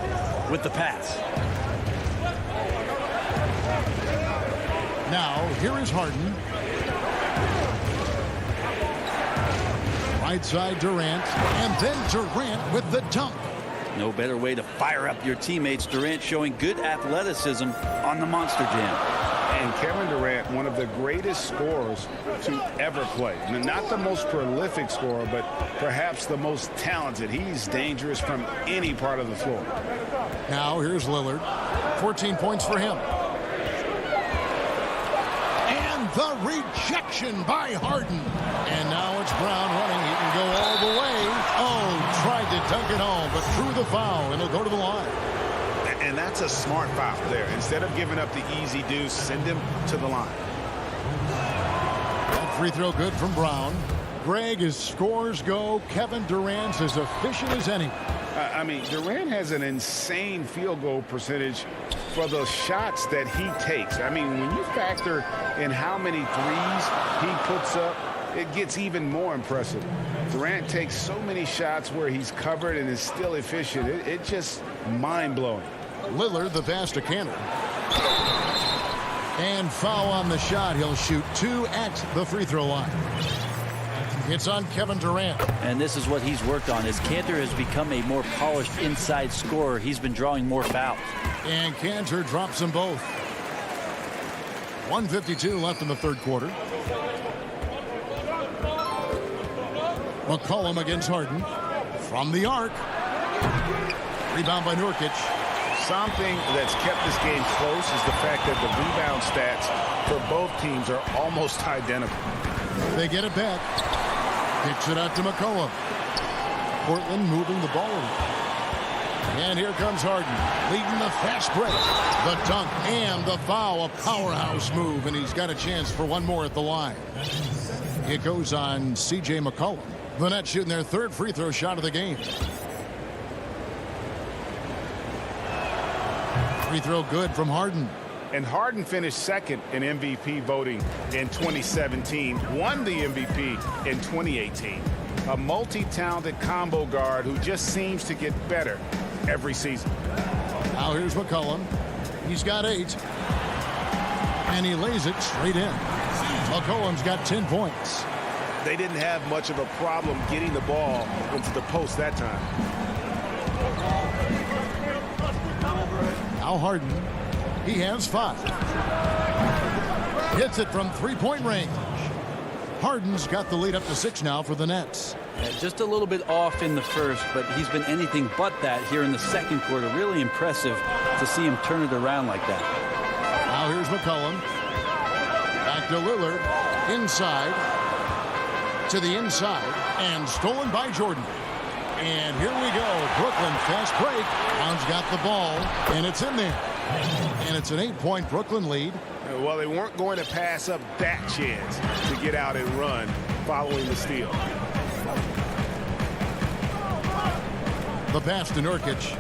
Speaker 15: with the pass.
Speaker 1: Now, here is Harden. Right side Durant. And then Durant with the dunk.
Speaker 15: No better way to fire up your teammates. Durant showing good athleticism on the Monster Jam.
Speaker 5: And Kevin Durant, one of the greatest scorers to ever play. I mean, not the most prolific scorer, but perhaps the most talented. He's dangerous from any part of the floor.
Speaker 1: Now here's Lillard. 14 points for him. And the rejection by Harden. And now it's Brown running. He can go all the way. Oh, tried to dunk it home, but threw the foul, and he'll go to the line.
Speaker 5: And that's a smart foul there. Instead of giving up the easy deuce, send him to the line.
Speaker 1: That free throw good from Brown. Greg, as scores go, Kevin Durant's as efficient as any.
Speaker 5: I mean, Durant has an insane field goal percentage for the shots that he takes. I mean, when you factor in how many threes he puts up, it gets even more impressive. Durant takes so many shots where he's covered and is still efficient. It's just mind-blowing.
Speaker 1: Lillard, the pass to Cantor. And foul on the shot. He'll shoot 2 at the free throw line. It's on Kevin Durant.
Speaker 15: And this is what he's worked on. As Cantor has become a more polished inside scorer, he's been drawing more fouls.
Speaker 1: And Cantor drops them both. 1:52 left in the third quarter. McCollum against Harden. From the arc. Rebound by Nurkic.
Speaker 10: Something that's kept this game close is the fact that the rebound stats for both teams are almost identical.
Speaker 1: They get it back. Kicks it out to McCollum. Portland moving the ball around. And here comes Harden, leading the fast break. The dunk and the foul, a powerhouse move, and he's got a chance for one more at the line. It goes on C.J. McCollum. The Nets shooting their third free throw shot of the game. Free throw good from Harden.
Speaker 10: And Harden finished second in MVP voting in 2017, won the MVP in 2018. A multi-talented combo guard who just seems to get better every season.
Speaker 1: Now here's McCollum. He's got 8. And he lays it straight in. McCollum's got 10 points.
Speaker 10: They didn't have much of a problem getting the ball into the post that time.
Speaker 1: Now Harden. He has 5. Hits it from three-point range. Harden's got the lead up to 6 now for the Nets.
Speaker 15: Just a little bit off in the first, but he's been anything but that here in the second quarter. Really impressive to see him turn it around like that.
Speaker 1: Now here's McCollum. Back to Lillard. Inside. To the inside. And stolen by Jordan. And here we go. Brooklyn fast break. Brown's got the ball. And it's in there. And it's an 8-point Brooklyn lead.
Speaker 10: Well, they weren't going to pass up that chance to get out and run following the steal.
Speaker 1: The pass to Nurkic.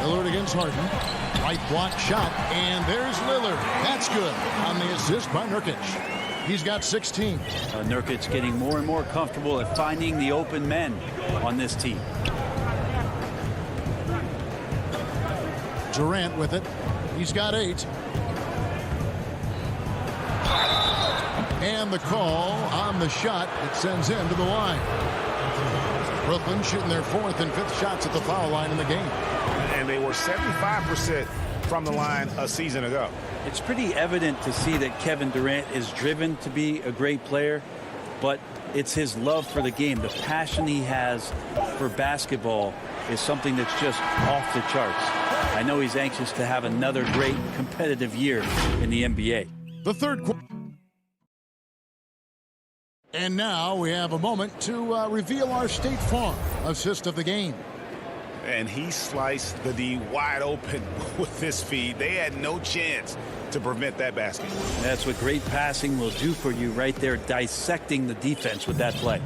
Speaker 1: Lillard against Harden. Right block shot. And there's Lillard. That's good on the assist by Nurkic. He's got 16.
Speaker 15: Nurkic getting more and more comfortable at finding the open men on this team.
Speaker 1: Durant with it. He's got 8. And the call on the shot. It sends him to the line. Brooklyn shooting their 4th and 5th shots at the foul line in the game.
Speaker 10: And they were 75% from the line a season ago.
Speaker 15: It's pretty evident to see that Kevin Durant is driven to be a great player, but it's his love for the game. The passion he has for basketball is something that's just off the charts. I know he's anxious to have another great competitive year in the NBA.
Speaker 1: The third quarter. And now we have a moment to reveal our State Farm assist of the game.
Speaker 10: And he sliced the D wide open with this feed. They had no chance to prevent that basket.
Speaker 15: That's what great passing will do for you right there, dissecting the defense with that play.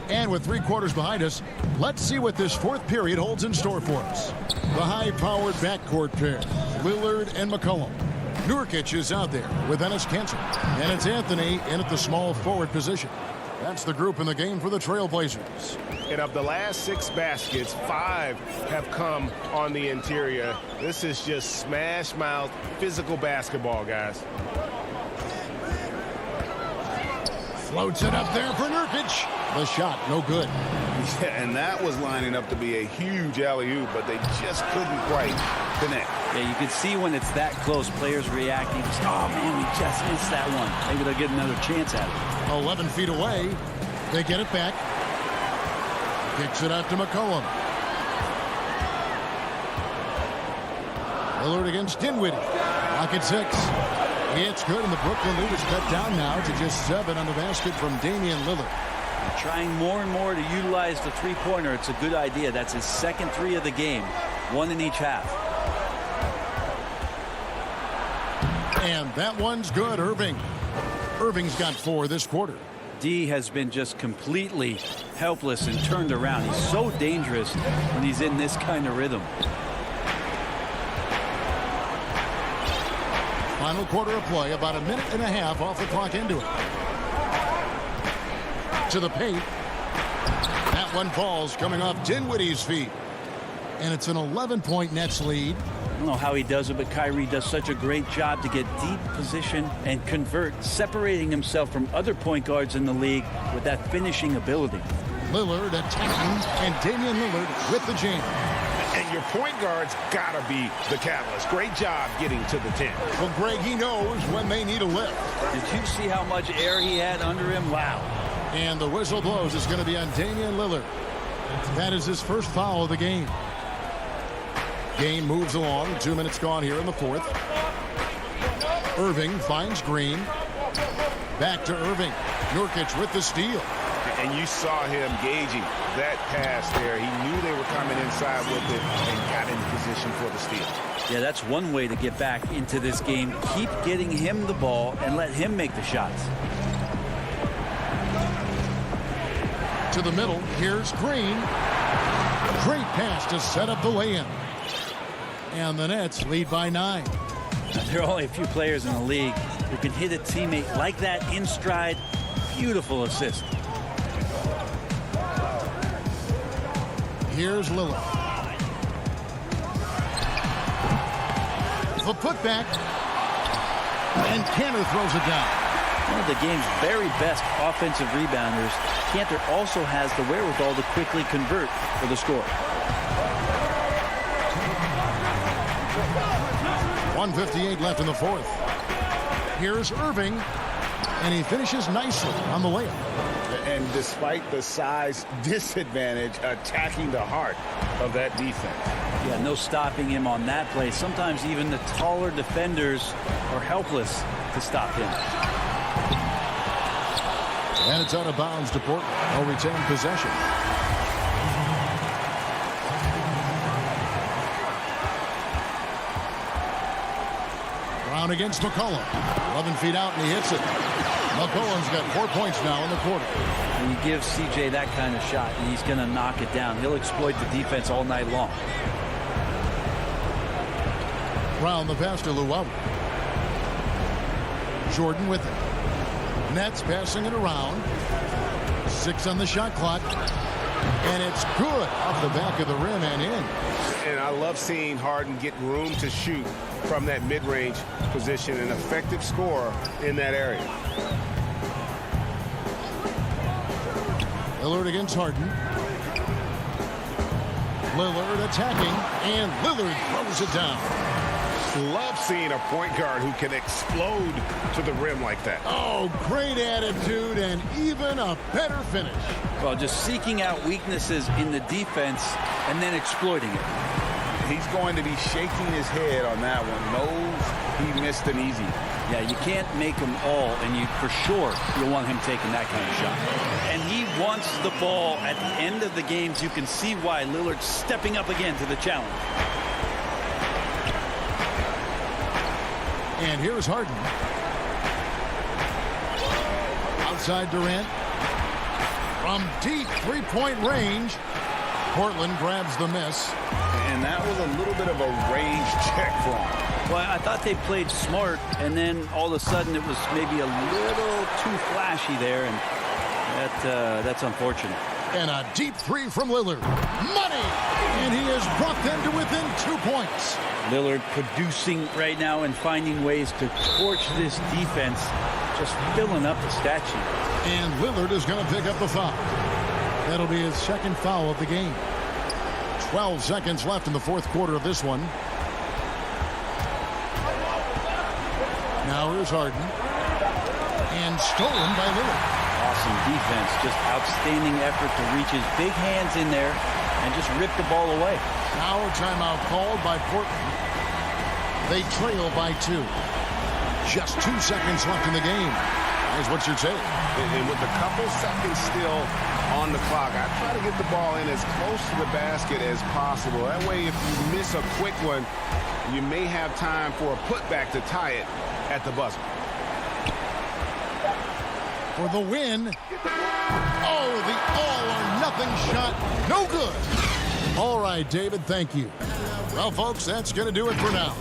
Speaker 1: And with 3 quarters behind us, let's see what this 4th period holds in store for us. The high-powered backcourt pair, Lillard and McCollum. Nurkic is out there with Enes Kanter. And it's Anthony in at the small forward position. That's the group in the game for the Trailblazers.
Speaker 10: And of the last 6 baskets, 5 have come on the interior. This is just smash-mouth physical basketball, guys.
Speaker 1: Floats it up there for Nurkic. The shot, no good.
Speaker 10: Yeah, and that was lining up to be a huge alley-oop, but they just couldn't quite connect.
Speaker 15: Yeah, you can see when it's that close, players reacting. Oh, man, we just missed that one. Maybe they'll get another chance at it.
Speaker 1: 11 feet away. They get it back. Kicks it out to McCollum. Lillard against Dinwiddie. Lock at 6. It's good, and the Brooklyn lead is cut down now to just 7 on the basket from Damian Lillard.
Speaker 15: Trying more and more to utilize the three-pointer. It's a good idea. That's his second 3 of the game. 1 in each half.
Speaker 1: And that one's good, Irving. Irving's got 4 this quarter.
Speaker 15: D has been just completely helpless and turned around. He's so dangerous when he's in this kind of rhythm.
Speaker 1: Final quarter of play, about a minute and a half off the clock into it. To the paint. That one falls coming off Dinwiddie's feet. And it's an 11-point Nets lead.
Speaker 15: don't know how he does it, but Kyrie does such a great job to get deep position and convert, separating himself from other point guards in the league with that finishing ability.
Speaker 1: Lillard attacking, and Damian Lillard with the jam.
Speaker 11: And your point guard's got to be the catalyst. Great job getting to the 10.
Speaker 1: Well, Greg, he knows when they need a lift.
Speaker 15: Did you see how much air he had under him? Wow.
Speaker 1: And the whistle blows. It's going to be on Damian Lillard. That is his first foul of the game. Game moves along. 2 minutes gone here in the fourth. Irving finds Green. Back to Irving. Nurkic with the steal.
Speaker 11: And you saw him gauging that pass there. He knew they were coming inside with it and got in position for the steal.
Speaker 15: Yeah, that's one way to get back into this game. Keep getting him the ball and let him make the shots.
Speaker 1: To the middle. Here's Green. Great pass to set up the lay-in. And the Nets lead by 9.
Speaker 15: There are only a few players in the league who can hit a teammate like that in stride. Beautiful assist.
Speaker 1: Here's Lillard. The putback. And Cantor throws it down.
Speaker 15: One of the game's very best offensive rebounders, Cantor also has the wherewithal to quickly convert for the score.
Speaker 1: 1:58 left in the fourth. Here's Irving. And he finishes nicely on the layup.
Speaker 11: And despite the size disadvantage, attacking the heart of that defense.
Speaker 15: Yeah, no stopping him on that play. Sometimes even the taller defenders are helpless to stop him.
Speaker 1: And it's out of bounds to Portland. They'll retain possession. Brown against McCollum. 11 feet out, and he hits it. McCollum's got 4 points now in the quarter.
Speaker 15: When you give CJ that kind of shot, and he's going to knock it down. He'll exploit the defense all night long.
Speaker 1: Brown the pass to Luau. Jordan with it. Nets passing it around. 6 on the shot clock. And it's good off the back of the rim and in.
Speaker 11: And I love seeing Harden get room to shoot from that mid-range position. An effective scorer in that area.
Speaker 1: Lillard against Harden. Lillard attacking, and Lillard throws it down.
Speaker 11: Love seeing a point guard who can explode to the rim like that.
Speaker 1: Oh, great attitude and even a better finish.
Speaker 15: Well, just seeking out weaknesses in the defense and then exploiting it.
Speaker 4: He's going to be shaking his head on that one. Knows he missed an easy.
Speaker 15: Yeah, you can't make them all, and you for sure you'll want him taking that kind of shot. And he wants the ball at the end of the games. You can see why Lillard's stepping up again to the challenge.
Speaker 1: And here's Harden. Outside Durant. From deep three-point range. Portland grabs the miss.
Speaker 4: And that was a little bit of a range check for him.
Speaker 15: Well, I thought they played smart, and then all of a sudden it was maybe a little too flashy there, and that's unfortunate.
Speaker 1: And a deep three from Lillard. Money! And he has brought them to within 2 points.
Speaker 15: Lillard producing right now and finding ways to torch this defense, just filling up the stat sheet.
Speaker 1: And Lillard is going to pick up the foul. That'll be his second foul of the game. 12 seconds left in the fourth quarter of this one. Now here's Harden. And stolen by Lillard.
Speaker 15: Awesome defense. Just outstanding effort to reach his big hands in there and just rip the ball away.
Speaker 1: Now a timeout called by Portland. They trail by 2. Just 2 seconds left in the game. Is what you're saying.
Speaker 11: And with a couple seconds still on the clock, I try to get the ball in as close to the basket as possible. That way, if you miss a quick one, you may have time for a putback to tie it at the buzzer.
Speaker 1: For the win. Oh, the all-or-nothing shot. No good. All right, David, thank you. Well, folks, that's going to do it for now.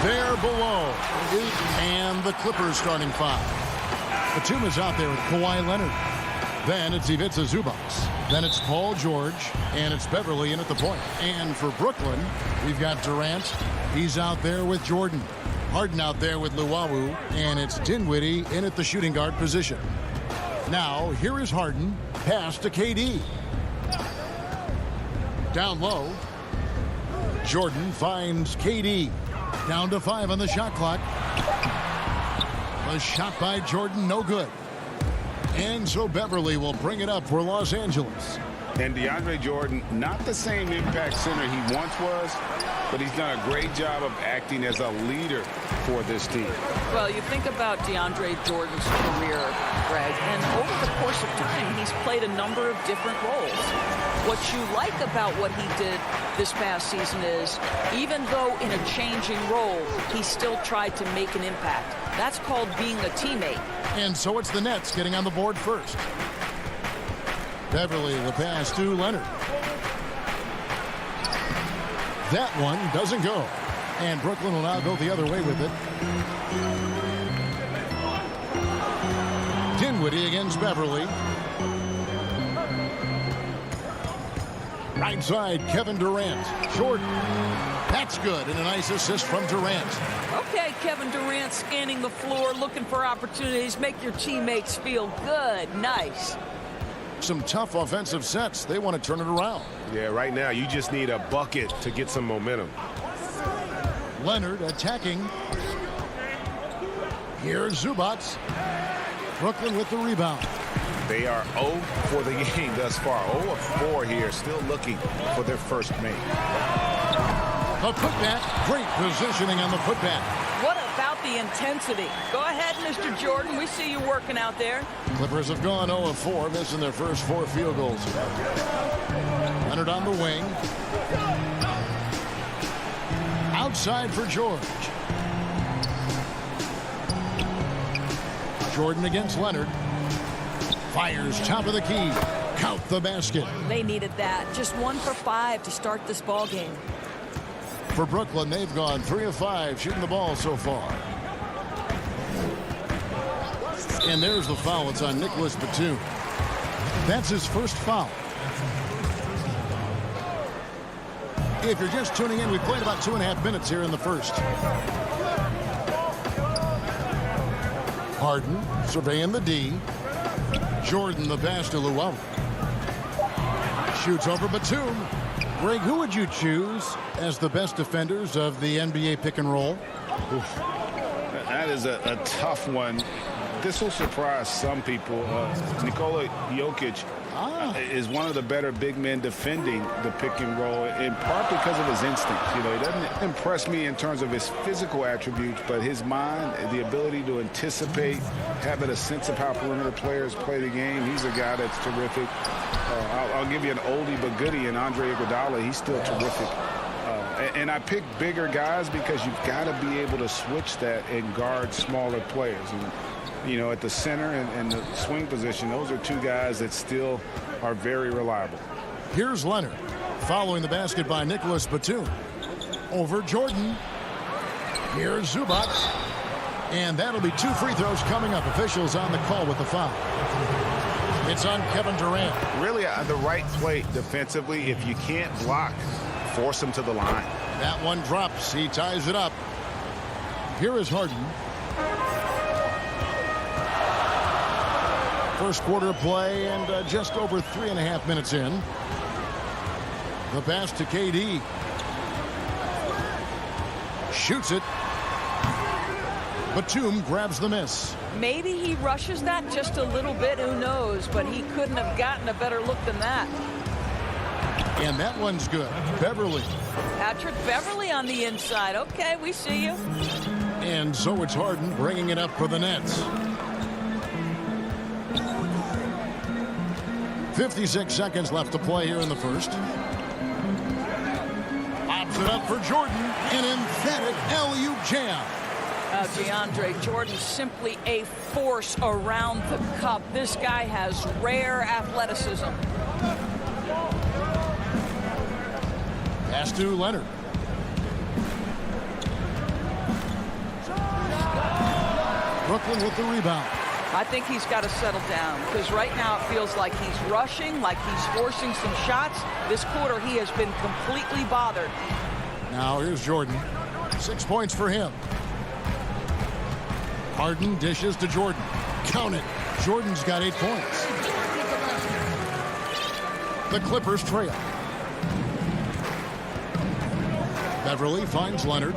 Speaker 1: There below, and the Clippers starting five. Batum is out there with Kawhi Leonard. Then it's Ivica Zubac. Then it's Paul George, and it's Beverly in at the point. And for Brooklyn, we've got Durant. He's out there with Jordan. Harden out there with Luwawu, and it's Dinwiddie in at the shooting guard position. Now, here is Harden, pass to KD. Down low, Jordan finds KD. Down to 5 on the shot clock. A shot by Jordan, no good. And so Beverly will bring it up for Los Angeles.
Speaker 5: And DeAndre Jordan, not the same impact center he once was, but he's done a great job of acting as a leader for this team.
Speaker 3: Well, you think about DeAndre Jordan's career, Greg, and over the course of time, he's played a number of different roles. What you like about what he did this past season is, even though in a changing role, he still tried to make an impact. That's called being a teammate.
Speaker 1: And so it's the Nets getting on the board first. Beverly, the pass to Leonard. That one doesn't go. And Brooklyn will now go the other way with it. Dinwiddie against Beverly. Right side, Kevin Durant. Jordan. That's good. And a nice assist from Durant.
Speaker 3: Okay, Kevin Durant scanning the floor, looking for opportunities. Make your teammates feel good. Nice.
Speaker 1: Some tough offensive sets. They want to turn it around.
Speaker 11: Yeah, right now you just need a bucket to get some momentum.
Speaker 1: Leonard attacking. Here's Zubac. Brooklyn with the rebound.
Speaker 11: They are 0 for the game thus far. 0 of 4 here, still looking for their first make.
Speaker 1: The putback. Great positioning on the putback.
Speaker 3: What a about the intensity. Go ahead, Mr. Jordan. We see you working out there.
Speaker 1: Clippers have gone 0 of 4, missing their first 4 field goals. Leonard on the wing. Outside for George. Jordan against Leonard. Fires top of the key. Count the basket.
Speaker 3: They needed that. Just 1 for 5 to start this ball game.
Speaker 1: For Brooklyn, they've gone 3 of 5 shooting the ball so far. And there's the foul. It's on Nicholas Batum. That's his first foul. If you're just tuning in, we played about 2.5 minutes here in the first. Harden surveying the D. Jordan the pass to Luau. Shoots over Batum. Greg, who would you choose as the best defenders of the NBA pick and roll?
Speaker 5: Oof. That is a tough one. This will surprise some people. Nikola Jokic is one of the better big men defending the pick and roll, in part because of his instincts. You know, he doesn't impress me in terms of his physical attributes, but his mind, the ability to anticipate, having a sense of how perimeter players play the game. He's a guy that's terrific. I'll give you an oldie but goodie in Andre Iguodala. He's still terrific. And I pick bigger guys because you've got to be able to switch that and guard smaller players. And, you know, at the center and the swing position, those are 2 guys that still are very reliable.
Speaker 1: Here's Leonard following the basket by Nicholas Batum. Over Jordan. Here's Zubac. And that'll be 2 free throws coming up. Officials on the call with the foul. It's on Kevin Durant.
Speaker 5: Really the right play defensively. If you can't block, force him to the line.
Speaker 1: That one drops. He ties it up. Here is Harden. First quarter play and just over 3.5 minutes in. The pass to KD. Shoots it. Batum grabs the miss.
Speaker 3: Maybe he rushes that just a little bit. Who knows? But he couldn't have gotten a better look than that.
Speaker 1: And that one's good. Beverly.
Speaker 3: Patrick Beverly on the inside. Okay, we see you.
Speaker 1: And so it's Harden bringing it up for the Nets. 56 seconds left to play here in the first. Pops it up for Jordan. An emphatic LU jam.
Speaker 3: DeAndre Jordan simply a force around the cup. This guy has rare athleticism.
Speaker 1: Pass to Leonard. Brooklyn with the rebound.
Speaker 3: I think he's got to settle down because right now it feels like he's rushing, like he's forcing some shots. This quarter he has been completely bothered.
Speaker 1: Now here's Jordan. 6 points for him. Harden dishes to Jordan. Count it. Jordan's got 8 points. The Clippers trail. Beverly finds Leonard.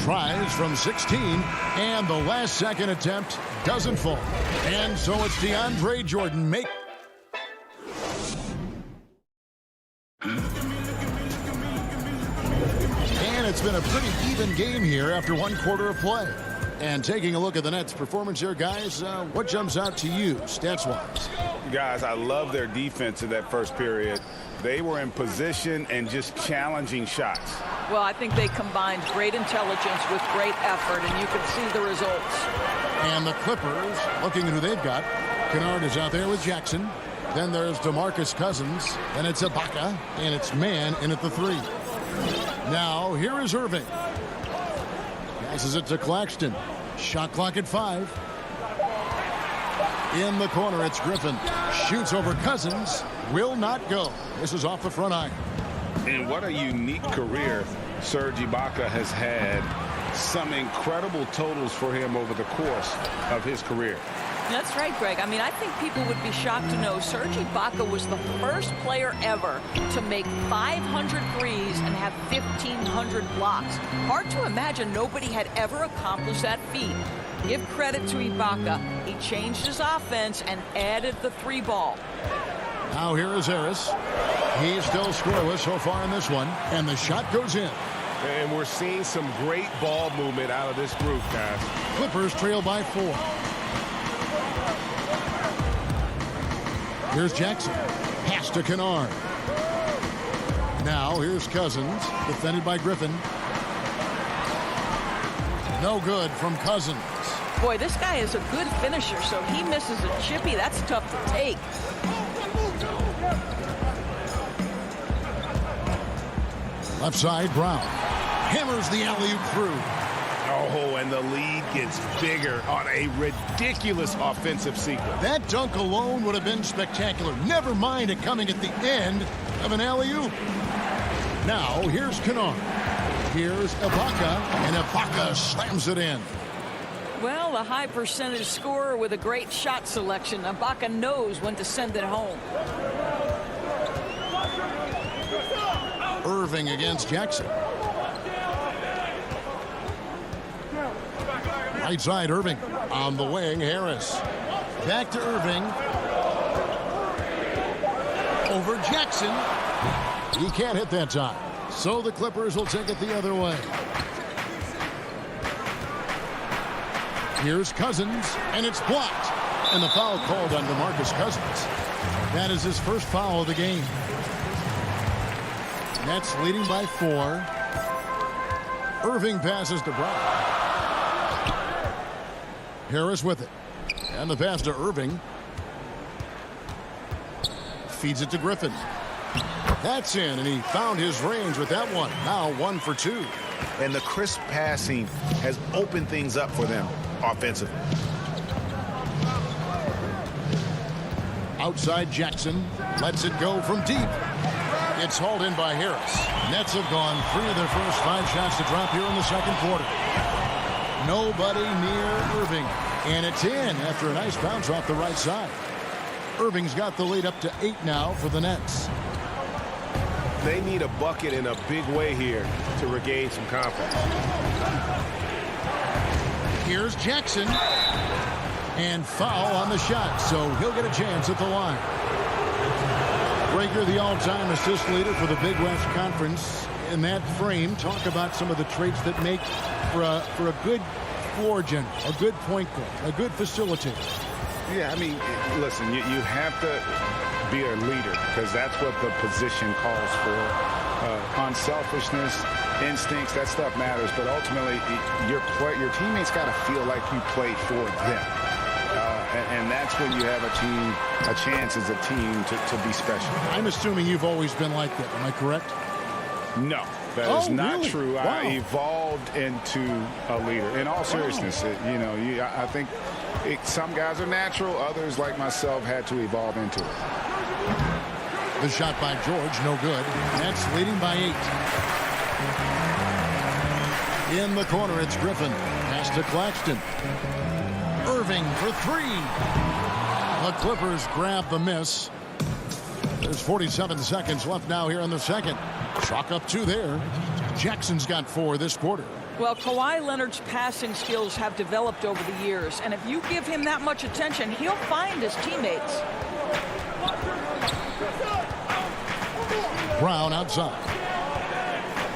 Speaker 1: Tries from 16, and the last second attempt doesn't fall. And so it's DeAndre Jordan make. And it's been a pretty even game here after 1 quarter of play. And taking a look at the Nets' performance here, guys, what jumps out to you, stats-wise?
Speaker 5: Guys, I love their defense in that first period. They were in position and just challenging shots.
Speaker 3: Well, I think they combined great intelligence with great effort, and you can see the results.
Speaker 1: And the Clippers, looking at who they've got, Kennard is out there with Jackson. Then there's DeMarcus Cousins, and it's Ibaka, and it's Man in at the 3. Now, here is Irving. Passes it to Claxton. Shot clock at 5. In the corner, it's Griffin. Shoots over Cousins. Will not go. This is off the front iron.
Speaker 5: And what a unique career Serge Ibaka has had. Some incredible totals for him over the course of his career.
Speaker 3: That's right, Greg. I mean, I think people would be shocked to know Serge Ibaka was the first player ever to make 500 threes and have 1,500 blocks. Hard to imagine nobody had ever accomplished that feat. Give credit to Ibaka. He changed his offense and added the 3-ball.
Speaker 1: Now here is Harris. He's still scoreless so far in this one, and the shot goes in.
Speaker 11: And we're seeing some great ball movement out of this group, guys.
Speaker 1: Clippers trail by 4. Here's Jackson. Pass to Kennard. Now here's Cousins, defended by Griffin. No good from Cousins.
Speaker 3: Boy, this guy is a good finisher, so he misses a chippy. That's tough to take.
Speaker 1: Left side, Brown. Hammers the alley-oop through.
Speaker 11: Oh, and the lead gets bigger on a ridiculous offensive sequence.
Speaker 1: That dunk alone would have been spectacular. Never mind it coming at the end of an alley-oop. Now, here's Kennard. Here's Ibaka, and Ibaka slams it in.
Speaker 3: Well, a high percentage scorer with a great shot selection. Ibaka knows when to send it home.
Speaker 1: Irving against Jackson. Right side, Irving. On the wing, Harris. Back to Irving. Over Jackson. He can't hit that time. So the Clippers will take it the other way. Here's Cousins, and it's blocked. And the foul called on DeMarcus Cousins. That is his first foul of the game. Nets leading by 4. Irving passes to Brown. Harris with it. And the pass to Irving. Feeds it to Griffin. That's in, and he found his range with that one. Now 1 for 2.
Speaker 11: And the crisp passing has opened things up for them offensively.
Speaker 1: Outside Jackson. Lets it go from deep. It's hauled in by Harris. Nets have gone 3 of their first 5 shots to drop here in the second quarter. Nobody near Irving. And it's in after a nice bounce off the right side. Irving's got the lead up to 8 now for the Nets.
Speaker 11: They need a bucket in a big way here to regain some confidence.
Speaker 1: Here's Jackson. And foul on the shot, so he'll get a chance at the line. Breaker, the all-time assist leader for the Big West Conference. In that frame, talk about some of the traits that make for a good floor general, a good point guard, a good facilitator.
Speaker 5: Yeah, I mean, listen, you have to be a leader because that's what the position calls for. Unselfishness, instincts, that stuff matters. But ultimately, your teammates got to feel like you play for them. And that's when you have a chance as a team to be special.
Speaker 1: I'm assuming you've always been like that. Am I correct?
Speaker 5: No, that is not
Speaker 1: really?
Speaker 5: true.
Speaker 1: Wow.
Speaker 5: I evolved into a leader. In all seriousness, I think some guys are natural. Others, like myself, had to evolve into it.
Speaker 1: The shot by George, no good. Nets leading by 8. In the corner, it's Griffin. Pass to Claxton. Irving for 3. The Clippers grab the miss. There's 47 seconds left now here in the second. Chalk up 2 there. Jackson's got 4 this quarter.
Speaker 3: Well, Kawhi Leonard's passing skills have developed over the years, and if you give him that much attention, he'll find his teammates.
Speaker 1: Brown outside.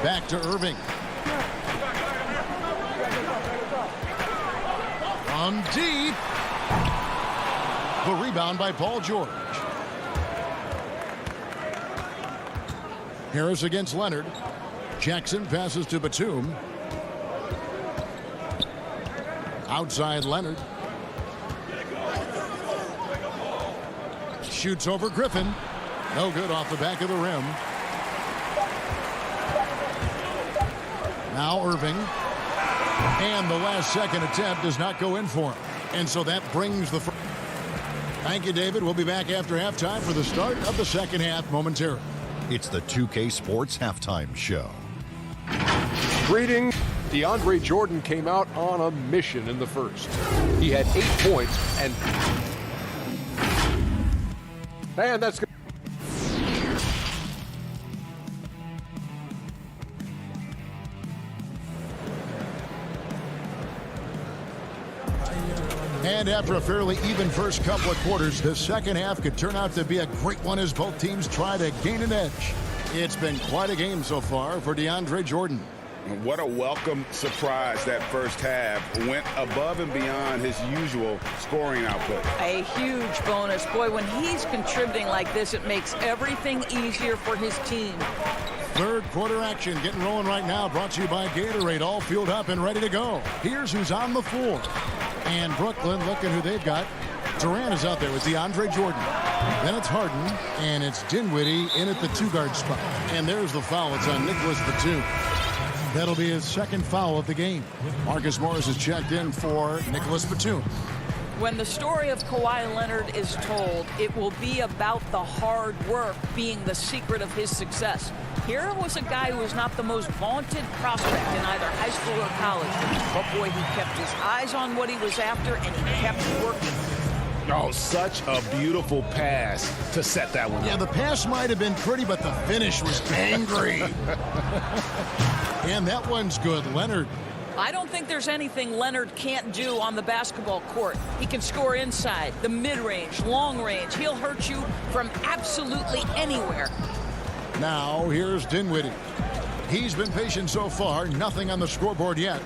Speaker 1: Back to Irving. From deep. The rebound by Paul George. Harris against Leonard. Jackson passes to Batum. Outside Leonard. Shoots over Griffin. No good off the back of the rim. Now Irving. And the last second attempt does not go in for him. And so that brings the... Thank you, David. We'll be back after halftime for the start of the second half momentarily.
Speaker 7: It's the 2K Sports Halftime Show.
Speaker 2: Greetings. DeAndre Jordan came out on a mission in the first. He had 8 points and that's good.
Speaker 1: And after a fairly even first couple of quarters, the second half could turn out to be a great one as both teams try to gain an edge. It's been quite a game so far for DeAndre Jordan.
Speaker 5: What a welcome surprise that first half. Went above and beyond his usual scoring output.
Speaker 3: A huge bonus. Boy, when he's contributing like this, it makes everything easier for his team.
Speaker 1: Third quarter action getting rolling right now, brought to you by Gatorade, all fueled up and ready to go. Here's who's on the floor. And Brooklyn, looking who they've got. Durant is out there with DeAndre Jordan. Then it's Harden, and it's Dinwiddie in at the two-guard spot. And there's the foul. It's on Nicholas Batum. That'll be his second foul of the game. Marcus Morris is checked in for Nicholas Batum.
Speaker 3: When the story of Kawhi Leonard is told, it will be about the hard work being the secret of his success. Here was a guy who was not the most vaunted prospect in either high school or college. But boy, he kept his eyes on what he was after, and he kept working.
Speaker 5: Oh, such a beautiful pass to set that one.
Speaker 1: Yeah, the pass might have been pretty, but the finish was angry. And that one's good. Leonard.
Speaker 3: I don't think there's anything Leonard can't do on the basketball court. He can score inside, the mid-range, long range. He'll hurt you from absolutely anywhere.
Speaker 1: Now, here's Dinwiddie. He's been patient so far. Nothing on the scoreboard yet.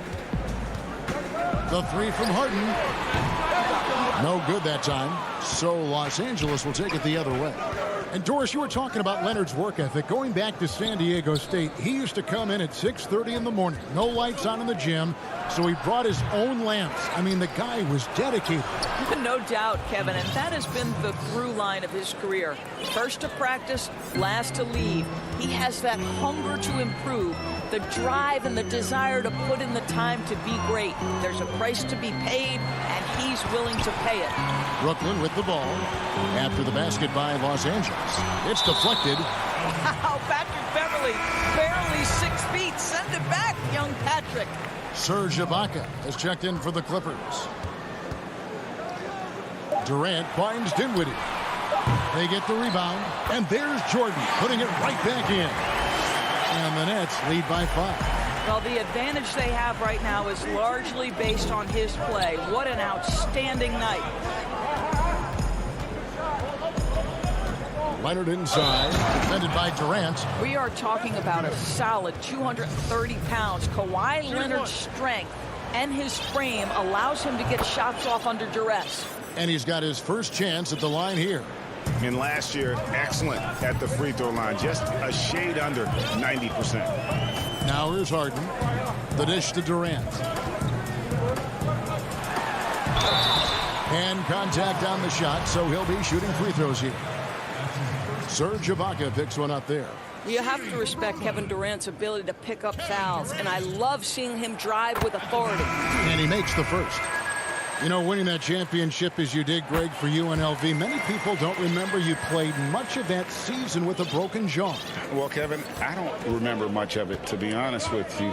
Speaker 1: The three from Harden. No good that time. So Los Angeles will take it the other way. And Doris, you were talking about Leonard's work ethic. Going back to San Diego State, he used to come in at 6:30 in the morning. No lights on in the gym, so he brought his own lamps. I mean, the guy was dedicated.
Speaker 3: No doubt, Kevin, and that has been the through line of his career. First to practice, last to leave. He has that hunger to improve, the drive and the desire to put in the time to be great. There's a price to be paid, and he's willing to pay it.
Speaker 1: Brooklyn with the ball after the basket by Los Angeles. It's deflected.
Speaker 3: Wow, Patrick Beverly, barely 6 feet. Send it back, young Patrick.
Speaker 1: Serge Ibaka has checked in for the Clippers. Durant finds Dinwiddie. They get the rebound, and there's Jordan putting it right back in. And the Nets lead by 5.
Speaker 3: Well, the advantage they have right now is largely based on his play. What an outstanding night.
Speaker 1: Leonard inside, defended by Durant.
Speaker 3: We are talking about a solid 230 pounds. Kawhi Leonard's strength and his frame allows him to get shots off under duress.
Speaker 1: And he's got his first chance at the line here.
Speaker 5: And last year, excellent at the free throw line. Just a shade under 90%.
Speaker 1: Now here's Harden. The dish to Durant. And contact on the shot, so he'll be shooting free throws here. Serge Ibaka picks one up there.
Speaker 3: You have to respect Kevin Durant's ability to pick up fouls, and I love seeing him drive with authority.
Speaker 1: And he makes the first. You know, winning that championship as you did, Greg, for UNLV, many people don't remember you played much of that season with a broken jaw.
Speaker 5: Well, Kevin, I don't remember much of it, to be honest with you.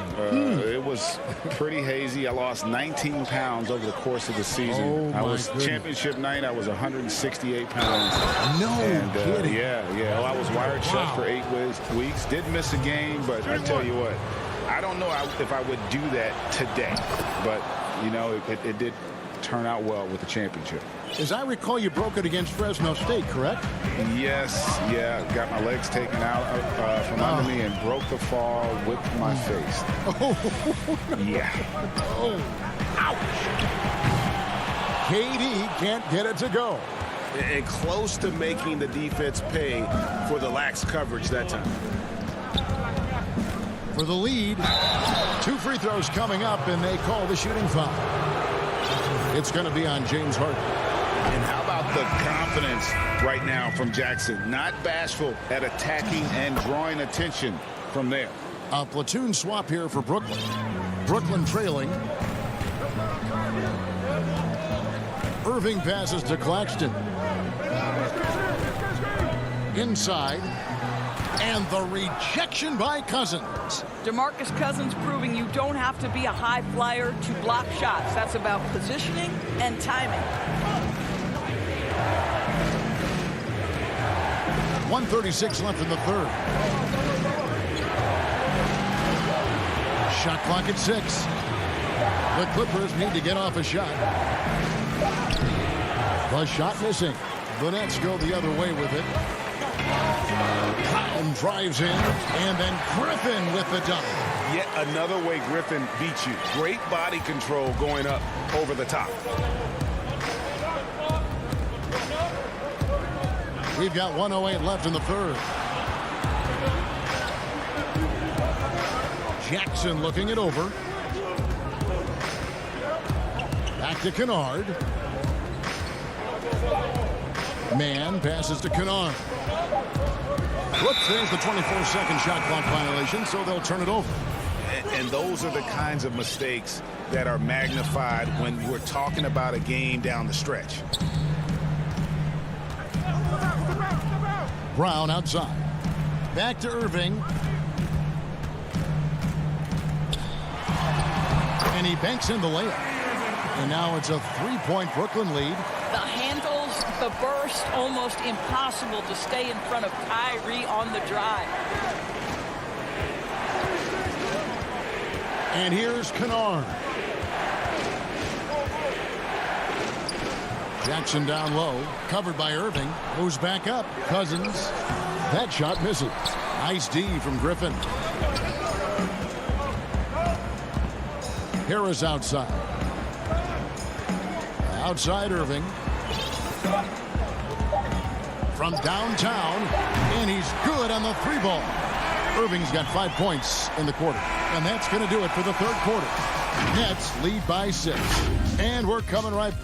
Speaker 5: It was pretty hazy. I lost 19 pounds over the course of the season.
Speaker 1: Oh,
Speaker 5: I was
Speaker 1: goodness.
Speaker 5: Championship night, I was 168 pounds.
Speaker 1: No kidding.
Speaker 5: Yeah. Well, I was wired shut for 8 weeks. Did miss a game, but I tell you what, I don't know if I would do that today. But, you know, it did turn out well with the championship.
Speaker 1: As I recall, you broke it against Fresno State, correct?
Speaker 5: Yes, got my legs taken out from under me and broke the fall with my face. Yeah.
Speaker 1: Oh, ouch. KD can't get it to go.
Speaker 11: And close to making the defense pay for the lax coverage that time.
Speaker 1: For the lead, 2 free throws coming up, and they call the shooting foul. It's going to be on James Harden.
Speaker 5: And how about the confidence right now from Jackson? Not bashful at attacking and drawing attention from there.
Speaker 1: A platoon swap here for Brooklyn. Brooklyn trailing. Irving passes to Claxton. Inside. And the rejection by Cousins.
Speaker 3: DeMarcus Cousins proving you don't have to be a high flyer to block shots. That's about positioning and timing.
Speaker 1: 1:36 left in the third. Shot clock at 6. The Clippers need to get off a shot. The shot missing. The Nets go the other way with it. Brown drives in, and then Griffin with the dunk.
Speaker 10: Yet another way Griffin beats you. Great body control going up over the top.
Speaker 1: We've got 1:08 left in the third. Jackson looking it over. Back to Kennard. Man passes to Kennard. Whoops, there's the 24-second shot clock violation, so they'll turn it over.
Speaker 10: And those are the kinds of mistakes that are magnified when we're talking about a game down the stretch.
Speaker 1: Brown outside. Back to Irving. And he banks in the layup. And now it's a three-point Brooklyn lead.
Speaker 3: The handles, the burst, almost impossible to stay in front of Kyrie on the drive.
Speaker 1: And here's Kennard. Jackson down low, covered by Irving. Moves back up. Cousins. That shot misses. Nice D from Griffin. Harris outside. Outside Irving. From downtown. And he's good on the three ball. Irving's got 5 points in the quarter. And that's going to do it for the third quarter. Nets lead by 6. And we're coming right.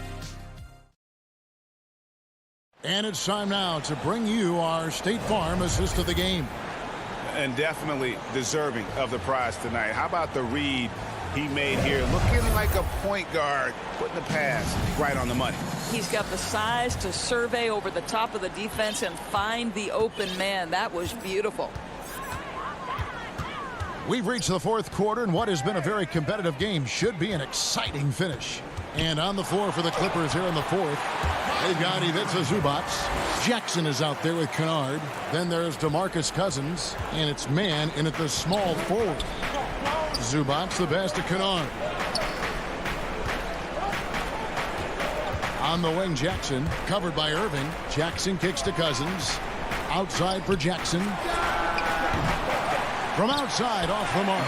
Speaker 1: And it's time now to bring you our State Farm assist of the game.
Speaker 10: And definitely deserving of the prize tonight. How about the read he made here? Looking like a point guard, putting the pass right on the money.
Speaker 3: He's got the size to survey over the top of the defense and find the open man. That was beautiful.
Speaker 1: We've reached the fourth quarter, and what has been a very competitive game should be an exciting finish. And on the floor for the Clippers here in the fourth, they've got Ivica Zubac. Jackson is out there with Kennard. Then there's DeMarcus Cousins, and it's man in at the small forward. Zubac the best to Kennard. On the wing, Jackson, covered by Irving. Jackson kicks to Cousins. Outside for Jackson. From outside, off the mark.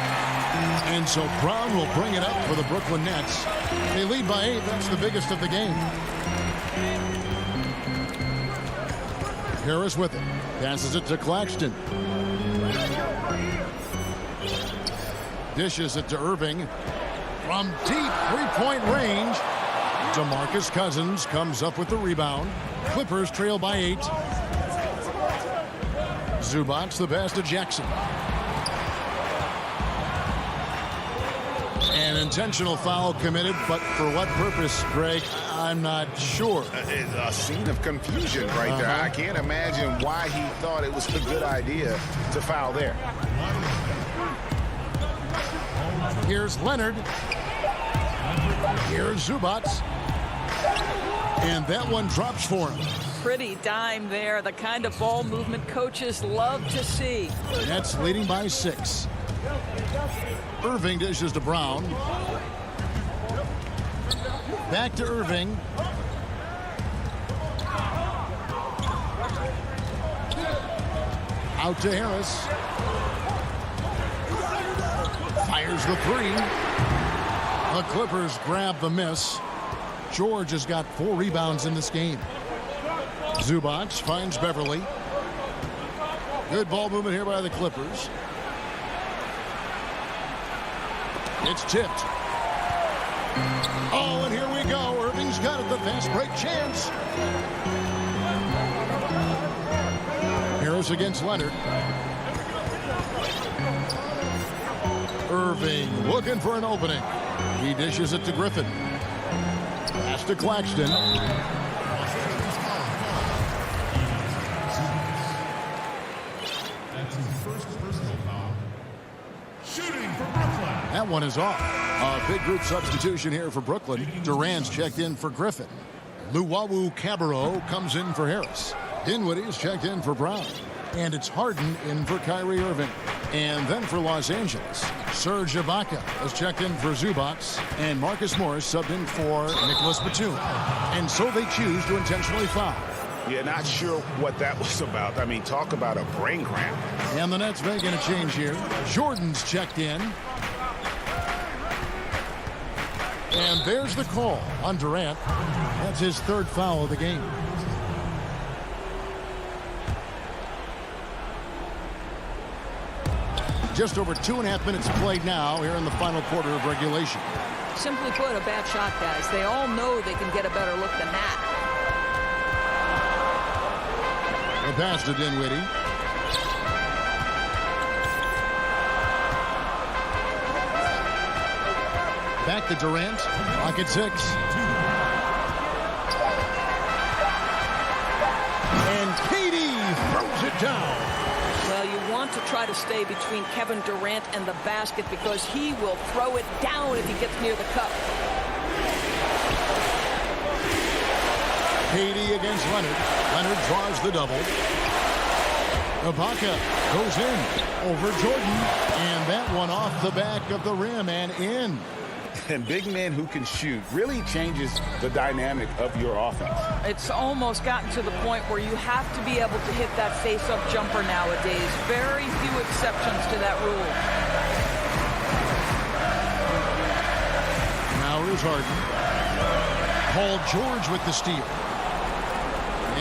Speaker 1: And so Brown will bring it up for the Brooklyn Nets. They lead by 8. That's the biggest of the game. Harris with it. Passes it to Claxton. Dishes it to Irving. From deep three-point range, DeMarcus Cousins comes up with the rebound. Clippers trail by 8. Zubac the pass to Jackson. An intentional foul committed, but for what purpose, Greg? I'm not sure.
Speaker 10: A scene of confusion right there. I can't imagine why he thought it was a good idea to foul there.
Speaker 1: Here's Leonard. Here's Zubac. And that one drops for him.
Speaker 3: Pretty dime there. The kind of ball movement coaches love to see.
Speaker 1: Nets leading by 6. Irving dishes to Brown. Back to Irving. Out to Harris. Fires the three. The Clippers grab the miss. George has got 4 rebounds in this game. Zubac finds Beverly. Good ball movement here by the Clippers. It's tipped. Oh, and here we go. Irving's got it. The fast break chance. Harris against Leonard. Irving looking for an opening. He dishes it to Griffin. Pass to Claxton. That one is off. A big group substitution here for Brooklyn. Durant's checked in for Griffin. Luwawu Cabarro comes in for Harris. Dinwiddie's checked in for Brown. And it's Harden in for Kyrie Irving. And then for Los Angeles, Serge Ibaka has checked in for Zubats, and Marcus Morris subbed in for Nicholas Batum. And so they choose to intentionally foul.
Speaker 10: Yeah, not sure what that was about. I mean, talk about a brain cramp.
Speaker 1: And the Nets making a change here. Jordan's checked in. And there's the call on Durant. That's his third foul of the game. Just over 2.5 minutes played now here in the final quarter of regulation.
Speaker 3: Simply put, a bad shot, guys. They all know they can get a better look than that.
Speaker 1: The pass to Dinwiddie. Back to Durant. Clock at 6. And KD throws it down.
Speaker 3: Well, you want to try to stay between Kevin Durant and the basket because he will throw it down if he gets near the cup.
Speaker 1: KD against Leonard. Leonard draws the double. Ibaka goes in over Jordan. And that one off the back of the rim and in.
Speaker 10: And big men who can shoot really changes the dynamic of your offense.
Speaker 3: It's almost gotten to the point where you have to be able to hit that face-up jumper nowadays. Very few exceptions to that rule.
Speaker 1: Now here's Harden. Paul George with the steal.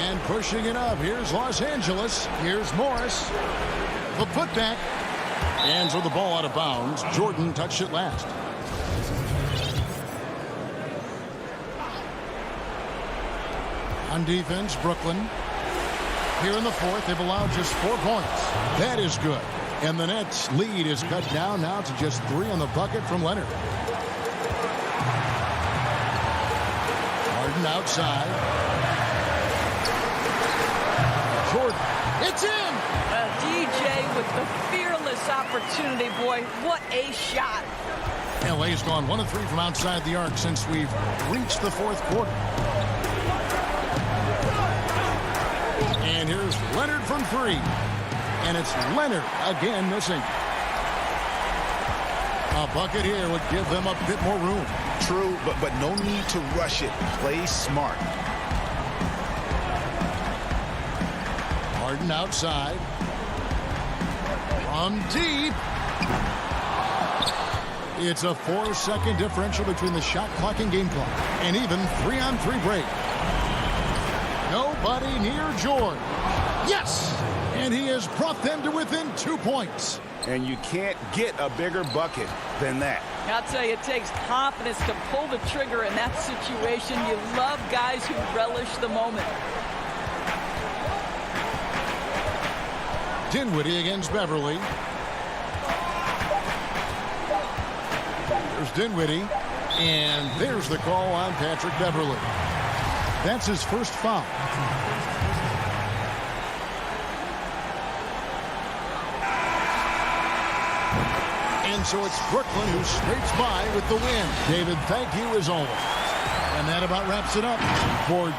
Speaker 1: And pushing it up. Here's Los Angeles. Here's Morris. The putback. And so the ball out of bounds. Jordan touched it last. On defense, Brooklyn. Here in the fourth, they've allowed just 4 points. That is good. And the Nets' lead is cut down now to just 3 on the bucket from Leonard. Harden outside. Jordan. It's in!
Speaker 3: DJ with the fearless opportunity, boy. What a shot.
Speaker 1: LA's gone 1 of 3 from outside the arc since we've reached the fourth quarter. And here's Leonard from 3. And it's Leonard again missing. A bucket here would give them a bit more room.
Speaker 10: True, but no need to rush it. Play smart.
Speaker 1: Harden outside. From deep. It's a 4-second differential between the shot clock and game clock. And even 3-on-3 break. Nobody near George. Yes! And he has brought them to within 2 points.
Speaker 10: And you can't get a bigger bucket than that.
Speaker 3: I'll tell you, it takes confidence to pull the trigger in that situation. You love guys who relish the moment.
Speaker 1: Dinwiddie against Beverly. There's Dinwiddie. And there's the call on Patrick Beverly. That's his first foul. And so it's Brooklyn who scrapes by with the win. David, thank you as always. And that about wraps it up for